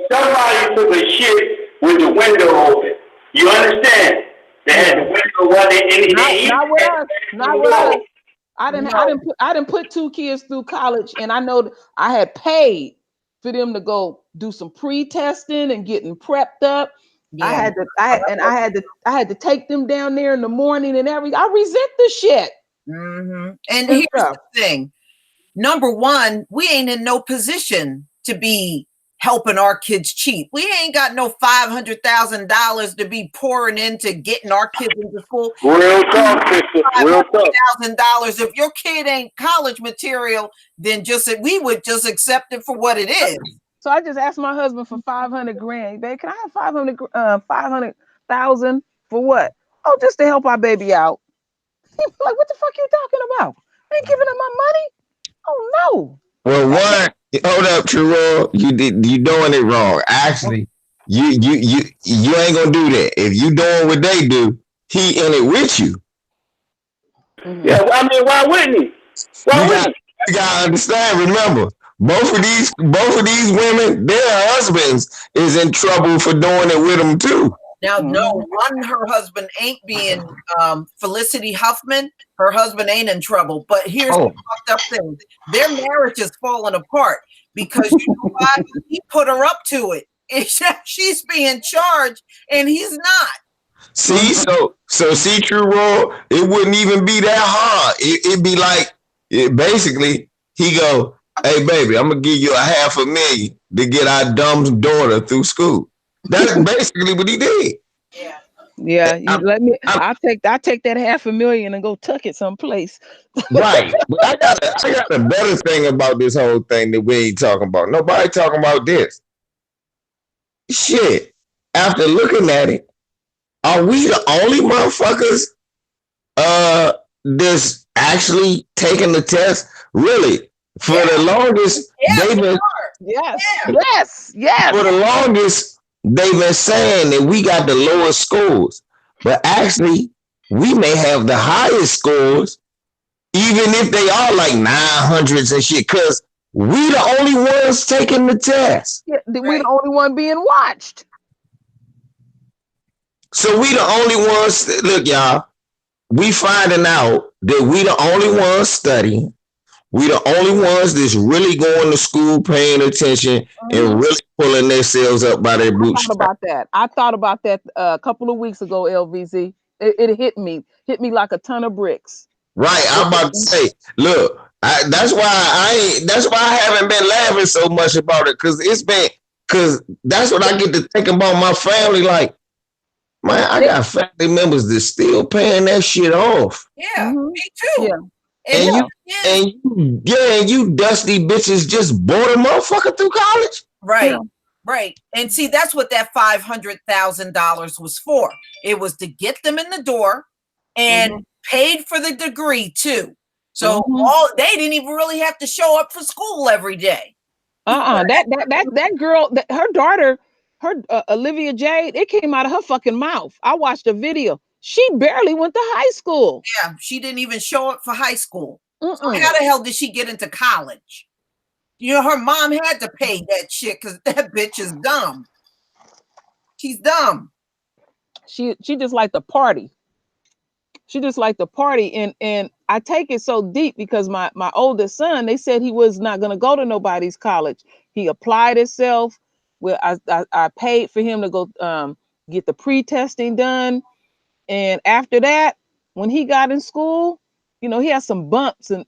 Somebody took a shit with the window open. You understand? They had the window running. Not with us. Not with us. I didn't put 2 kids through college, and I know I had paid for them to go do some pre-testing and getting prepped up. Yeah. I had to take them down there in the morning and everything. I resent the shit. Mm-hmm. And here's the thing. Number one, we ain't in no position to be helping our kids cheat. We ain't got no $500,000 to be pouring into getting our kids into school. Real talk, sister. Real talk. $500,000. If your kid ain't college material, then we would just accept it for what it is. So I just asked my husband for $500,000. Babe, can I have 500,000 for what? Oh, just to help our baby out. Like, what the fuck you talking about? I ain't giving him my money. Oh no. Well, one, hold up, Truro. You doing it wrong. Actually, you ain't gonna do that. If you doing what they do, he in it with you. Mm-hmm. Yeah, I mean, why wouldn't he? You gotta understand. Remember, both of these women, their husbands is in trouble for doing it with them too. Now, no, her husband ain't being Felicity Huffman. Her husband ain't in trouble. But here's the fucked up thing. Their marriage is falling apart because you know why? He put her up to it. She's being charged and he's not. See, so see, True Roll, it wouldn't even be that hard. It'd be like, basically, he go, hey, baby, I'm going to give you $500,000 to get our dumb daughter through school. That's basically what he did. Yeah. Let me. I'll take that $500,000 and go tuck it someplace. Right. But I got a better thing about this whole thing that we ain't talking about. Nobody talking about this. Shit. After looking at it, are we the only motherfuckers that's actually taking the test? Really? For the longest, they've been. Yes. For the longest, they've been saying that we got the lowest scores, but actually we may have the highest scores, even if they are like 900s and shit, because we the only ones taking the test. Yeah, we're the only one being watched. So we the only ones. Look, y'all, we finding out that we the only ones studying. We the only ones that's really going to school, paying attention, and really pulling themselves up by their bootstraps. I thought about that a couple of weeks ago, LVZ. It hit me like a ton of bricks. Right, I'm about to say, look, that's why I haven't been laughing so much about it, because that's what I get to think about my family. Like, man, I got family members that still paying that shit off. Yeah, me too. Yeah. And you dusty bitches just bought a motherfucker through college. Right. Yeah. Right. And see, that's what that $500,000 was for. It was to get them in the door and paid for the degree too. So they didn't even really have to show up for school every day. That girl, her daughter, Olivia Jade, it came out of her fucking mouth. I watched a video. She barely went to high school. Yeah, she didn't even show up for high school. So how the hell did she get into college? You know, her mom had to pay that shit because that bitch is dumb. She's dumb. She just like to party. She just like to party. And I take it so deep because my oldest son, they said he was not going to go to nobody's college. He applied himself. Well, I paid for him to go get the pre-testing done. And after that, when he got in school, you know, he had some bumps in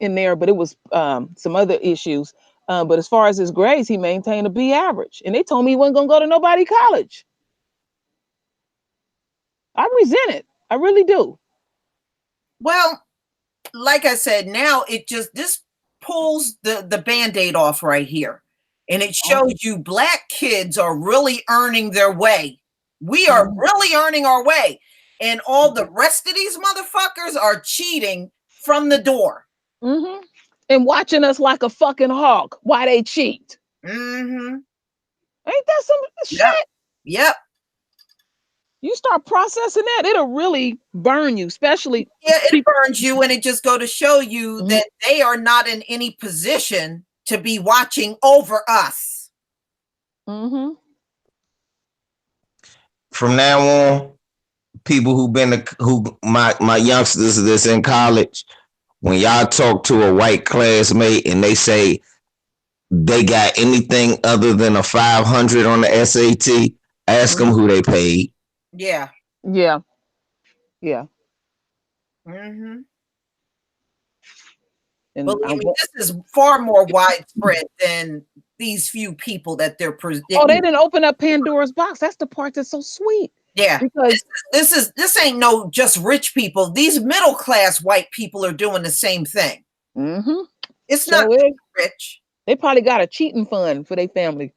there, but it was some other issues. But as far as his grades, he maintained a B average. And they told me he wasn't going to go to nobody's college. I resent it. I really do. Well, like I said, now this pulls the Band-Aid off right here. And it shows you black kids are really earning their way. We are really earning our way. And all the rest of these motherfuckers are cheating from the door. And watching us like a fucking hawk while they cheat. Ain't that some shit? Yep. You start processing that, it'll really burn you, especially. Yeah, it burns you, and it just go to show you that they are not in any position to be watching over us. From now on, people my youngsters that's in college, when y'all talk to a white classmate and they say they got anything other than a 500 on the SAT, ask them who they paid. Yeah. And believe me, this is far more widespread than these few people that they're presenting. Oh, they didn't open up Pandora's box. That's the part that's so sweet. Yeah, because this ain't no just rich people. These middle class white people are doing the same thing. It's not rich. They probably got a cheating fund for their family.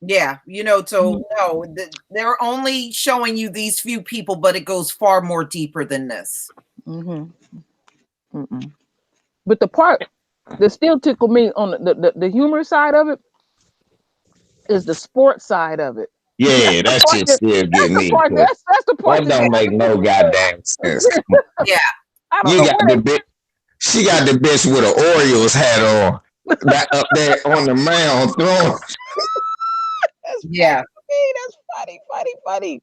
Yeah, you know, so no, they're only showing you these few people, but it goes far more deeper than this. But the part that still tickle me on the humor side of it is the sports side of it. Yeah, that shit still get me. That's the part that don't make no goddamn sense. Yeah, you got the bitch. She got the bitch with an Orioles hat on, that up there on the mound throwing. Yeah, that's funny.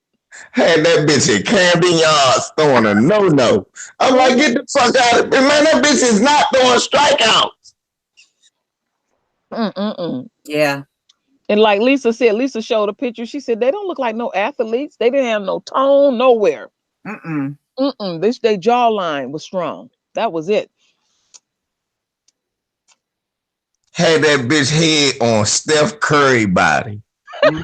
Had that bitch in Camden Yards throwing a no. I'm like, get the fuck out of it, man. That bitch is not throwing strikeouts. Yeah. And like Lisa said, Lisa showed a picture. She said they don't look like no athletes. They didn't have no tone nowhere. Their jawline was strong. That was it. Had that bitch head on Steph Curry body. I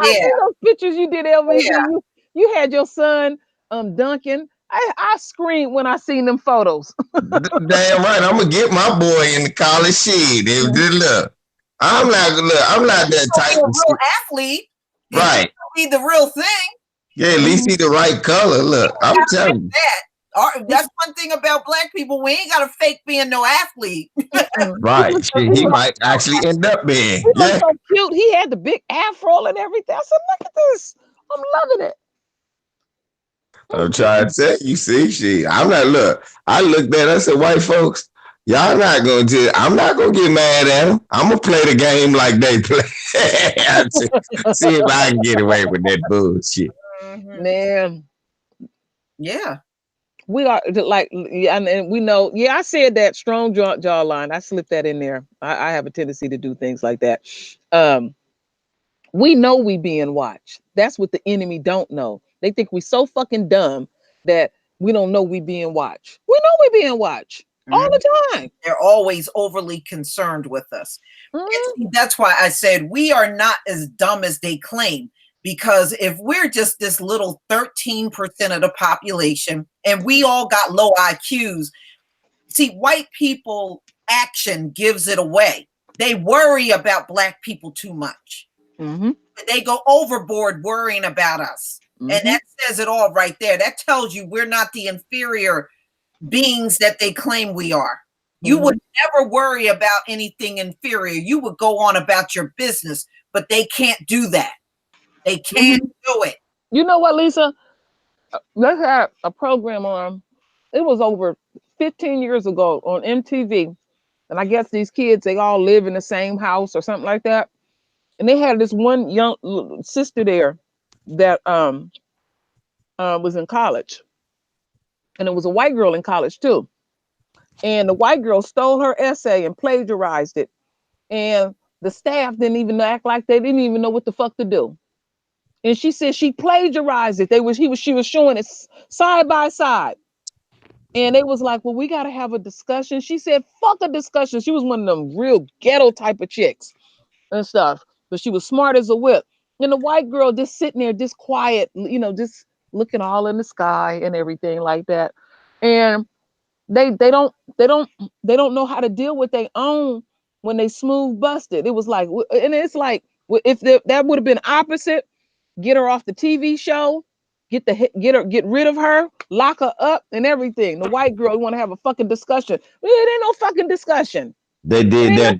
see those pictures you did, Elvis. Yeah. You had your son Duncan. I screamed when I seen them photos. Damn right. I'm gonna get my boy in the college shit. Look, I'm not that type of real athlete. Right. Be the real thing. Yeah, at least see the right color. Look, I'm telling you. That That's one thing about black people. We ain't got to fake being no athlete. Right. He might actually end up being. He was Yeah. so cute. He had the big afro and everything. I said, look at this. I'm loving it. I'm trying to tell you, see, I'm not, look, I looked at it, I said, white folks, y'all not going to, I'm not going to get mad at them. I'm going to play the game like they play. See if I can get away with that bullshit. Man. Yeah. We are like, and we know, yeah, I said that strong jawline. I slipped that in there. I have a tendency to do things like that. We know we being watched. That's what the enemy don't know. They think we so fucking dumb that we don't know we being watched. We know we being watched all the time. They're always overly concerned with us. That's why I said we are not as dumb as they claim. Because if we're just this little 13% of the population and we all got low IQs, see, white people action gives it away. They worry about black people too much. They go overboard worrying about us. And that says it all right there. That tells you we're not the inferior beings that they claim we are. You would never worry about anything inferior. You would go on about your business, but they can't do that. They can't do it. You know what, Lisa? They had a program on, it was over 15 years ago on MTV. And I guess these kids, they all live in the same house or something like that. And they had this one young sister there that was in college. And it was a white girl in college too. And the white girl stole her essay and plagiarized it. And the staff didn't even act like they didn't even know what the fuck to do. And she said she plagiarized it. She was showing it side by side. And they was like, well, we got to have a discussion. She said, fuck a discussion. She was one of them real ghetto type of chicks and stuff. But she was smart as a whip. And the white girl just sitting there, just quiet, just looking all in the sky and everything like that. And they don't know how to deal with their own when they smooth busted. It was like, and it's like, if that would have been opposite, get her off the TV show, get rid of her, lock her up and everything. The white girl want to have a fucking discussion. It ain't no fucking discussion. They did that.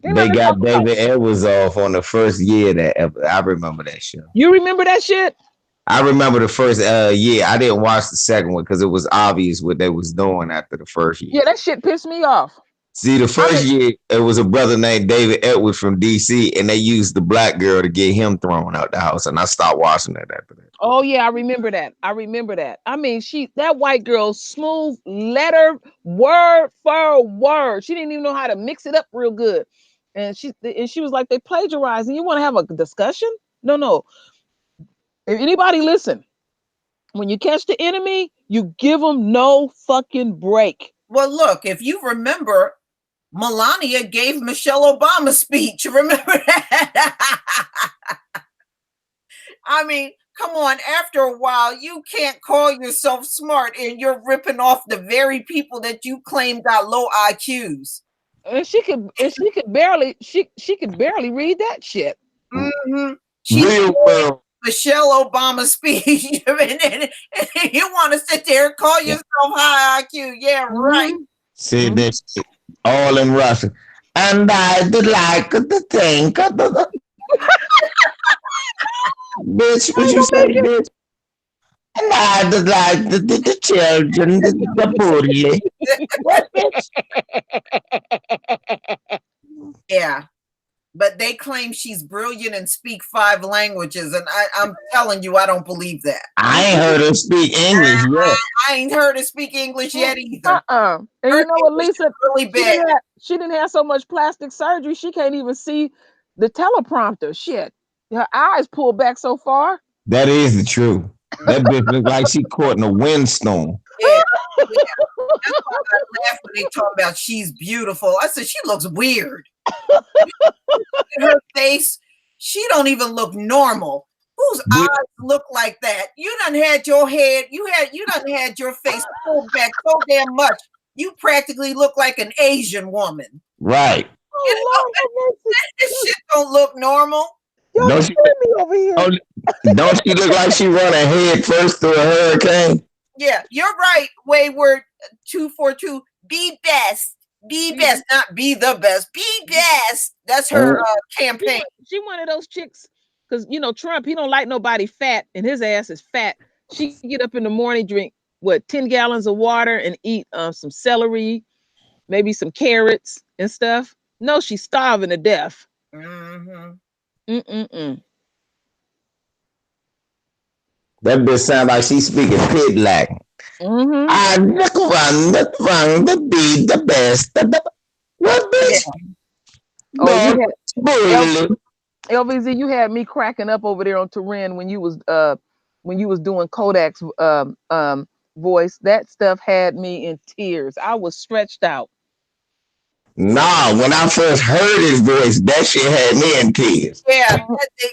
They got David Edwards off on the first year I remember that show. You remember that shit? I remember the first year. I didn't watch the second one because it was obvious what they was doing after the first year. Yeah, that shit pissed me off. See, the first year, it was a brother named David Edwards from D.C., and they used the black girl to get him thrown out the house, and I stopped watching that after that. Oh, yeah, I remember that. I mean, that white girl, smooth letter, word for word. She didn't even know how to mix it up real good. And she was like, they plagiarized, and you want to have a discussion? No. If anybody listen, when you catch the enemy, you give them no fucking break. Well, look, if you remember, Melania gave Michelle Obama a speech. Remember that? I mean, come on. After a while, you can't call yourself smart and you're ripping off the very people that you claim got low IQs. And she could barely read that shit. She Michelle Obama speech, and you want to sit there and call yourself high IQ? Yeah, right. See this all in Russian, and I would like to think, bitch. What you say, bitch? And I would like the children, the bully. What, bitch? Yeah. But they claim she's brilliant and speak 5 languages, and I'm telling you, I don't believe that. I ain't heard her speak English yet. I ain't heard her speak English yet either. And you know what, Lisa? Really bad. She didn't have so much plastic surgery. She can't even see the teleprompter. Shit, her eyes pulled back so far. That is the truth. That bitch look like she caught in a windstorm. Yeah. That's why I laugh when they talk about she's beautiful. I said she looks weird. Her face, she don't even look normal. Whose eyes look like that? You done had your head, you done had your face pulled back so damn much. You practically look like an Asian woman. Right. This shit don't look normal. Don't she look like she run a head first through a hurricane? Yeah, you're right. Wayward 242. Be best. Be best, not be the best. Be best. That's her campaign. She one of those chicks, because you know Trump, he don't like nobody fat, and his ass is fat. She get up in the morning, drink 10 gallons of water, and eat some celery, maybe some carrots and stuff. No, she's starving to death. Mm-hmm. Mm-mm-mm. That bitch sound like she's speaking pig black. Mm-hmm. I look around the be the best. What bitch? Oh, you No, had LVZ, you had me cracking up over there on Turin when you was doing Kodak's voice. That stuff had me in tears. I was stretched out. nah, when I first heard his voice, that shit had me in tears.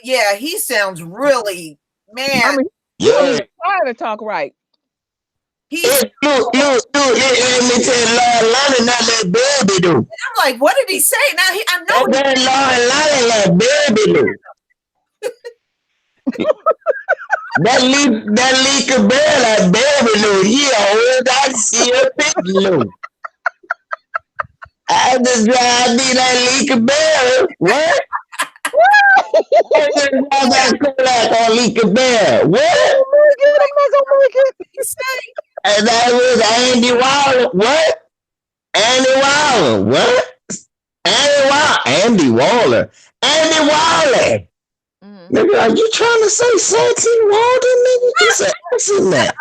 Yeah, he sounds really, man. I mean, he don't even try to talk right. Look, let me tell Lord Lonnie not that baby do. I'm like, what did he say? Now I know that Lord Lonnie like baby do. that leak of bear like baby do. Yeah, old I see a big Lou. I just drive me that leak of bear. What? I just drive that Kodak on leak of bear. What? he say. And that was Andy Waller. What? Andy Waller. What? Andy Waller. Andy Waller. Nigga, are you trying to say Santy Walden, nigga? It's an accent.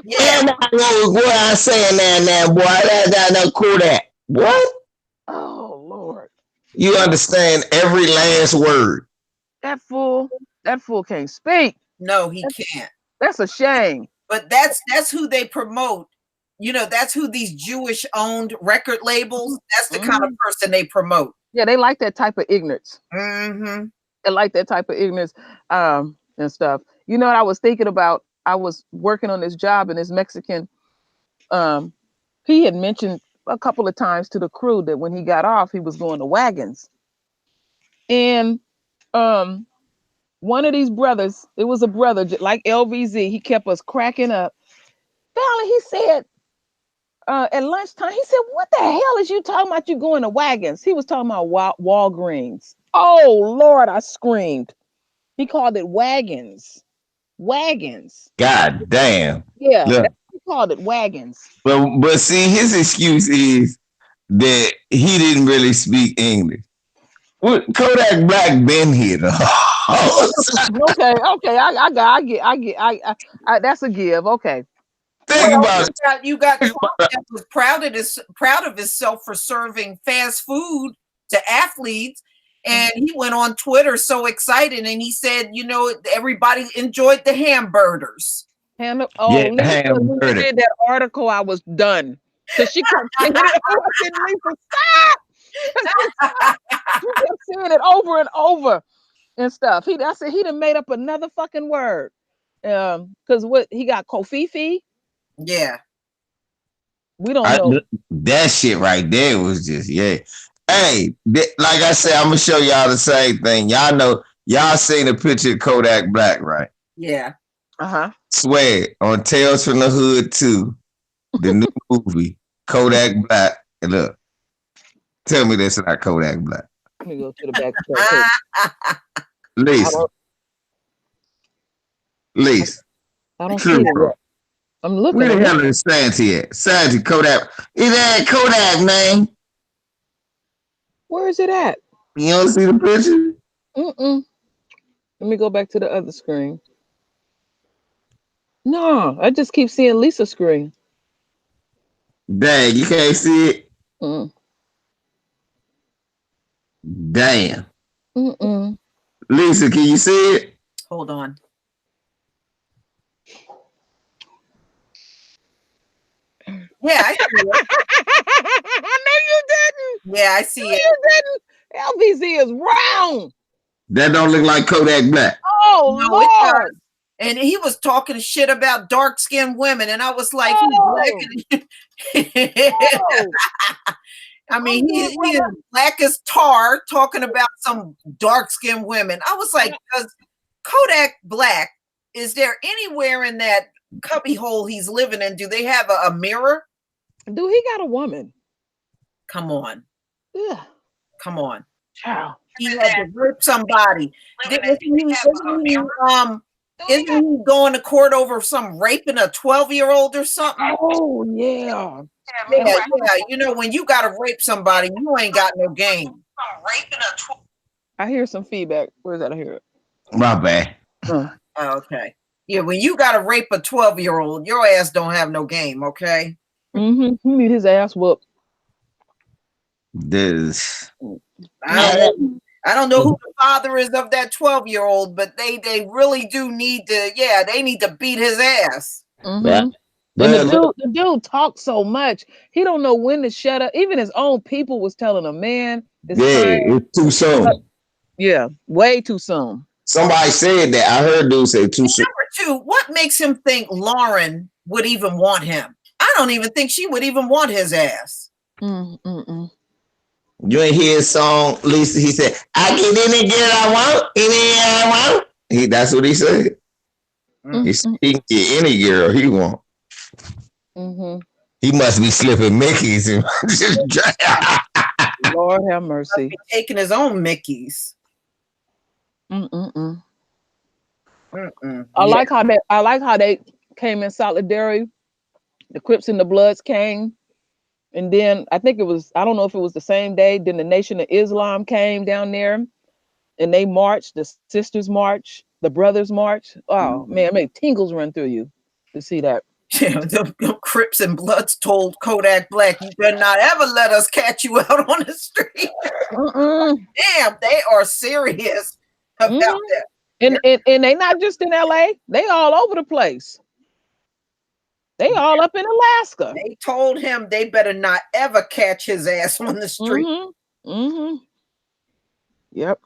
Yeah, and I know what I'm saying now, boy. That's no Kodak. What? Oh Lord. You understand every last word. That fool can't speak. No, he can't. That's a shame. But that's who they promote. You know, that's who these Jewish owned record labels, that's the kind of person they promote. Yeah, they like that type of ignorance. Mm-hmm. They like that type of ignorance and stuff. You know what I was thinking about? I was working on this job, and this Mexican, he had mentioned a couple of times to the crew that when he got off, he was going to Wagons. And one of these brothers, it was a brother like LVZ, he kept us cracking up. Finally, he said, at lunchtime, he said, "What the hell is you talking about? You going to Wagons?" He was talking about Walgreens. Oh Lord, I screamed. He called it Wagons. Wagons. God damn. Yeah, he called it Wagons. But see, his excuse is that he didn't really speak English. Kodak Black been here though. Okay, I that's a give. Okay. Think about it. You got Trump that was proud of himself for serving fast food to athletes, and he went on Twitter so excited, and he said, you know, everybody enjoyed the hamburgers. When you did that article, I was done. Because she kept saying it, stop! She kept saying it over and over and stuff. I said he done made up another fucking word. Because what he got Kofifi. Yeah. We don't know. That shit right there was just, yeah. Hey, like I said, I'm gonna show y'all the same thing. Y'all know, y'all seen the picture of Kodak Black, right? Yeah. Swear on Tales from the Hood 2, the new movie, Kodak Black. And look, tell me this is not Kodak Black. Let me go to the back. Lisa. I don't see it yet. I'm looking. Where the hell is Santy at? Santy Kodak. Is that Kodak, man? Where is it at? You don't see the picture? Let me go back to the other screen. No, I just keep seeing Lisa's screen. Dang, you can't see it? Damn. Lisa, can you see it? Hold on. Yeah, I see it. No, you didn't. Yeah, I see it. You didn't. LVZ is wrong. That don't look like Kodak Black. Oh, no, Lord. And he was talking shit about dark-skinned women, and I was like, I mean, he's black as tar talking about some dark-skinned women. I was like, Kodak Black, is there anywhere in that cubby hole he's living in, do they have a mirror? Do he got a woman? Come on. Yeah. Come on. Child. He had to rape somebody. Isn't he going to court over some raping a 12-year-old or something? Oh, yeah. Yeah. You know, when you got to rape somebody, you ain't got no game. I hear some feedback. Where's that? I hear it. My bad. Okay. Yeah, when you got to rape a 12-year-old, your ass don't have no game, okay? Mm-hmm. He need his ass whooped. This. I don't know who the father is of that 12-year-old, but they really do need to, they need to beat his ass. Mm-hmm. Yeah. And the dude talks so much. He don't know when to shut up. Even his own people was telling him, man, it's too soon. Yeah, way too soon. Somebody said that. I heard dude say too soon. Number two, what makes him think Lauren would even want him? I don't even think she would even want his ass. Mm-mm. You ain't hear his song, Lisa? He said, "I get any girl I want, any I want." That's what he said. Mm-hmm. He said he can get any girl he want. Mm-hmm. He must be slipping Mickey's. Lord have mercy. Taking his own Mickeys. Mm-mm. I like how they came in solidarity. The Crips and the Bloods came. And then I think I don't know if it was the same day, then the Nation of Islam came down there and they marched, the Sisters March, the Brothers March. Oh man, it made tingles run through you to see that. Yeah, the Crips and Bloods told Kodak Black, "You better not ever let us catch you out on the street." Damn, they are serious about that. And they not just in LA, they all over the place. They all up in Alaska. They told him they better not ever catch his ass on the street. Mm-hmm. Yep.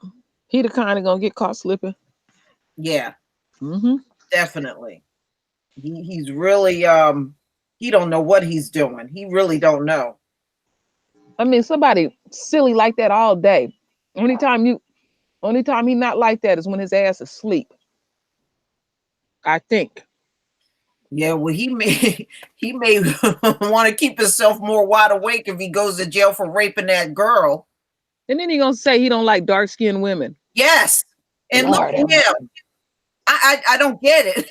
He the kind of gonna get caught slipping. Yeah. Mm-hmm. Definitely. He's really he don't know what he's doing. He really don't know. I mean, somebody silly like that all day. Only time he not like that is when his ass is asleep. I think. Yeah, well, he may want to keep himself more wide awake if he goes to jail for raping that girl. And then he gonna say he don't like dark-skinned women. Yes, and Lord, look at him. I don't get it.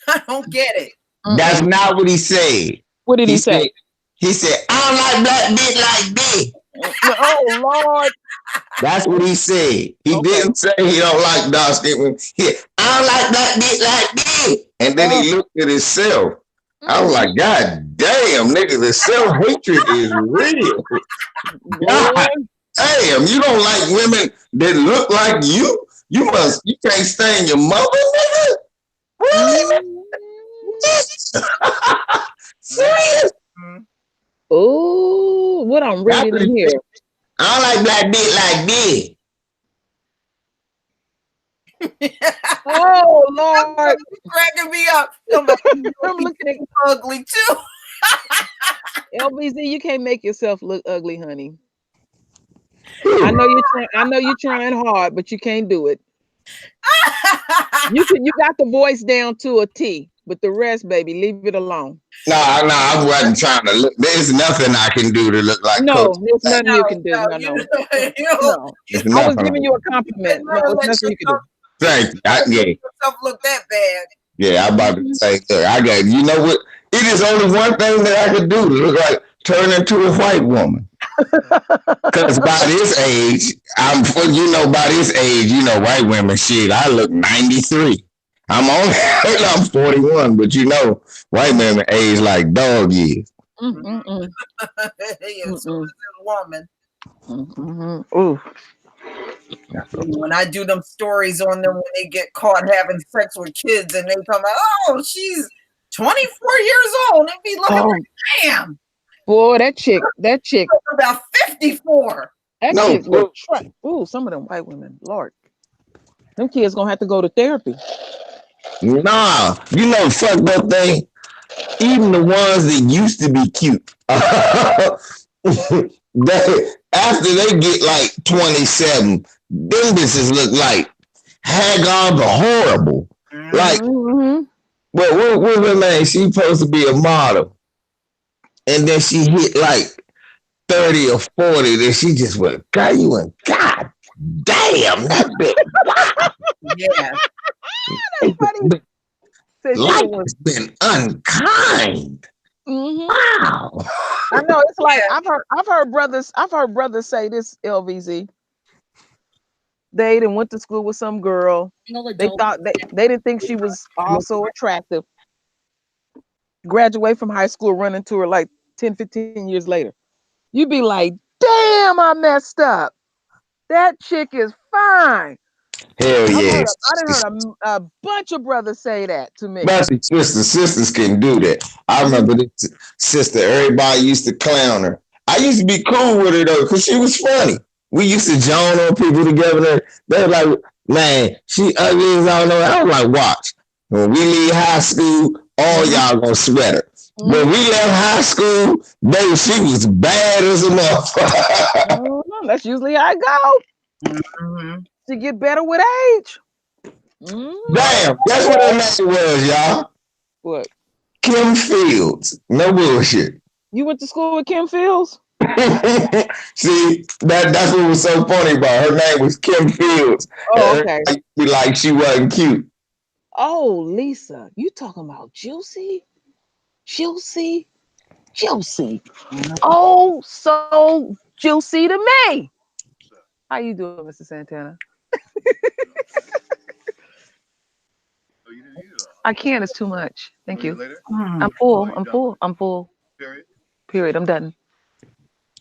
I don't get it. That's not what he said. What did he say? He said, "I don't like black bitch like this." Oh Lord. That's what he said. He didn't say he don't like dark skin women. I don't like black bitch like this. And then he looked at himself. I was like, God damn, nigga, the self-hatred is real. God damn, you don't like women that look like you? You can't stand your mother, nigga? Really? Serious? Oh, what I'm reading in here. I don't like black bitch like this. Oh Lord, cracking me up. I'm looking ugly too. LBZ, you can't make yourself look ugly, honey. I know you're trying hard, but you can't do it. You got the voice down to a T, but the rest, baby, leave it alone. No, I wasn't trying to look. There's nothing I can do to look like no, Coach. There's nothing you can do. No. I was giving you a compliment. No, there's nothing you can do. Thank you. Yourself look that bad. Yeah, I'm about to say, I got, you know what? It is only one thing that I can do to look like turn into a white woman. Because by this age, by this age, white women, shit, I look 93. I'm 41, but white women age like dog years. Woman. Ooh. When I do them stories on them when they get caught having sex with kids and they come out, oh, she's 24 years old. And be looking like, damn. Boy, that chick. About 54. That chick look trick. Ooh, some of them white women, Lord. Them kids gonna have to go to therapy. Nah, fucked up thing. Even the ones that used to be cute, after they get like 27, them bitches look like haggard or horrible. Like But what was her name? She supposed to be a model, and then she hit like 30 or 40. Then she just went, God, you went, God damn, that bitch. Yeah. That's funny. Said she Life was. has been unkind. Wow. I know it's like Yeah. I've heard brothers say this, LVZ. They done went to school with some girl. They thought they didn't think she was also attractive. Graduate from high school, run into her like 10, 15 years later. You'd be like, damn, I messed up. That chick is fine. Hell yeah. I done heard a bunch of brothers say that to me. Especially sisters can do that. I remember this sister, everybody used to clown her. I used to be cool with her though, because she was funny. We used to join on people together. They were like, man, she ugly as I don't know. I was like, watch. When we leave high school, all y'all gonna sweat her. When we left high school, baby, she was bad as a motherfucker. That's usually how it go. She get better with age. Damn, that's what her name was, y'all. What? Kim Fields. No bullshit. You went to school with Kim Fields? See, that's what was so funny about her. Her name was Kim Fields. Oh, okay. Be like she wasn't cute. Oh, Lisa, you talking about Juicy? Juicy? Oh, so juicy to me. How you doing, Mr. Santana? I can't. It's too much. Thank you. I'm full. Period. I'm done.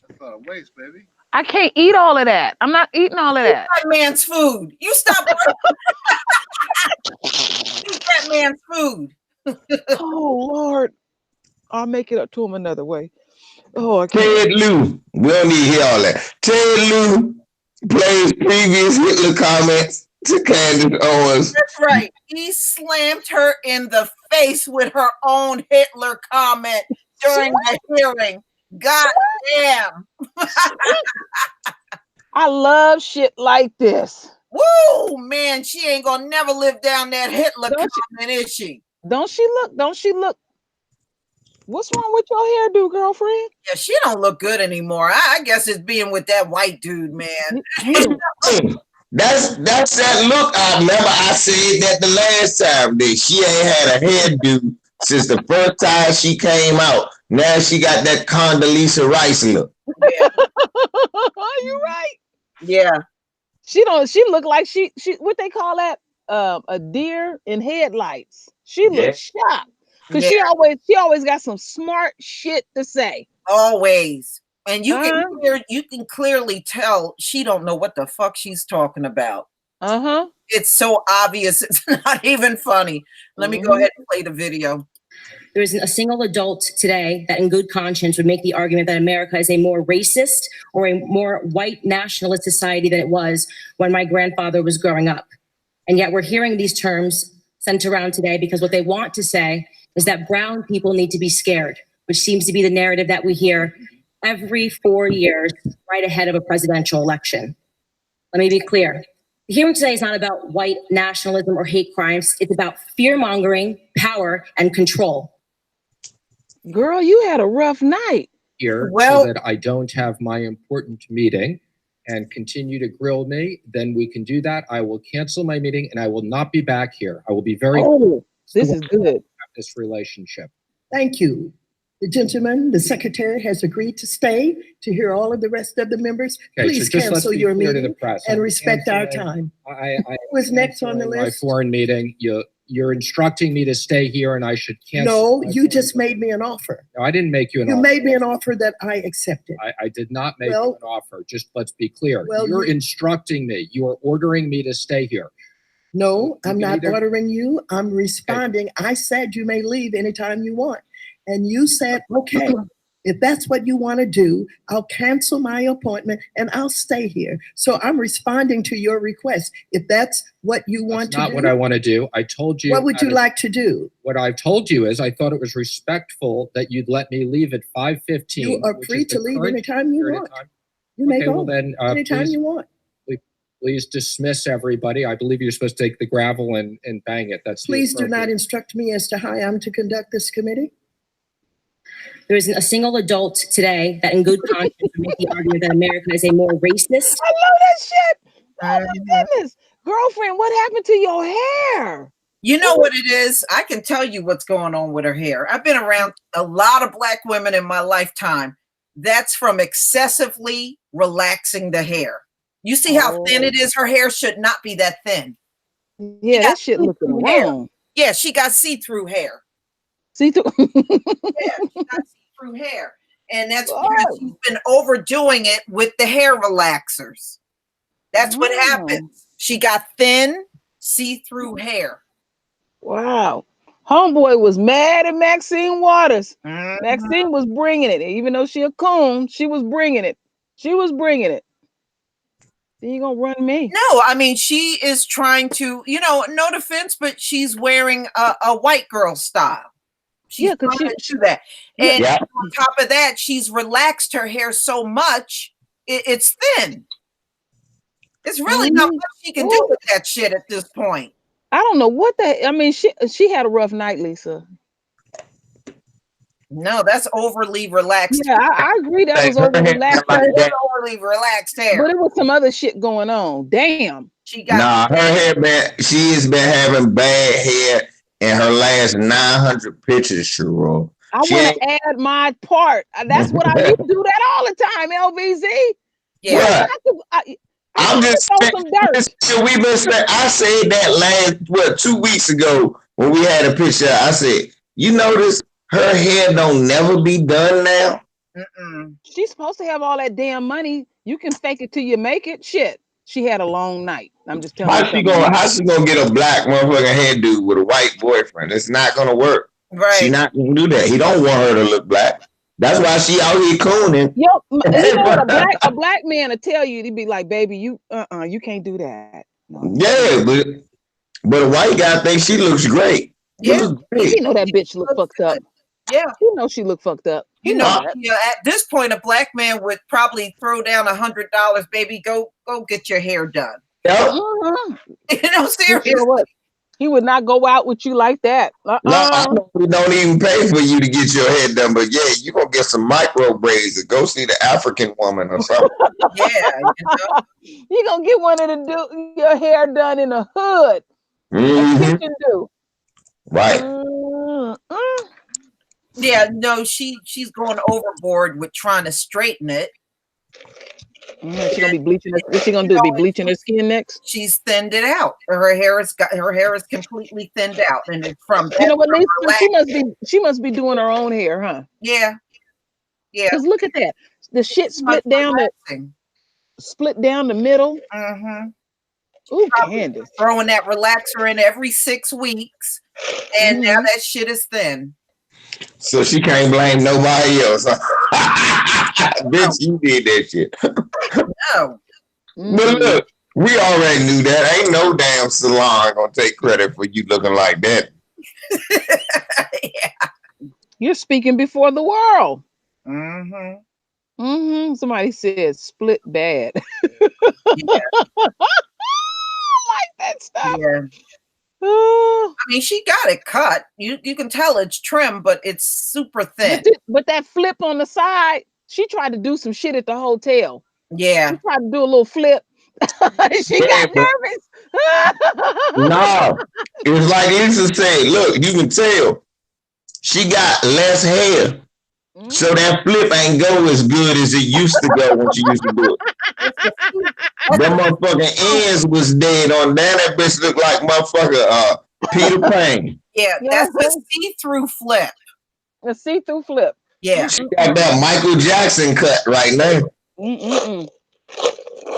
That's a lot of waste, baby. I can't eat all of that. I'm not eating all of that. That man's food. You stop. Eat that man's food. Oh Lord, I'll make it up to him another way. Oh, I can't. Ted Lou. We don't need to hear all that. Ted Lou plays previous Hitler comments to Candace Owens. That's right. He slammed her in the face with her own Hitler comment during the hearing. God damn. I love shit like this. Woo, man, she ain't gonna never live down that Hitler comment, is she? Don't she look? What's wrong with your hairdo, girlfriend? Yeah, she don't look good anymore. I guess it's being with that white dude, man. That's that look. I remember I said that the last time that she ain't had a hairdo since the first time she came out. Now she got that Condoleezza Rice look. Yeah. You right. Yeah. She look like she what they call that? A deer in headlights. She looks shocked. Because she always got some smart shit to say. Always. And you can clearly tell she don't know what the fuck she's talking about. It's so obvious. It's not even funny. Let me go ahead and play the video. There isn't a single adult today that in good conscience would make the argument that America is a more racist or a more white nationalist society than it was when my grandfather was growing up. And yet we're hearing these terms sent around today because what they want to say is that brown people need to be scared, which seems to be the narrative that we hear every 4 years right ahead of a presidential election. Let me be clear. The hearing today is not about white nationalism or hate crimes. It's about fear-mongering, power, and control. Girl, you had a rough night. Here, so that I don't have my important meeting and continue to grill me, then we can do that. I will cancel my meeting and I will not be back here. I will be very this is good. This relationship. Thank you. The gentleman, the secretary, has agreed to stay to hear all of the rest of the members. Okay, Please so just cancel your meeting and respect our canceling- time. Who's next on the My list? foreign meeting. You're instructing me to stay here and I should cancel. No, you just made me an offer. No, I didn't make you an You offer. made me an offer that I accepted. I did not make you an offer. Just let's be clear. You're instructing me. You are ordering me to stay here. No, I'm not ordering you. I'm responding. I said you may leave anytime you want. And you said, okay, if that's what you want to do, I'll cancel my appointment and I'll stay here. So I'm responding to your request. If that's what you want to do. That's not what I want to do. I told you. What would you like to do? What I've told you is I thought it was respectful that you'd let me leave at 5:15. You are free to leave anytime you want. You may go well then, anytime please, you want. Please dismiss everybody. I believe you're supposed to take the gravel and bang it. That's Please do not instruct me as to how I'm to conduct this committee. There isn't a single adult today that in good conscience would make the argument that America is a more racist. I love that shit. Oh my goodness. Girlfriend, what happened to your hair? You know what it is? I can tell you what's going on with her hair. I've been around a lot of Black women in my lifetime. That's from excessively relaxing the hair. You see how thin it is? Her hair should not be that thin. Yeah, that shit looking wrong. Yeah, she got see-through hair. See-through? Yeah, she got see-through hair. And that's because she's been overdoing it with the hair relaxers. That's what happened. She got thin, see-through hair. Wow. Homeboy was mad at Maxine Waters. Maxine was bringing it. Even though she a coon, she was bringing it. She was bringing it. Then you gonna run me? No, I mean, she is trying to, no defense, but she's wearing a white girl style. She's trying to do that. And on top of that, she's relaxed her hair so much, it's thin. It's really not much she can do with that shit at this point. I don't know what that. I mean, she had a rough night, Lisa. No, that's overly relaxed. Yeah, I agree. That was overly relaxed. Overly relaxed hair. But it was some other shit going on. Damn. She got her hair she has been having bad hair in her last 900 pictures, Shiro. I want to add my part. That's what I used to do that all the time, LVZ. Yeah. I'm just saying, we've been saying, I said that 2 weeks ago when we had a picture. I said, you notice her hair don't never be done now. She's supposed to have all that damn money. You can fake it till you make it. Shit, she had a long night. I'm just telling you. How she gonna get a black motherfucking hairdo with a white boyfriend? It's not gonna work. Right. She not gonna do that. He don't want her to look black. That's why she out here cooning. Yo, you know what a black man will tell you, he'd be like, baby, you can't do that. No. Yeah, but a white guy thinks she looks great. Yeah. You know that bitch look fucked up. Yeah. You know she look fucked up. At this point, a black man would probably throw down $100, baby, go get your hair done. Yep. Seriously. You know what? He would not go out with you like that. No, I don't even pay for you to get your hair done, but yeah, you're gonna get some micro braids and go see the African woman or something. You're gonna get one of the your hair done in the hood. Kitchen do. Right. Yeah, no, she's going overboard with trying to straighten it. She's gonna be bleaching. What's she gonna do? Be bleaching her skin next? She's thinned it out. Her hair is completely thinned out, and it's from. You know what, Lisa? She must be doing her own hair, huh? Yeah. Because look at that. The shit split down the middle. Ooh, Candace. Throwing that relaxer in every 6 weeks, and now that shit is thin. So she can't blame nobody else. Bitch, you did that shit. No. But look, we already knew that. Ain't no damn salon gonna take credit for you looking like that. You're speaking before the world. Somebody said split bad. I like that stuff. Yeah. I mean, she got it cut. You can tell it's trim, but it's super thin. But that flip on the side, she tried to do some shit at the hotel. Yeah. She tried to do a little flip. She got nervous. No. It was like Lisa said, look, you can tell she got less hair. So that flip ain't go as good as it used to go when she used to do it. That motherfucking ends was dead on that. That bitch looked like motherfucker Peter Pan. Yeah, that's a see-through flip. A see-through flip. Yeah. She got that Michael Jackson cut right now.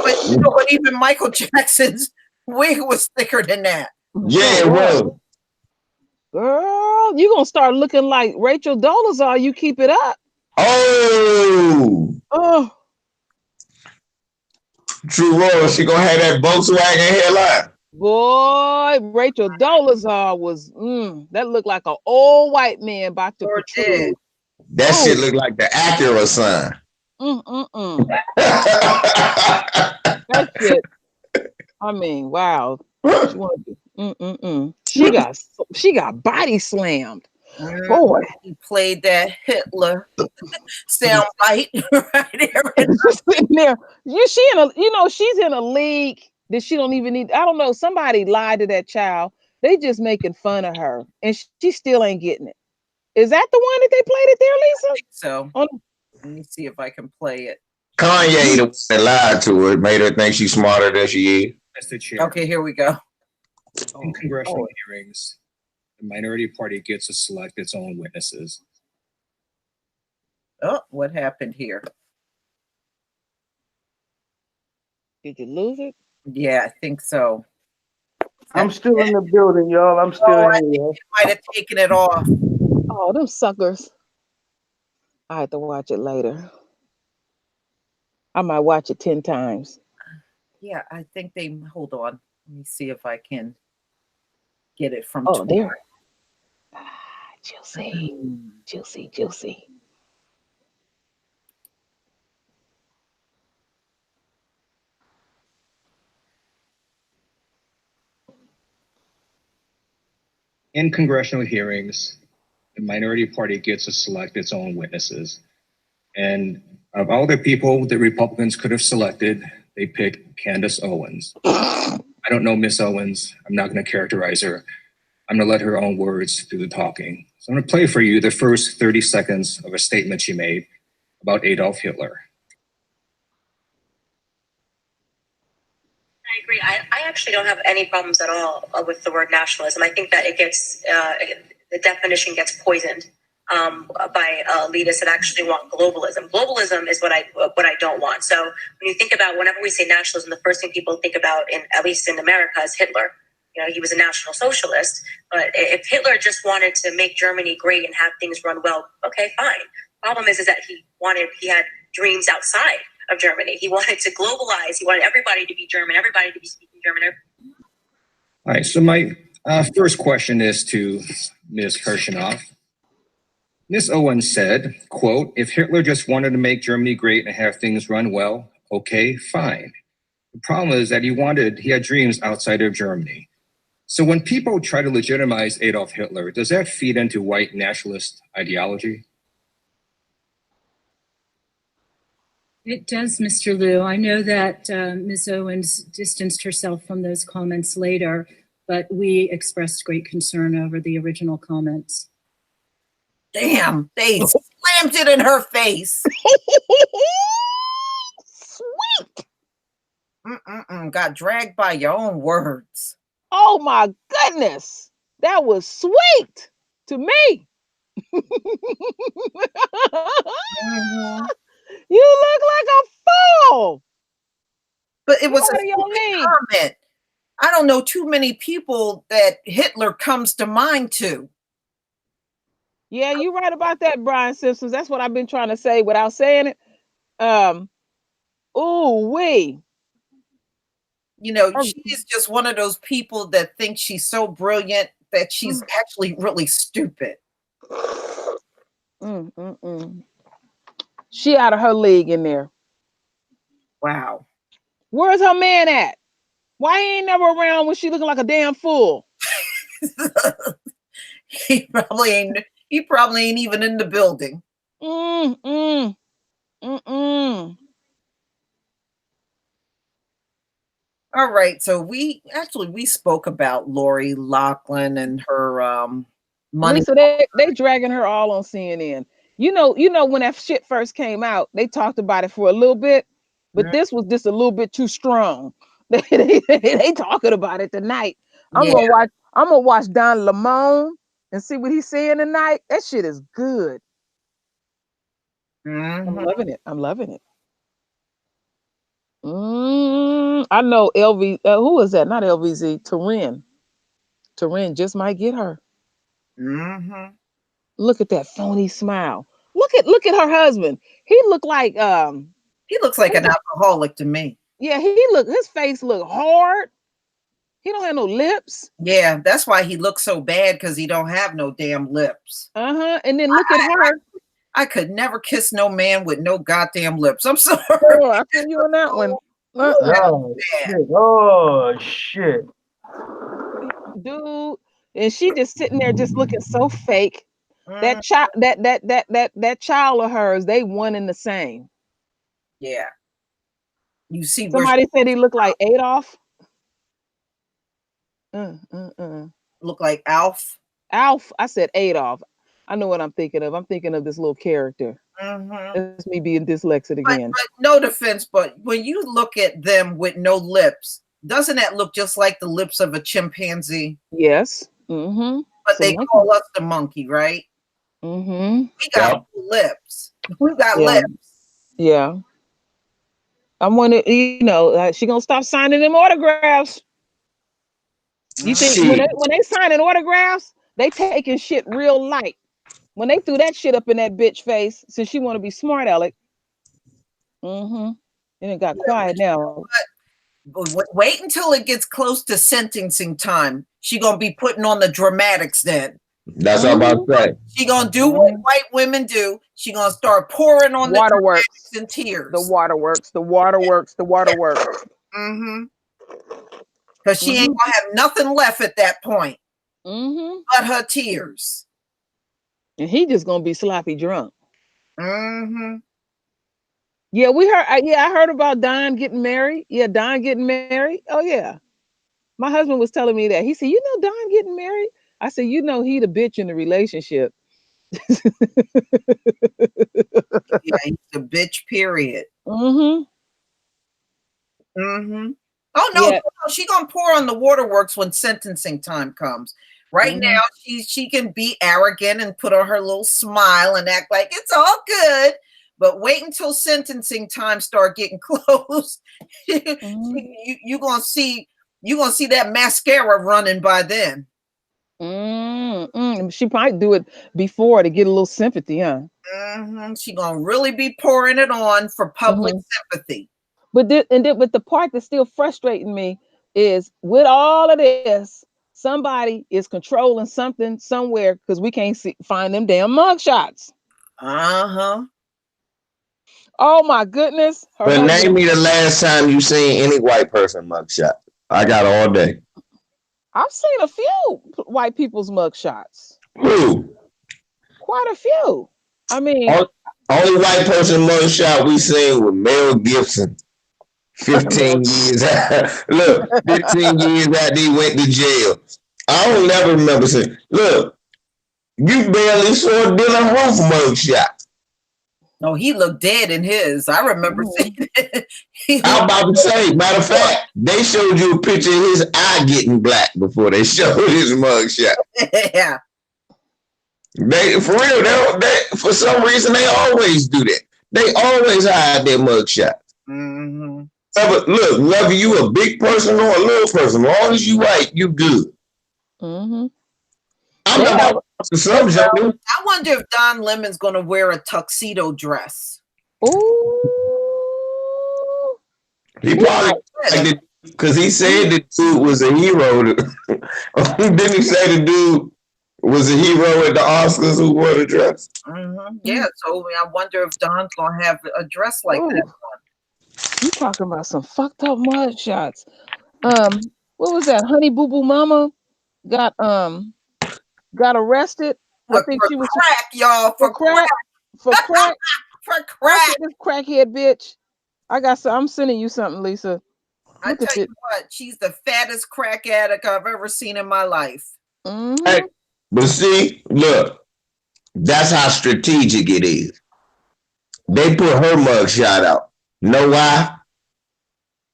But you know what? Even Michael Jackson's wig was thicker than that. Yeah, it was. Girl, you gonna start looking like Rachel Dolezal. You keep it up. Oh. True Royal, she gonna have that Volkswagen hairline. Boy, Rachel Dolezal was that looked like an old white man about to protrude. That shit looked like the Acura sign. That shit. I mean, wow. She wanted to, she got body slammed. Boy. He played that Hitler sound bite right there. Sitting there. She's in a league that she don't even need. I don't know. Somebody lied to that child. They just making fun of her, and she still ain't getting it. Is that the one that they played it there, Lisa? I think so. Let me see if I can play it. Kanye the one that lied to her, made her think she's smarter than she is. Mr. Chair. Okay, here we go. In congressional hearings, the minority party gets to select its own witnesses. Oh, what happened here? Did you lose it? Yeah, I think so. I'm still in the building, y'all. I'm still I here. think you might have taken it off. Oh, them suckers. I have to watch it later. I might watch it 10 times. Yeah, I think they, hold on. Let me see if I can get it from Oh, Twitter. there. Juicy. In congressional hearings, the minority party gets to select its own witnesses. And of all the people that Republicans could have selected, they picked Candace Owens. I don't know Miss Owens. I'm not going to characterize her. I'm going to let her own words do the talking. So I'm going to play for you the first 30 seconds of a statement she made about Adolf Hitler. I agree. I actually don't have any problems at all with the word nationalism. I think that it gets, the definition gets poisoned by elitists that actually want globalism. Globalism is what I don't want. So when you think about, whenever we say nationalism, the first thing people think about, at least in America, is Hitler. You know, he was a National Socialist. But if Hitler just wanted to make Germany great and have things run well, okay, fine. Problem is that he had dreams outside of Germany. He wanted to globalize. He wanted everybody to be German, everybody to be speaking German. All right, so my first question is to Ms. Kirchhoff. Ms. Owens said, quote, if Hitler just wanted to make Germany great and have things run well, okay, fine. The problem is that he had dreams outside of Germany. So when people try to legitimize Adolf Hitler, does that feed into white nationalist ideology? It does, Mr. Liu. I know that Ms. Owens distanced herself from those comments later, but we expressed great concern over the original comments. Damn, they slammed it in her face. Sweet. Got dragged by your own words. Oh my goodness. That was sweet to me. You look like a fool. But it was a comment. I don't know too many people that Hitler comes to mind to. Yeah, you're right about that, Brian Simpsons. That's what I've been trying to say without saying it. You know, she's just one of those people that thinks she's so brilliant that she's actually really stupid. She out of her league in there. Wow. Where's her man at? Why he ain't never around when she looking like a damn fool? He probably ain't even in the building. All right, so we spoke about Lori Loughlin and her money. Lisa, they dragging her all on CNN. You know when that shit first came out, they talked about it for a little bit, but this was just a little bit too strong. They talking about it tonight. I'm gonna watch Don Lemon and see what he's saying tonight. That shit is good. I'm loving it. I know LV. Who is that? Not LVZ. Taryn just might get her. Look at that phony smile. Look at her husband. He looks like an alcoholic to me. Yeah, his face look hard. He don't have no lips. Yeah, that's why he looks so bad, because he don't have no damn lips. And then look at her. I could never kiss no man with no goddamn lips. I'm sorry. Oh, I feel you on that one. Oh shit! Oh shit! Dude, and she just sitting there just looking so fake. Mm, That child, that child of hers, they one and the same. yeah. You see where Somebody said he looked like Adolf. look like Alf. Alf. I said Adolf. I know what I'm thinking of. I'm thinking of this little character. Mm-hmm. That's me being dyslexic again. But no defense, but when you look at them with no lips, doesn't that look just like the lips of a chimpanzee? Yes. Mm-hmm. But they call us the monkey, right? Mm-hmm. We got lips. We got lips. Yeah. I'm wondering, you know, she gonna stop signing them autographs. You think when they signing autographs, they taking shit real light. When they threw that shit up in that bitch face, since she want to be smart aleck. Mm-hmm. And it got quiet now. But wait until it gets close to sentencing time. She gonna be putting on the dramatics then. That's what I'm about to say. She gonna do what white women do. She gonna start pouring on the waterworks and tears. The waterworks. Mm-hmm. Because she ain't gonna have nothing left at that point. But her tears. And he just gonna be sloppy drunk. Mm-hmm. Yeah, we heard. I heard about Don getting married. Yeah, Don getting married. Oh yeah, my husband was telling me that. He said, "You know, Don getting married." I said, "You know, he the bitch in the relationship." Yeah, he's a bitch. Period. Mm-hmm. Mm-hmm. Oh no, no, she gonna pour on the waterworks when sentencing time comes. Right now, she can be arrogant and put on her little smile and act like it's all good. But wait until sentencing time start getting close. You gonna see that mascara running by then. She might do it before to get a little sympathy, huh? She gonna really be pouring it on for public sympathy. But the part that's still frustrating me is with all of this, somebody is controlling something somewhere because we can't find them damn mugshots. Oh my goodness. But name me the last time you seen any white person mugshot. I got all day. I've seen a few white people's mugshots. Who? Quite a few. I mean, only white person mugshot we seen was Mel Gibson. 15 years out. Look, 15 years after he went to jail. I don't never remember saying, look, you barely saw Dylan Roof mugshot. No, he looked dead in his. I remember seeing it. I'm about to say, matter of fact, they showed you a picture of his eye getting black before they showed his mugshot. Yeah. They, for real, they, for some reason, they always do that. They always hide their mugshot. Look, whether you a big person or a little person, as long as you white, you good. I wonder if Don Lemon's going to wear a tuxedo dress. Ooh. He probably, because he said the dude was a hero. Didn't he say the dude was a hero at the Oscars who wore the dress? Yeah, so I wonder if Don's going to have a dress like that one. You talking about some fucked up mud shots. What was that? Honey Boo Boo Mama got arrested. I think she was crack, y'all. For crack. For crack. For crack. This crackhead bitch. I'm sending you something, Lisa. I tell you what, she's the fattest crack addict I've ever seen in my life. Hey, but see, look, that's how strategic it is. They put her mugshot out. Know why?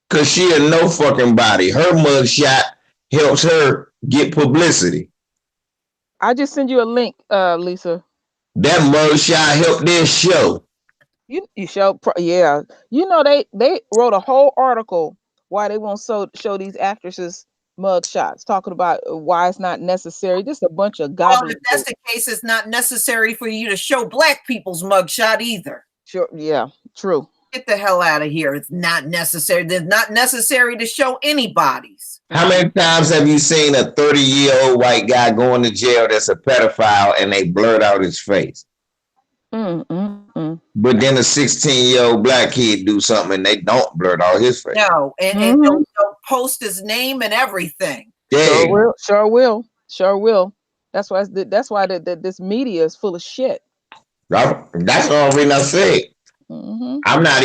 Because she had no fucking body. Her mugshot helps her get publicity. I just send you a link, Lisa. That mugshot helped their show. You show, yeah. You know they wrote a whole article why they won't show these actresses mugshots, talking about why it's not necessary. Just a bunch of gobbledygook. Well, if that's the case, it's not necessary for you to show black people's mugshot either. Sure, yeah, true. Get the hell out of here. It's not necessary. It's not necessary to show anybody's. How many times have you seen a 30-year-old white guy going to jail that's a pedophile and they blurred out his face? But then a 16-year-old black kid do something and they don't blur out his face. No, and they'll post his name and everything. Yeah. Sure will. That's why this media is full of shit. That's the only reason I say it. I'm not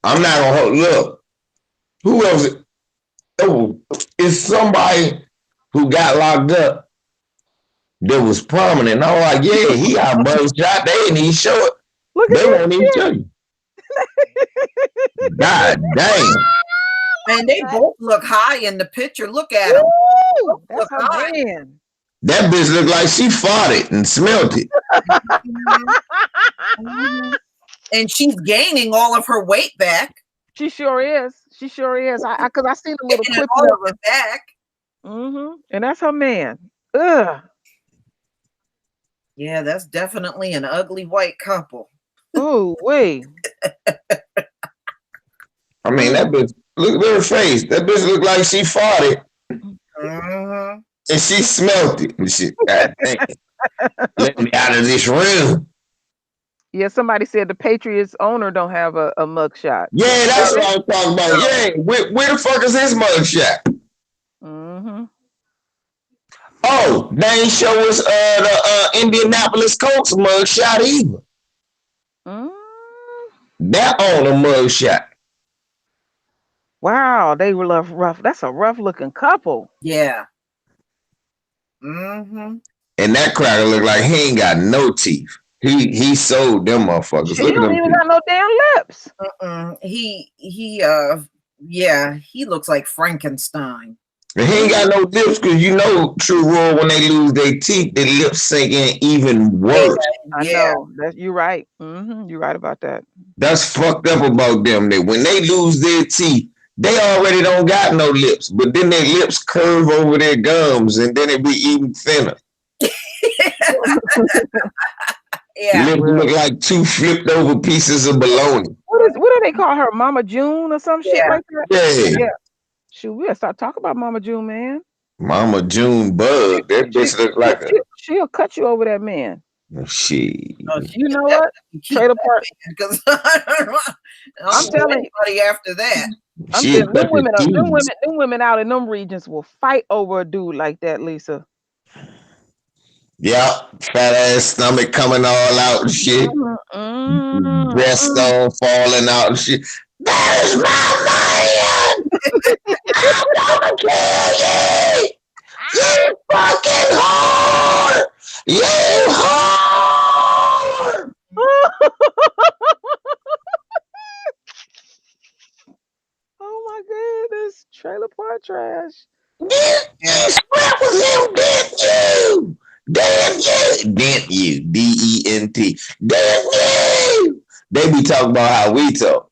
gonna look. Who else? Oh, it's somebody who got locked up that was prominent. And I'm like, yeah, he got mug shot. They didn't even show it. They won't even show you. God damn. And they both look high in the picture. Look at them. That's her man. That bitch looked like she farted and smelled it. And she's gaining all of her weight back. She sure is. Because I seen a little clip of her back. And that's her man. Ugh. Yeah, that's definitely an ugly white couple. Oh, wait. I mean, that bitch, look at her face. That bitch looked like she farted. And she smelled it. And shit, God damn. Let me out of this room. Yeah, somebody said the Patriots owner don't have a mugshot. Yeah, that's what I'm talking about. Yeah, where the fuck is his mugshot? Oh, they ain't show us the Indianapolis Colts mugshot either. That owner mugshot. Wow, they were rough. That's a rough looking couple. Yeah. And that cracker look like he ain't got no teeth. He sold them motherfuckers. He don't even got no damn lips. He looks like Frankenstein. And he ain't got no lips because you know True Royal, when they lose their teeth, their lips sink in even worse. I know. You're right. You're right about that. That's fucked up about them. That when they lose their teeth, they already don't got no lips, but then their lips curve over their gums and then it be even thinner. Lips look like two flipped over pieces of bologna. What do they call her? Mama June or some shit like that? Yeah. Shoot, we'll start talking about Mama June, man. Mama June Bug. That bitch look like she'll cut you over that man. She. You know what? Trailer Park. Because I'm telling anybody after that. I'm telling them women out in them regions will fight over a dude like that, Lisa. Yeah, fat ass stomach coming all out and shit. Breast all falling out and shit. That is my man! I'm gonna kill you! You fucking whore! You whore! Oh my goodness, Trailer Park trash. You slept with him, didn't you? Didn't you? D-E-N-T. Didn't you? They be talking about how we talk.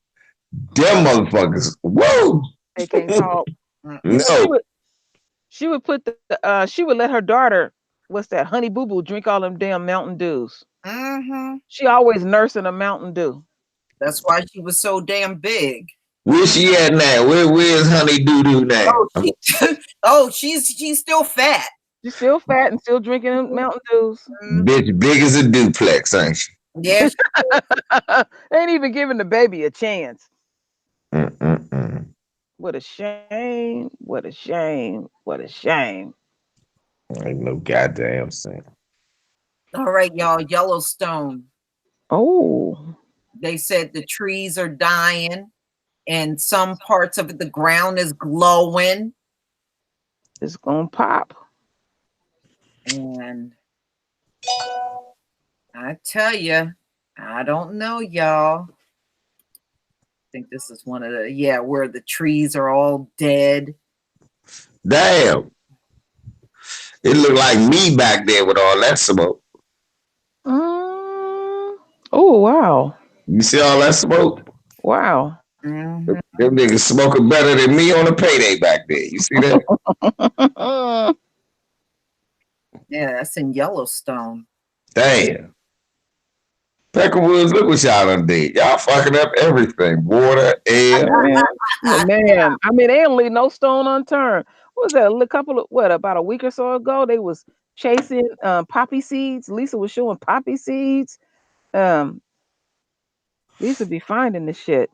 Them motherfuckers. Whoa. They can't talk. No. She would put she would let her daughter, what's that, Honey Boo Boo, drink all them damn Mountain Dews. She always nursing a Mountain Dew. That's why she was so damn big. Where she at now? Where's Honey Doo Doo now? She's still fat. She's still fat and still drinking Mountain Dews. Bitch, big as a duplex, ain't she? Yeah. Ain't even giving the baby a chance. What a shame. What a shame. What a shame. Ain't no goddamn thing. All right, y'all. Yellowstone. Oh. They said the trees are dying and some parts of the ground is glowing. It's gonna pop. And I tell you, I don't know, y'all. I think this is one of the, where the trees are all dead. Damn. It looked like me back there with all that smoke. Oh, wow. You see all that smoke? Wow. Them niggas smoking better than me on a payday back there. You see that? Yeah, that's in Yellowstone. Damn. Peckerwoods, look what y'all done did. Y'all fucking up everything. Water, air. Man, I mean, they don't leave no stone unturned. What was that? About a week or so ago, they was chasing poppy seeds. Lisa was showing poppy seeds. Lisa be finding the shit.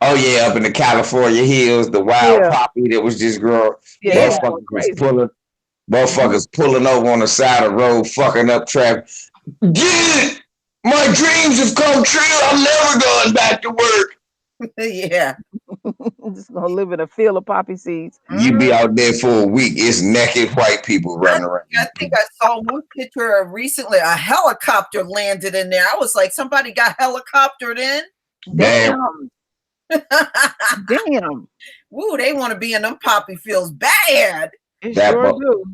Oh yeah, up in the California hills, the wild Yeah. poppy that was just growing. Yeah, they Motherfuckers going was crazy. pulling over on the side of the road, fucking up traffic. Get it! My dreams have come true. I'm never going back to work. Yeah. Just gonna live in a field of poppy seeds. You be out there for a week, it's naked white people running around. I think I saw one picture recently. A helicopter landed in there. I was like, somebody got helicoptered in. Damn. Damn. Woo, they want to be in them poppy fields bad. It sure do.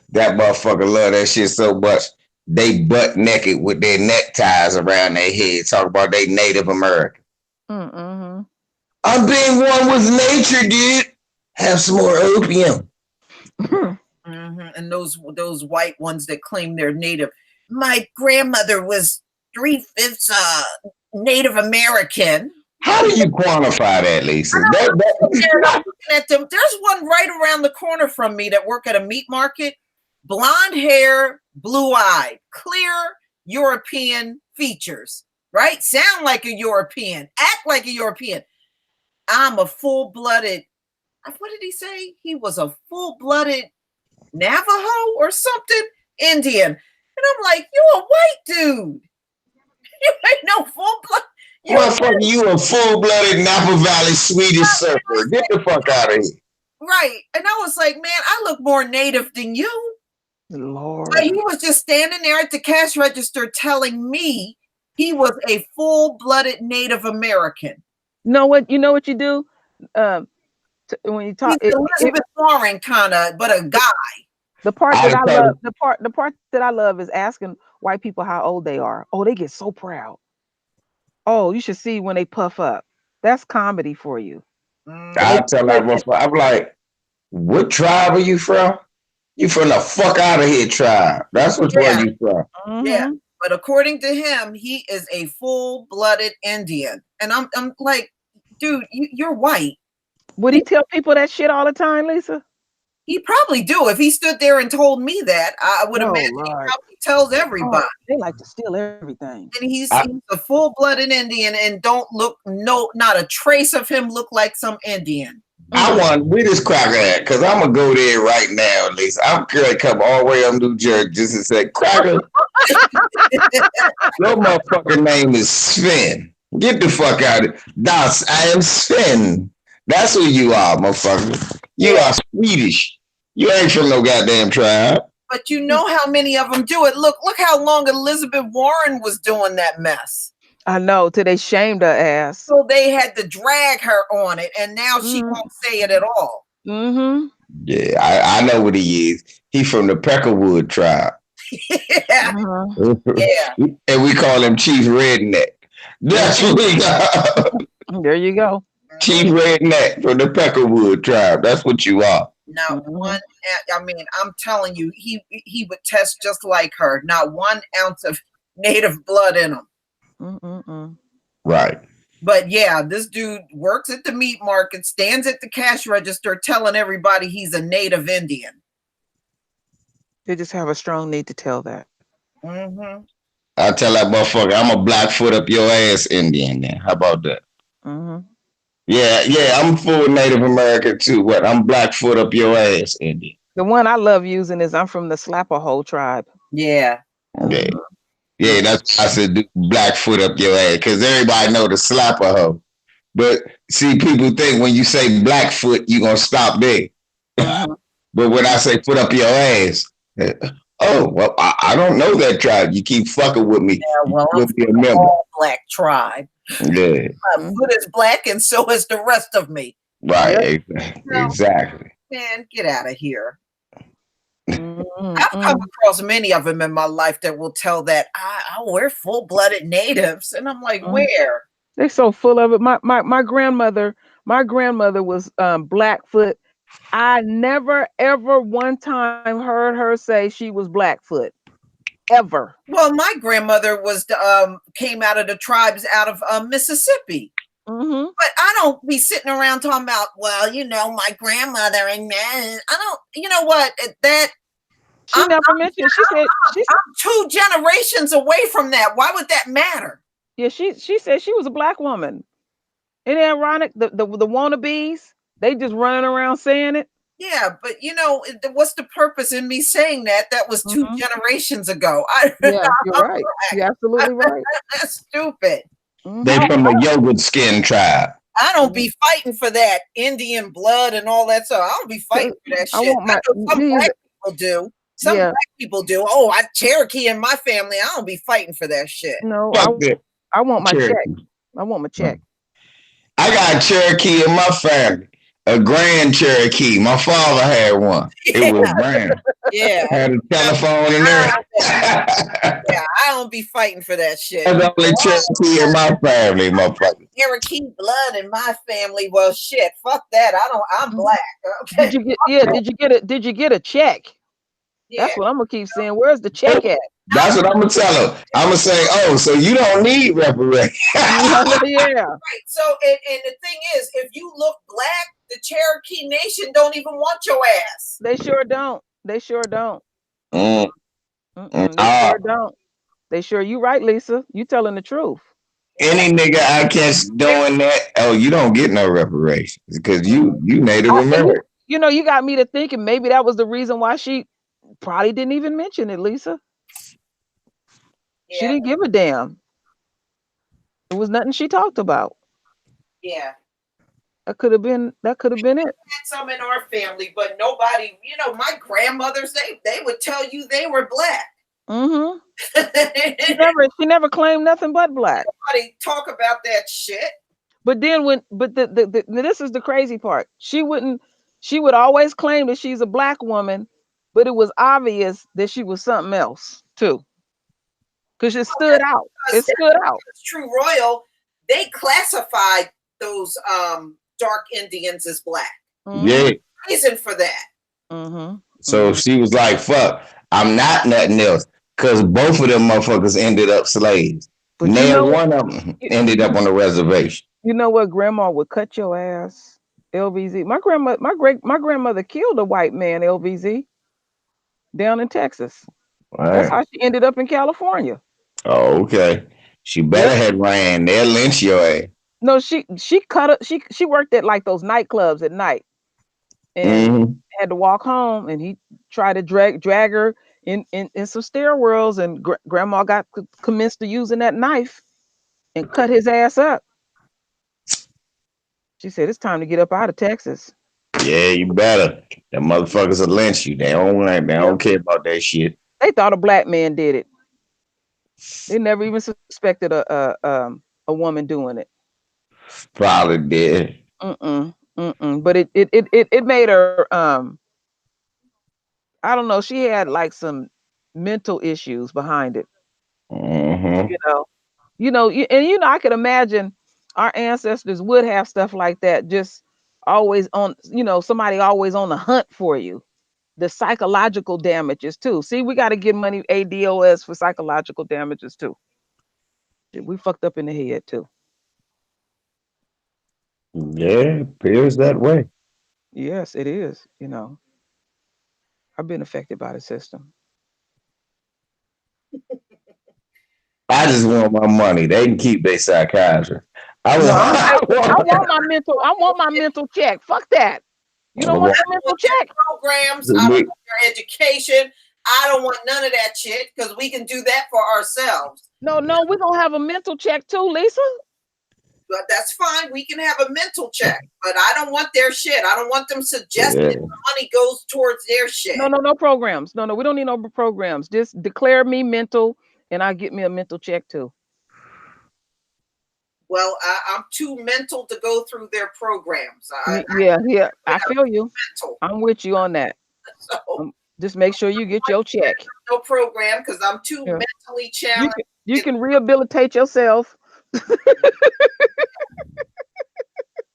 That motherfucker love that shit so much. They butt naked with their neckties around their head, talking about they Native American. Mm-hmm. I'm being one with nature, dude. Have some more opium. Mm-hmm. And those white ones that claim they're Native. My grandmother was 3/5 Native American. How do you quantify that, Lisa? I'm looking at them. There's one right around the corner from me that work at a meat market. Blonde hair, blue-eyed, clear European features, right? Sound like a European, act like a European. I'm a full-blooded, what did he say? He was a full-blooded Navajo or something, Indian. And I'm like, you a white dude. You ain't no full-blood. Motherfucker, you a full-blooded Napa Valley Swedish surfer. Get the fuck out of here. Right. And I was like, man, I look more Native than you. Lord. But he was just standing there at the cash register telling me he was a full-blooded Native American. You know what you do? When you talk, he's Elizabeth Warren kind of, but a guy. The part that I love, the part that I love is asking white people how old they are. Oh, they get so proud. Oh, you should see when they puff up. That's comedy for you. I tell that motherfucker, I'm like, what tribe are you from? You from the fuck out of here tribe. That's what where you from. Yeah. But according to him, he is a full-blooded Indian. And I'm like, dude, you're white. Would he tell people that shit all the time, Lisa? He probably do. If he stood there and told me that, I would imagine he probably tells everybody. Oh, they like to steal everything. And he's a full-blooded Indian and don't look, not a trace of him look like some Indian. I want where this cracker at, because I'm gonna go there right now, at least. I'm gonna come all the way up New Jersey just to say, Cracker, your motherfucking name is Sven. Get the fuck out of it. I am Sven. That's who you are, motherfucker. You are Swedish. You ain't from no goddamn tribe. But you know how many of them do it. Look how long Elizabeth Warren was doing that mess. I know, till they shamed her ass. So they had to drag her on it, and now she won't say it at all. Mm-hmm. Yeah, I know what he is. He from the Peckerwood tribe. Yeah. Yeah. And we call him Chief Redneck. That's what we got. There you go. Chief Redneck from the Peckerwood tribe. That's what you are. Not one, I mean, I'm telling you, he would test just like her. Not 1 ounce of native blood in him. Right. But yeah, this dude works at the meat market, stands at the cash register telling everybody he's a native Indian. They just have a strong need to tell that. Mm-hmm. I tell that motherfucker, I'm a Blackfoot up your ass Indian then. How about that? Mm-hmm. Yeah, I'm full Native American too. What? I'm Blackfoot up your ass Indian. The one I love using is I'm from the Slapperhole tribe. Yeah. Okay. Yeah, that's why I said Blackfoot up your ass, because everybody know the slapper hoe. But see, people think when you say Blackfoot, you're going to stop there. But when I say foot up your ass, oh, well, I don't know that tribe. You keep fucking with me. Yeah, well, I'm from a all black tribe. Yeah. My foot is black and so is the rest of me. Right, exactly. Man, get out of here. I've come across many of them in my life that will tell that we're full-blooded natives, and I'm like, where? They're so full of it. My grandmother was Blackfoot. I never ever one time heard her say she was Blackfoot, ever. Well, my grandmother was came out of the tribes out of Mississippi. Mm-hmm. But I don't be sitting around talking about, well, you know, my grandmother and I don't, you know what, that she never mentioned. She said I'm 2 generations away from that. Why would that matter? Yeah, she said she was a black woman. Isn't it ironic? The wannabes, they just running around saying it. Yeah, but you know, what's the purpose in me saying that? That was 2 generations ago. Yeah, you're right. You're absolutely right. That's stupid. They from the yogurt skin tribe. I don't be fighting for that Indian blood and all that stuff. I don't be fighting for that shit. I want my some black people do. Some Yeah. black people do. Oh, I Cherokee in my family. I don't be fighting for that shit. No, Fuck that. I want my check. Cherokee. I want my check. I got a Cherokee in my family. A Grand Cherokee. My father had one. It was grand. Yeah. Had a telephone in there. Yeah, I don't be fighting for that shit. That's the only Cherokee in my family, motherfucker. Cherokee blood in my family. Well, shit, fuck that. I'm black. Okay. Did you get a check? Yeah. That's what I'm gonna keep saying. Where's the check at? That's what I'm gonna tell her. I'm gonna say, oh, so you don't need reparations. Yeah. Right. So, and the thing is, if you look black, the Cherokee Nation don't even want your ass. They sure don't. They sure don't. Mm. They sure don't. They sure. You right, Lisa. You telling the truth. Any nigga I catch doing that, oh, you don't get no reparations because you Native American. You know, you got me to thinking maybe that was the reason why she probably didn't even mention it, Lisa. Yeah. She didn't give a damn. It was nothing she talked about. Yeah. That could have been it. We had some in our family, but nobody, you know, my grandmothers, they would tell you they were black. Mm-hmm. She never claimed nothing but black. Nobody talk about that shit. But then this is the crazy part. She would always claim that she's a black woman, but it was obvious that she was something else too. Because it stood out. It stood out. True Royal, they classified those dark Indians as black. Mm-hmm. Yeah. Reason for that. Mm-hmm. So she was like, fuck, I'm not nothing else. Because both of them motherfuckers ended up slaves. But Now one of them ended up on the reservation. You know what? Grandma would cut your ass. LVZ. My grandmother killed a white man, LVZ, down in Texas. Right. That's how she ended up in California. Oh, okay. She better had ran. They'll lynch your ass. No, she worked at like those nightclubs at night, and had to walk home. And he tried to drag her in some stairwells, and grandma got commenced to using that knife and cut his ass up. She said it's time to get up out of Texas. Yeah, you better. The motherfuckers will lynch you. They don't care about that shit. They thought a black man did it. They never even suspected a woman doing it. Probably did. But it made her I don't know. She had like some mental issues behind it. Mm-hmm. I could imagine our ancestors would have stuff like that, just always on, somebody always on the hunt for you. The psychological damages too. See, we got to get money ADOS for psychological damages too. We fucked up in the head too. Yeah, it appears that way. Yes, it is. I've been affected by the system. I just want my money. They can keep their psychiatrist. I want my mental check. Fuck that. You don't want your mental check? Programs, I want your education. I don't want none of that shit because we can do that for ourselves. No, we're gonna have a mental check too, Lisa. But that's fine. We can have a mental check, but I don't want their shit. I don't want them suggesting the money goes towards their shit. No programs. No, we don't need no programs. Just declare me mental, and I'll get me a mental check too. Well, I'm too mental to go through their programs. Yeah. I feel you. Mental. I'm with you on that. So just make sure you get your check. No program because I'm too mentally challenged. You can rehabilitate yourself.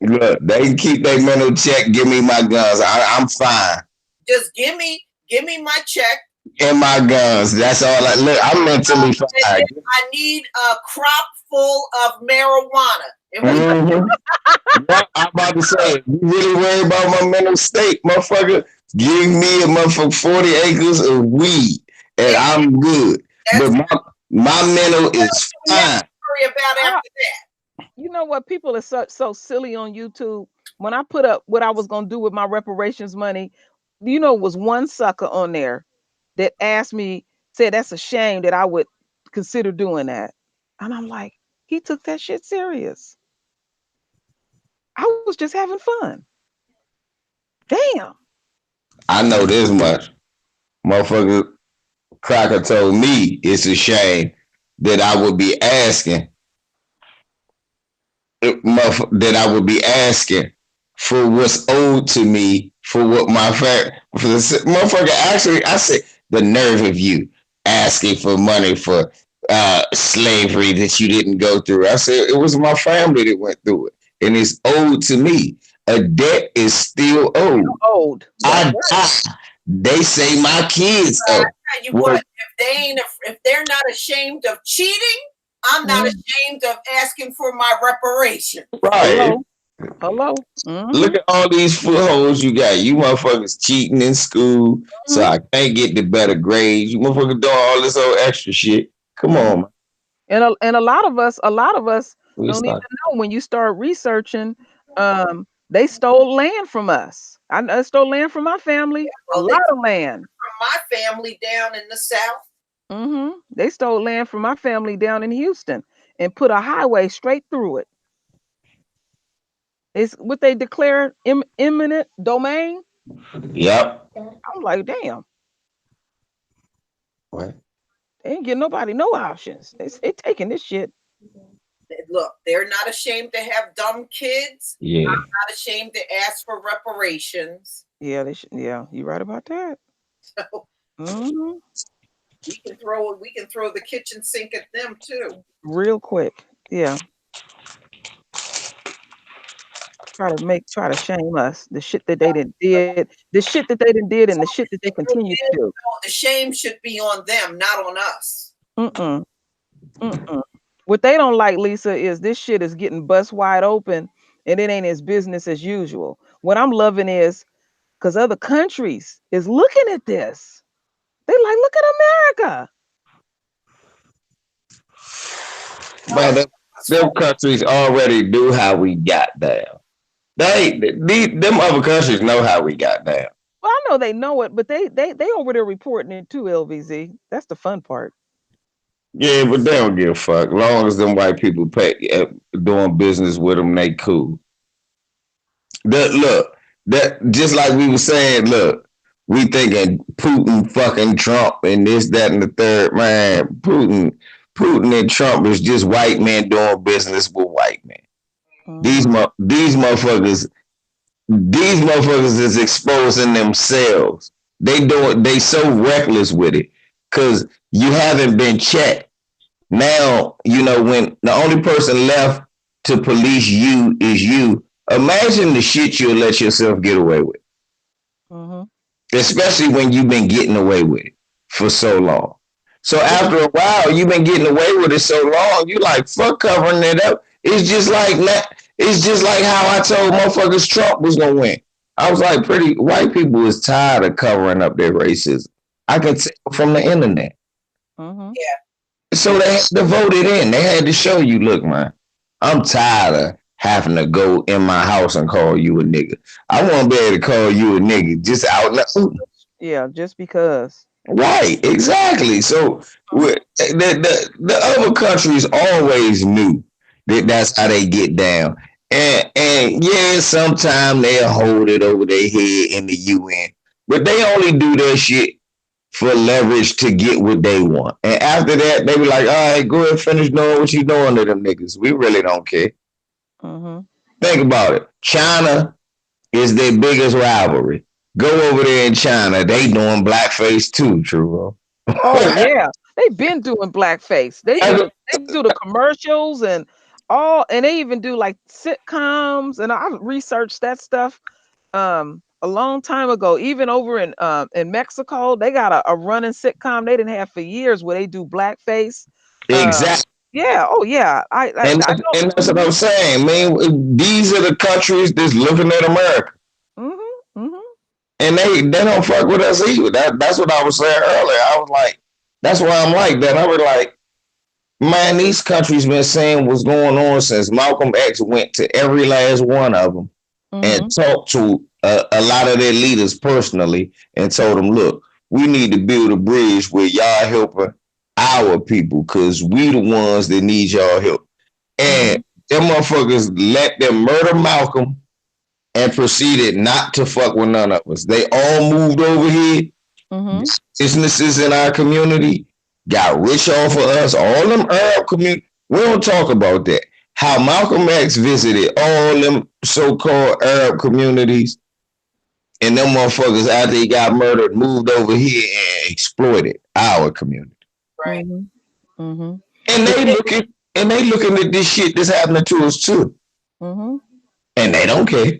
Look, they can keep their mental check. Give me my guns. I'm fine. Just give me my check. And my guns. That's all. I'm mentally fine. I need a crop full of marijuana. I'm about to say, you really worried about my mental state, motherfucker? Give me a motherfucker 40 acres of weed, and I'm good. But my mental is fine. worry about after that. You know what? People are so silly on YouTube. When I put up what I was gonna do with my reparations money, was one sucker on there that asked me, said that's a shame that I would consider doing that. And I'm like, he took that shit serious. I was just having fun. Damn. I know this much. Motherfucker Cracker told me it's a shame that I would be asking for what's owed to me for what my for the motherfucker. Actually, I said the nerve of you asking for money for slavery that you didn't go through. I said it was my family that went through it, and it's owed to me. A debt is still owed. They say my kids owe. Tell you what, if they're not ashamed of cheating, I'm not ashamed of asking for my reparation. Right. Hello. Look at all these footholds you got. You motherfuckers cheating in school, so I can't get the better grades. You motherfuckers doing all this old extra shit. Come on, man. And a lot of us don't even know when you start researching. They stole land from us. I stole land from my family. A lot of land from my family down in the South. They stole land from my family down in Houston and put a highway straight through it. It's what they declare eminent domain. Yep. I'm like, damn. What? They ain't getting nobody no options. They taking this shit. Look, they're not ashamed to have dumb kids. Yeah. I'm not ashamed to ask for reparations. Yeah, yeah, you're right about that. So we can throw the kitchen sink at them too. Real quick. Yeah. Try to shame us. The shit that they did, the shit that they did, and the shit that they continue to do. The shame should be on them, not on us. What they don't like, Lisa, is this shit is getting bust wide open and it ain't as business as usual. What I'm loving is because other countries is looking at this. They like, look at America. Man, them countries already do how we got down. Them other countries know how we got down. Well, I know they know it, but they over there reporting it too, LVZ. That's the fun part. Yeah, but they don't give a fuck. As long as them white people doing business with them, they cool. That just like we were saying, look, we thinking Putin fucking Trump and this, that, and the third. Man, Putin and Trump is just white men doing business with white men. These motherfuckers is exposing themselves. They so reckless with it. Because you haven't been checked. Now, when the only person left to police you is you, imagine the shit you'll let yourself get away with. Especially when you've been getting away with it for so long. So after a while, you've been getting away with it so long, you like, fuck covering it up. It's just like how I told motherfuckers Trump was going to win. I was like, white people is tired of covering up their racism. I can tell from the internet. Yeah. So they had to vote it in. They had to show you, look, man, I'm tired of having to go in my house and call you a nigga. I want to be able to call you a nigga just out loud. Yeah, just because. Right, exactly. So the other countries always knew that that's how they get down. And yeah, sometimes they'll hold it over their head in the UN. But they only do that shit for leverage to get what they want. And after that, they be like, all right, go ahead and finish doing what you doing to them niggas. We really don't care. Think about it. China is their biggest rivalry. Go over there in China. They doing blackface too, True. Oh, yeah. They've been doing blackface. They do the commercials and they even do like sitcoms. And I researched that stuff a long time ago. Even over in Mexico, they got a running sitcom they didn't have for years where they do blackface. Exactly. Yeah. Oh, yeah. And that's what I'm saying, man. These are the countries that's looking at America. And they don't fuck with us either. That's what I was saying earlier. I was like, that's why I'm like that. I was like, Man, these countries been saying what's going on since Malcolm X went to every last one of them and talked to a lot of their leaders personally and told them, look, we need to build a bridge where y'all helping our people because we the ones that need y'all help. And them motherfuckers let them murder Malcolm and proceeded not to fuck with none of us. They all moved over here. Businesses in our community got rich off of us. All them Arab community. We don't talk about that. How Malcolm X visited all them so-called Arab communities, and them motherfuckers after he got murdered moved over here and exploited our community. Right. And they looking at this shit that's happening to us too. And they don't care.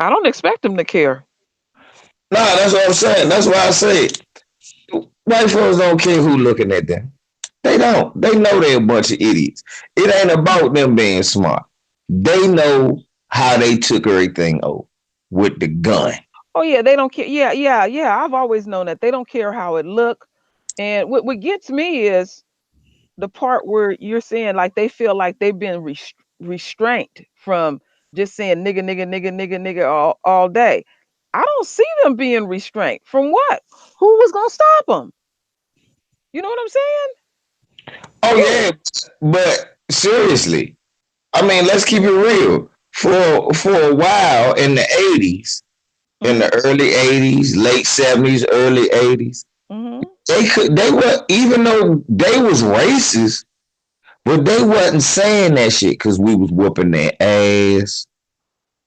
I don't expect them to care. Nah, that's what I'm saying. That's why I say white folks don't care who looking at them. They don't. They know they're a bunch of idiots. It ain't about them being smart. They know how they took everything over with the gun. Oh yeah, they don't care. Yeah. I've always known that they don't care how it look. And what gets me is the part where you're saying like they feel like they've been restrained from just saying nigga all day. I don't see them being restrained from what? Who was gonna stop them? You know what I'm saying? Oh yeah, but seriously, I mean, let's keep it real. For a while in the 80s, in the early 80s, late 70s, early 80s, they were, even though they was racist, but they wasn't saying that shit because we was whooping their ass.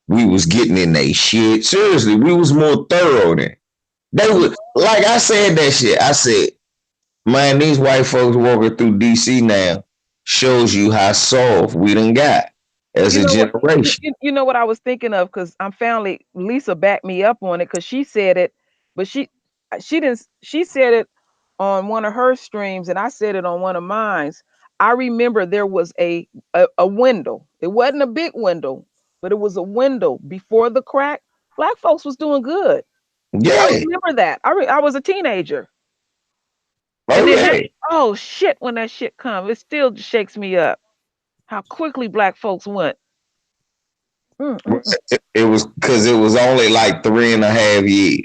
We was getting in their shit. Seriously, we was more thorough than they was. Like I said that shit. I said, man, these white folks walking through DC now shows you how soft we done got as a generation. You know what I was thinking of, because I'm family. Lisa backed me up on it because she said it, but she didn't. She said it on one of her streams, and I said it on one of mine. I remember there was a window. It wasn't a big window, but it was a window before the crack. Black folks was doing good. Yeah, I remember that. I was a teenager. And then oh shit, when that shit comes, it still shakes me up. How quickly black folks went. It was because it was only like 3.5 years.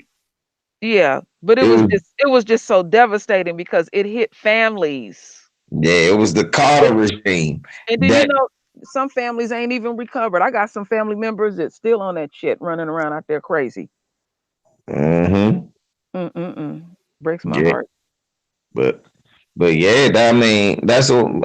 Yeah, but it was just so devastating because it hit families. Yeah, it was the Carter regime. And then some families ain't even recovered. I got some family members that's still on that shit, running around out there crazy. Breaks my heart. But yeah, I mean, that's why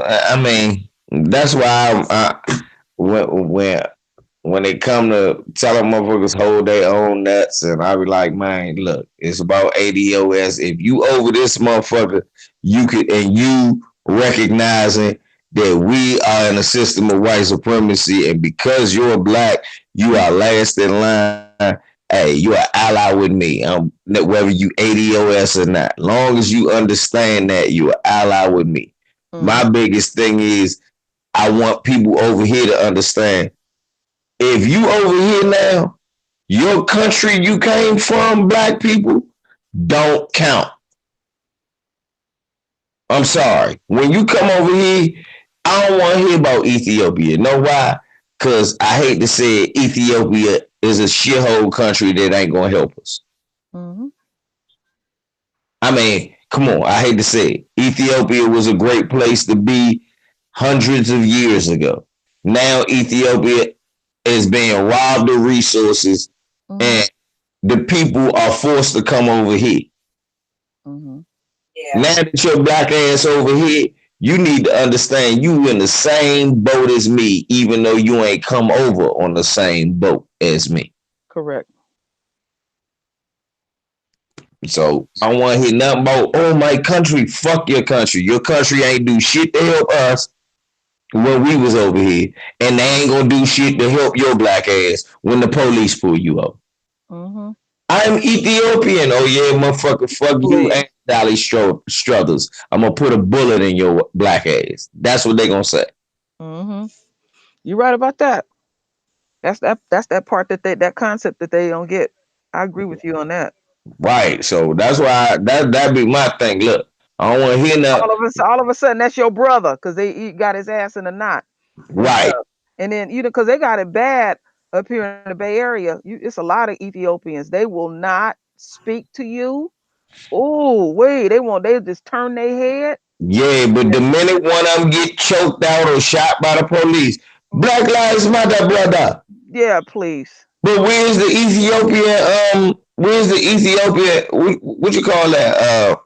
when they come to telling motherfuckers hold their own nuts, and I be like, man, look, it's about ADOS. If you over this motherfucker, you recognizing that we are in a system of white supremacy, and because you're black, you are last in line. Hey, you are ally with me. Whether you ADOS or not, long as you understand that you are ally with me. My biggest thing is I want people over here to understand. If you over here now, your country you came from, black people, don't count. I'm sorry. When you come over here, I don't want to hear about Ethiopia. Know why? Because I hate to say it, Ethiopia is a shithole country that ain't going to help us. I mean, come on. I hate to say it. Ethiopia was a great place to be hundreds of years ago. Now Ethiopia is being robbed of resources, and the people are forced to come over here. Now that you're black ass over here, you need to understand you in the same boat as me, even though you ain't come over on the same boat as me. Correct. So I want to hear nothing about, oh, my country. Fuck your country. Your country ain't do shit to help us when we was over here, and they ain't gonna do shit to help your black ass when the police pull you up. I'm Ethiopian. Oh yeah, motherfucker, fuck you and Dolly Struthers. I'm gonna put a bullet in your black ass. That's what they gonna say. You're right about that. That's that part that concept that they don't get. I agree with you on that. Right. So that's why that be my thing. Look, I don't want to hear nothing. All of a sudden, that's your brother because he got his ass in a knot. Right. And then, because they got it bad up here in the Bay Area. It's a lot of Ethiopians. They will not speak to you. Oh, wait, they just turn their head. Yeah, but the minute one of them get choked out or shot by the police, Black Lives Matter, brother. Yeah, please. But where's the Ethiopian? Where's the Ethiopian? What you call that?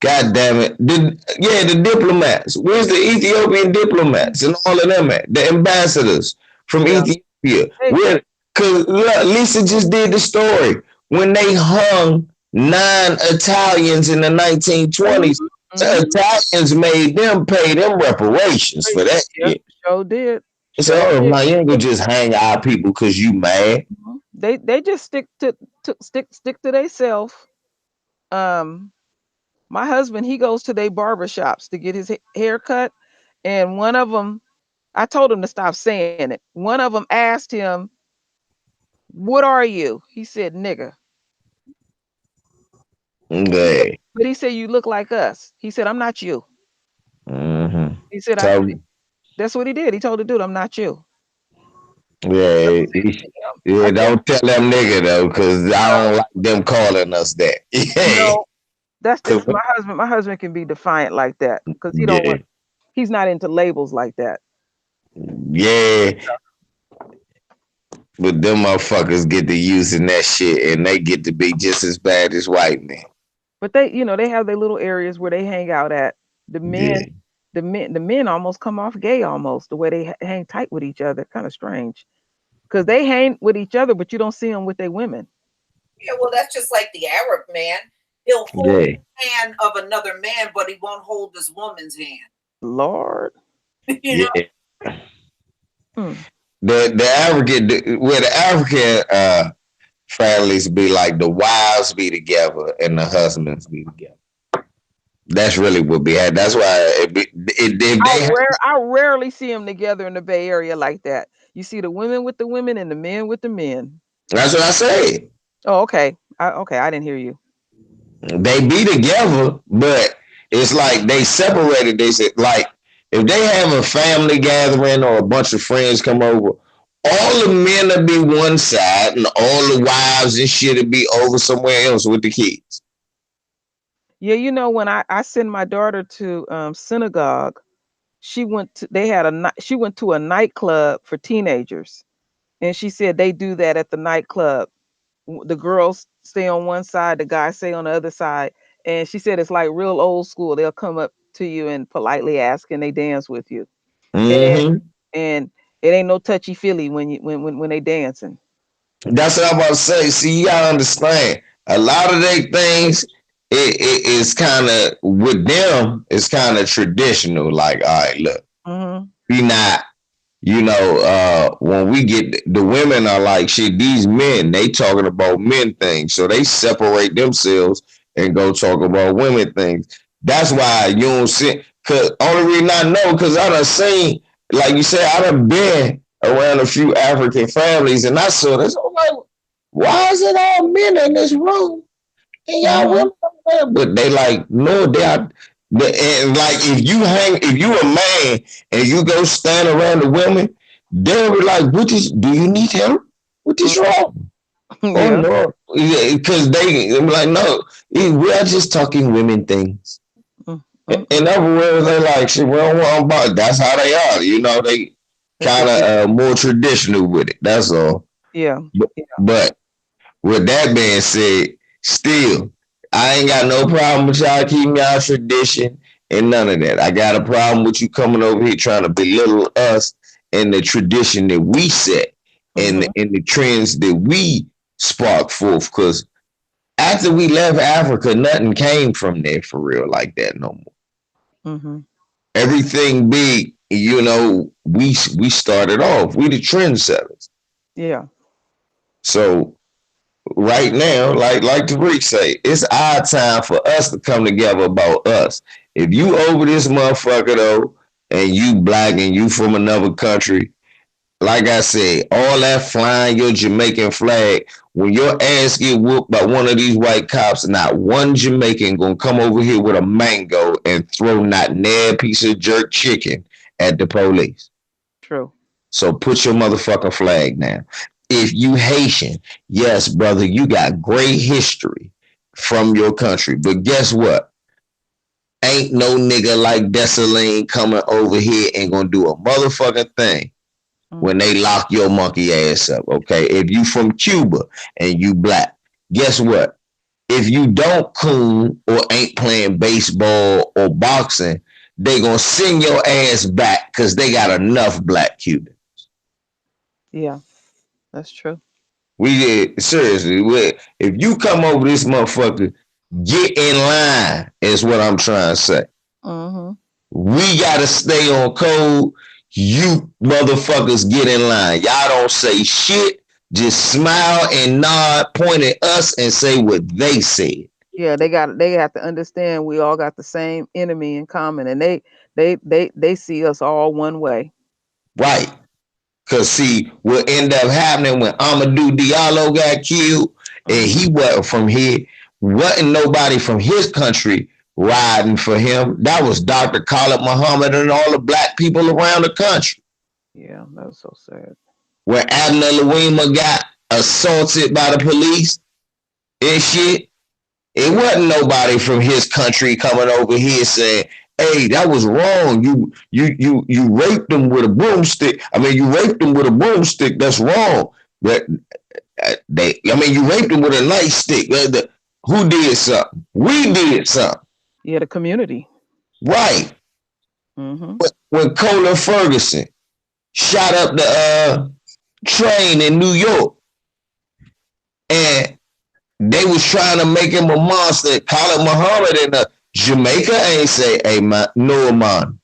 God damn it! The diplomats. Where's the Ethiopian diplomats and all of them at? The ambassadors from Ethiopia. Where? Cause Lisa just did the story when they hung 9 Italians in the 1920s. The Italians made them pay them reparations for that shit. Sure did. So you ain't gonna just hang our people because you mad. They just stick to themselves. My husband, he goes to their barbershops to get his hair cut, and one of them, I told him to stop saying it. One of them asked him, "What are you?" He said, "Nigga." Okay. But he said, "You look like us." He said, "I'm not you." Mm-hmm. He said, that's what he did. He told the dude, "I'm not you." Yeah, don't tell them nigga though, because I don't like them calling us that. No, that's my husband. My husband can be defiant like that because he's not into labels like that. Yeah. But them motherfuckers get to using that shit and they get to be just as bad as white men. But they have their little areas where they hang out at. The men almost come off gay almost, the way they hang tight with each other. Kind of strange. Because they hang with each other, but you don't see them with their women. Yeah, well, that's just like the Arab man. He'll hold the hand of another man, but he won't hold this woman's hand. Lord. The African families be like the wives be together and the husbands be together. That's really what be had. That's why I rarely see them together in the Bay Area like that. You see the women with the women and the men with the men. That's what I said. Oh, okay. I didn't hear you. They be together, but it's like they separated. They said, like, if they have a family gathering or a bunch of friends come over, all the men will be one side and all the wives and shit will be over somewhere else with the kids. Yeah, when I send my daughter to synagogue, she went to a nightclub for teenagers, and she said they do that at the nightclub. The girls stay on one side, the guys stay on the other side, and she said it's like real old school. They'll come up to you and politely ask, and they dance with you, and it ain't no touchy feely when they dancing. That's what I'm about to say. See, you gotta understand, a lot of their things, it is kind of with them. It's kind of traditional. Like, all right, look, we not. When we get the women are like, shit, these men, they talking about men things. So they separate themselves and go talk about women things. That's why you don't see, cause only reason I know, cause I done seen, like you said, I done been around a few African families and I saw this. I'm like, why is it all men in this room? And y'all women over there? But they like, no, they are. And like if you a man and you go stand around the women, they'll be like, do you need help? What is wrong? Oh no. Because they like, no, we are just talking women things. In other words, they like, shit, we don't want about. That's how they are. They kind of more traditional with it. That's all. Yeah. But with that being said, still, I ain't got no problem with y'all keeping y'all tradition and none of that. I got a problem with you coming over here trying to belittle us and the tradition that we set and the trends that we spark forth. Because after we left Africa, nothing came from there for real like that no more. Everything big, we started off. We the trendsetters. Yeah. So right now, like Tariq say, it's our time for us to come together about us. If you over this motherfucker though, and you black and you from another country, like I said, all that flying your Jamaican flag, when your ass get whooped by one of these white cops, not one Jamaican gonna come over here with a mango and throw not near a piece of jerk chicken at the police. True. So put your motherfucking flag down. If you Haitian, yes, brother, you got great history from your country. But guess what? Ain't no nigga like Dessalines coming over here and gonna do a motherfucking thing when they lock your monkey ass up, okay? If you from Cuba and you black, guess what? If you don't coon or ain't playing baseball or boxing, they gonna send your ass back because they got enough black Cubans. Yeah, that's true. We did, seriously, if you come over this motherfucker, get in line is what I'm trying to say. Mm-hmm. We gotta stay on code. You motherfuckers get in line. Y'all don't say shit. Just smile and nod, point at us, and say what they said. Yeah, they have to understand we all got the same enemy in common, and they see us all one way. Right. Cause see, what ended up happening when Amadou Diallo got killed, and he wasn't from here, wasn't nobody from his country riding for him. That was Dr. Khalid Muhammad and all the black people around the country. Yeah, that was so sad. When Abner Louima got assaulted by the police and shit, it wasn't nobody from his country coming over here saying, hey, that was wrong. You raped them with a broomstick. I mean, you raped them with a broomstick. That's wrong. But you raped them with a nightstick. Who did something? We did something. Yeah, the community. Right. Mm-hmm. When Colin Ferguson shot up the train in New York, and they was trying to make him a monster. Khalid Muhammad in Jamaica ain't say, hey man, no man.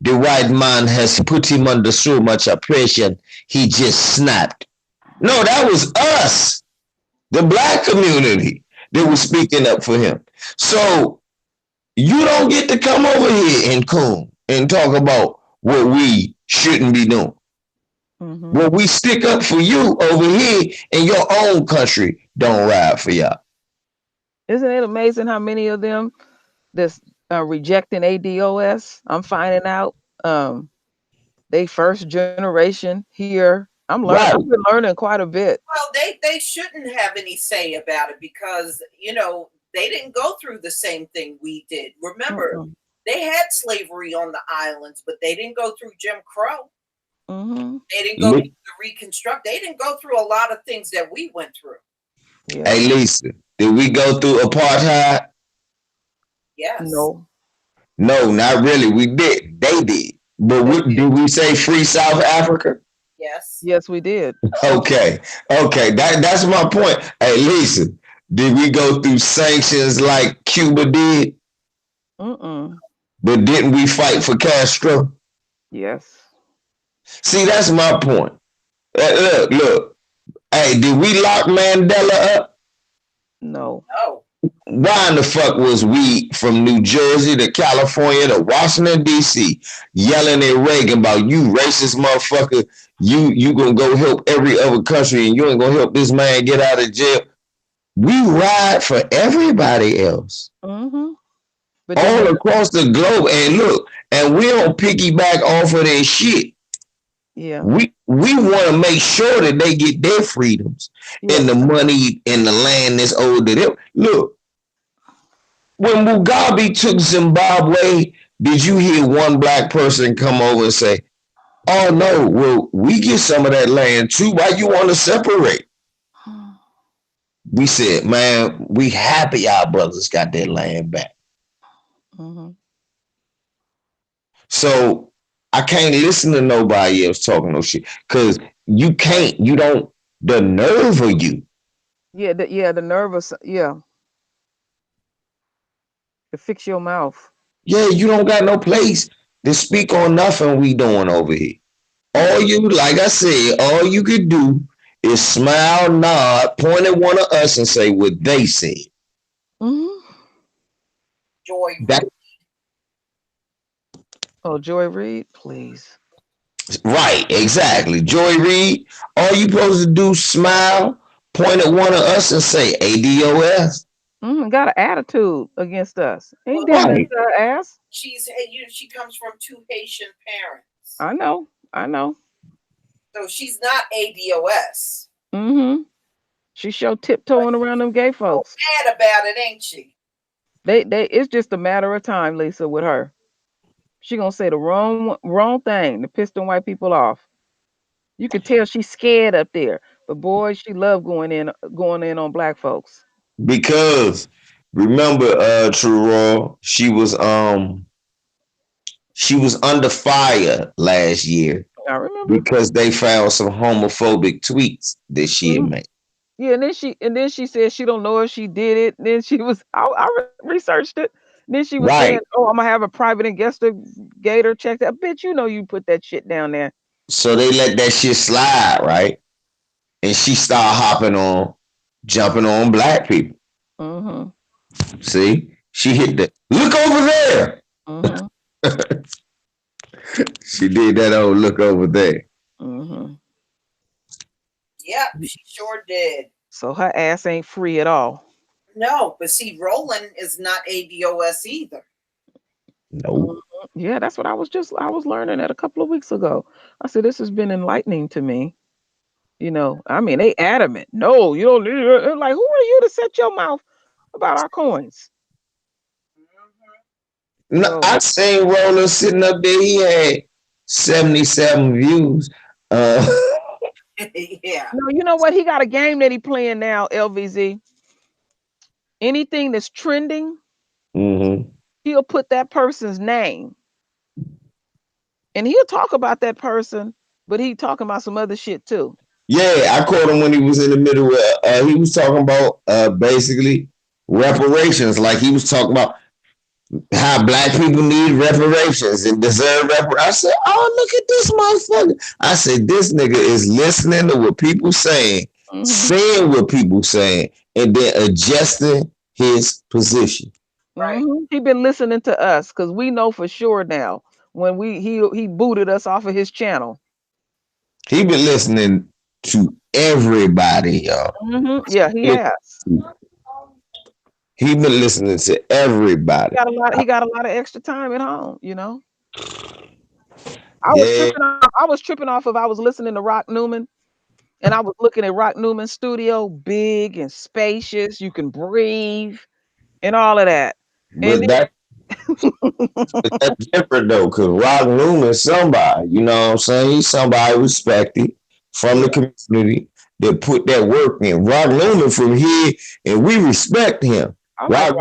The white man has put him under so much oppression, he just snapped. No, that was us, the black community, that was speaking up for him. So you don't get to come over here and coon and talk about what we shouldn't be doing. Mm-hmm. Well, we stick up for you over here in your own country don't ride for y'all. Isn't it amazing how many of them that's rejecting ADOS? I'm finding out they first generation here. I'm learning. Right. I've been learning quite a bit. Well, they shouldn't have any say about it because they didn't go through the same thing we did. Remember, they had slavery on the islands, but they didn't go through Jim Crow. Mm-hmm. They didn't go through the Reconstruct. They didn't go through a lot of things that we went through. Yeah. Hey, Lisa, did we go through apartheid? Yes. No, not really. We did. They did. But did we say free South Africa? Yes. Yes, we did. Okay. That's my point. Hey, Lisa, did we go through sanctions like Cuba did? But didn't we fight for Castro? Yes. See, that's my point. Look. Hey, did we lock Mandela up? No. Why in the fuck was we from New Jersey to California to Washington, D.C. yelling at Reagan about you racist motherfucker, you gonna go help every other country and you ain't gonna help this man get out of jail? We ride for everybody else. Mm-hmm. All across the globe. And look, and we don't piggyback off of their shit. Yeah. We want to make sure that they get their freedoms and the money and the land that's owed to them. Look, when Mugabe took Zimbabwe, did you hear one black person come over and say, oh no, well, we get some of that land too. Why you want to separate? We said, man, we happy our brothers got their land back. Mm-hmm. So I can't listen to nobody else talking no shit because you don't, the nerve of you. Yeah, the nervous, yeah. To fix your mouth. Yeah, you don't got no place to speak on nothing we doing over here. Like I said, all you could do is smile, nod, point at one of us and say what they said. Mm-hmm. Joy. Joy Reid, please. Right, exactly. Joy Reid, all you supposed to do, smile, point at one of us and say ADOS. Got an attitude against us. Ain't Well, that Right. her ass? she comes from 2 Haitian parents, I know. so she's not ADOS. She show tiptoeing around them gay folks. Mad about it, ain't she? They it's just a matter of time, Lisa, with her. She gonna say the wrong thing to piss them white people off. You could tell she's scared up there. But boy, she loved going in on black folks. Because remember, True Raw, she was under fire last year I remember. because they found some homophobic tweets that she had made. Yeah, and then she said she don't know if she did it. Then she was I researched it. Then she was saying, Right. "Oh, I'm gonna have a private investigator check that." Bitch, you know you put that shit down there. So they let that shit slide, right? And she started jumping on black people. See? She hit look over there. She did that old look over there. Yep, she sure did. So her ass ain't free at all. No, but see, Roland is not ADOS either. No. Yeah, that's what I was learning that a couple of weeks ago. I said this has been enlightening to me. You know, I mean, they adamant. No, you don't need it. Like, who are you to set your mouth about our coins? No, I seen Roland sitting up there. He had 77 views. Yeah. No, you know what? He got a game that he playing now, LVZ. Anything that's trending, he'll put that person's name. And he'll talk about that person, but he talking about some other shit too. Yeah, I caught him when he was in the middle of, he was talking about basically reparations. Like he was talking about how black people need reparations and deserve reparations. I said, oh, look at this motherfucker. I said, this nigga is listening to what people saying, saying what people saying, and then adjusting his position. Right. He been listening to us because we know for sure now when he booted us off of his channel. He been listening to everybody, y'all. Yeah, he has. He been listening to everybody. He got a lot of extra time at home, you know. I was tripping off of I was listening to Rock Newman, and I was looking at Rock Newman's studio, big and spacious. You can breathe and all of that. But that's different though, because Rock Newman's somebody, you know what I'm saying? He's somebody respected from the community that put that work in. Rock Newman from here, and we respect him. Rock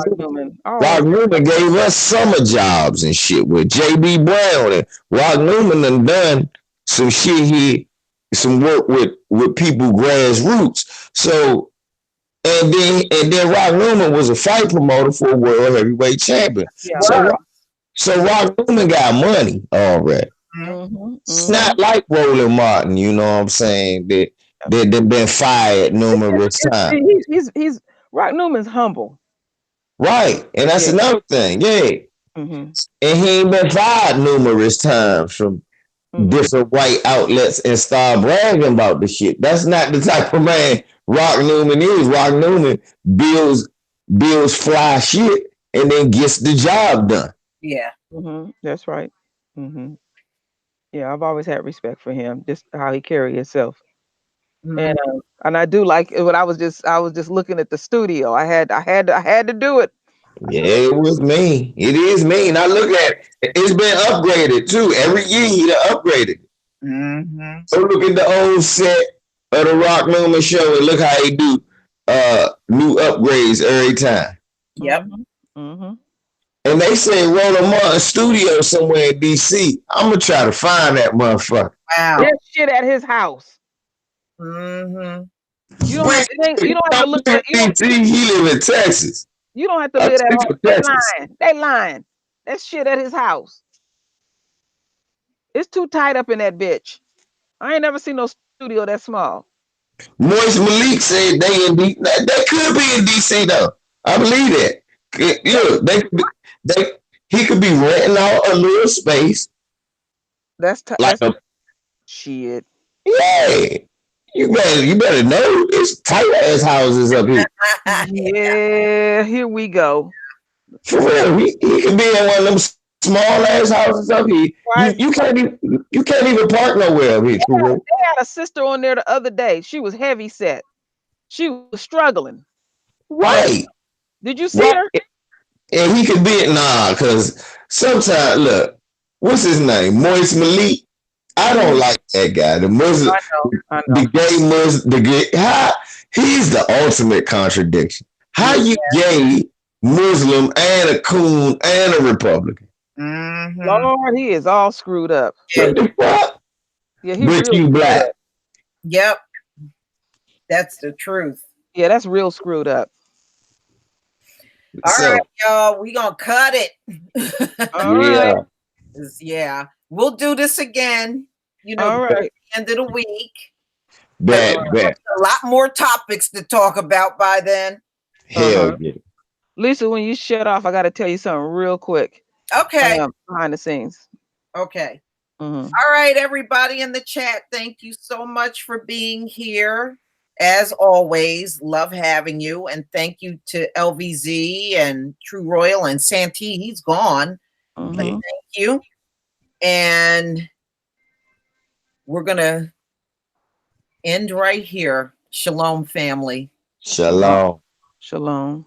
Newman gave us summer jobs and shit with JB Brown, and Rock Newman done some shit here, some work with people grassroots. So and then Rock Newman was a fight promoter for a world heavyweight champion. Yeah. So Rock Newman got money already. It's not like Roland Martin, you know what I'm saying, that they've been fired numerous times. He's Rock Newman's humble. Right. And that's another thing. Yeah. And he ain't been fired numerous times from different white outlets and start bragging about the shit. That's not the type of man Rock Newman is. Rock Newman builds fly shit and then gets the job done. Yeah. That's right. Yeah, I've always had respect for him, just how he carry himself. And I do like it. When I was just looking at the studio. I had to do it. Yeah, it was mean. It is mean. I look at it. It's been upgraded too. Every year he done upgraded. So look at the old set of the Rock Newman show and look how he do new upgrades every time. Yep. And they say Roland Martin studio somewhere in DC. I'm gonna try to find that motherfucker. Wow. That shit at his house. You don't have to look at DC. He live in Texas. You don't have to live at home. They lying. That shit at his house. It's too tight up in that bitch. I ain't never seen no studio that small. Moist Malik said they in DC. They could be in DC though. I believe that. Look, he could be renting out a little space. That's like shit. Yeah. You better know it's tight ass houses up here. Yeah, here we go. For real, he could be in one of them small ass houses up here. Right. You can't even park nowhere up here. They had a sister on there the other day. She was heavy set. She was struggling. Right. Did you see her? And he could be cause sometimes look, what's his name? Moise Malik. I don't like that guy. The Muslim, I know. the gay Muslim, he's the ultimate contradiction. How you gay, Muslim, and a coon and a Republican? Mm-hmm. Lord, he is all screwed up. What the fuck? Yeah, but you black. Yep, that's the truth. Yeah, that's real screwed up. All right, y'all, we gonna cut it. All right. Yeah, we'll do this again. You know, all right. end of the week. Bet. A lot more topics to talk about by then. Hell yeah. Lisa, when you shut off, I got to tell you something real quick. Okay. Behind the scenes. Okay. Mm-hmm. All right, everybody in the chat, thank you so much for being here. As always, love having you. And thank you to LVZ and True Royal and Santee. He's gone. Mm-hmm. But thank you. And we're going to end right here. Shalom, family. Shalom. Shalom.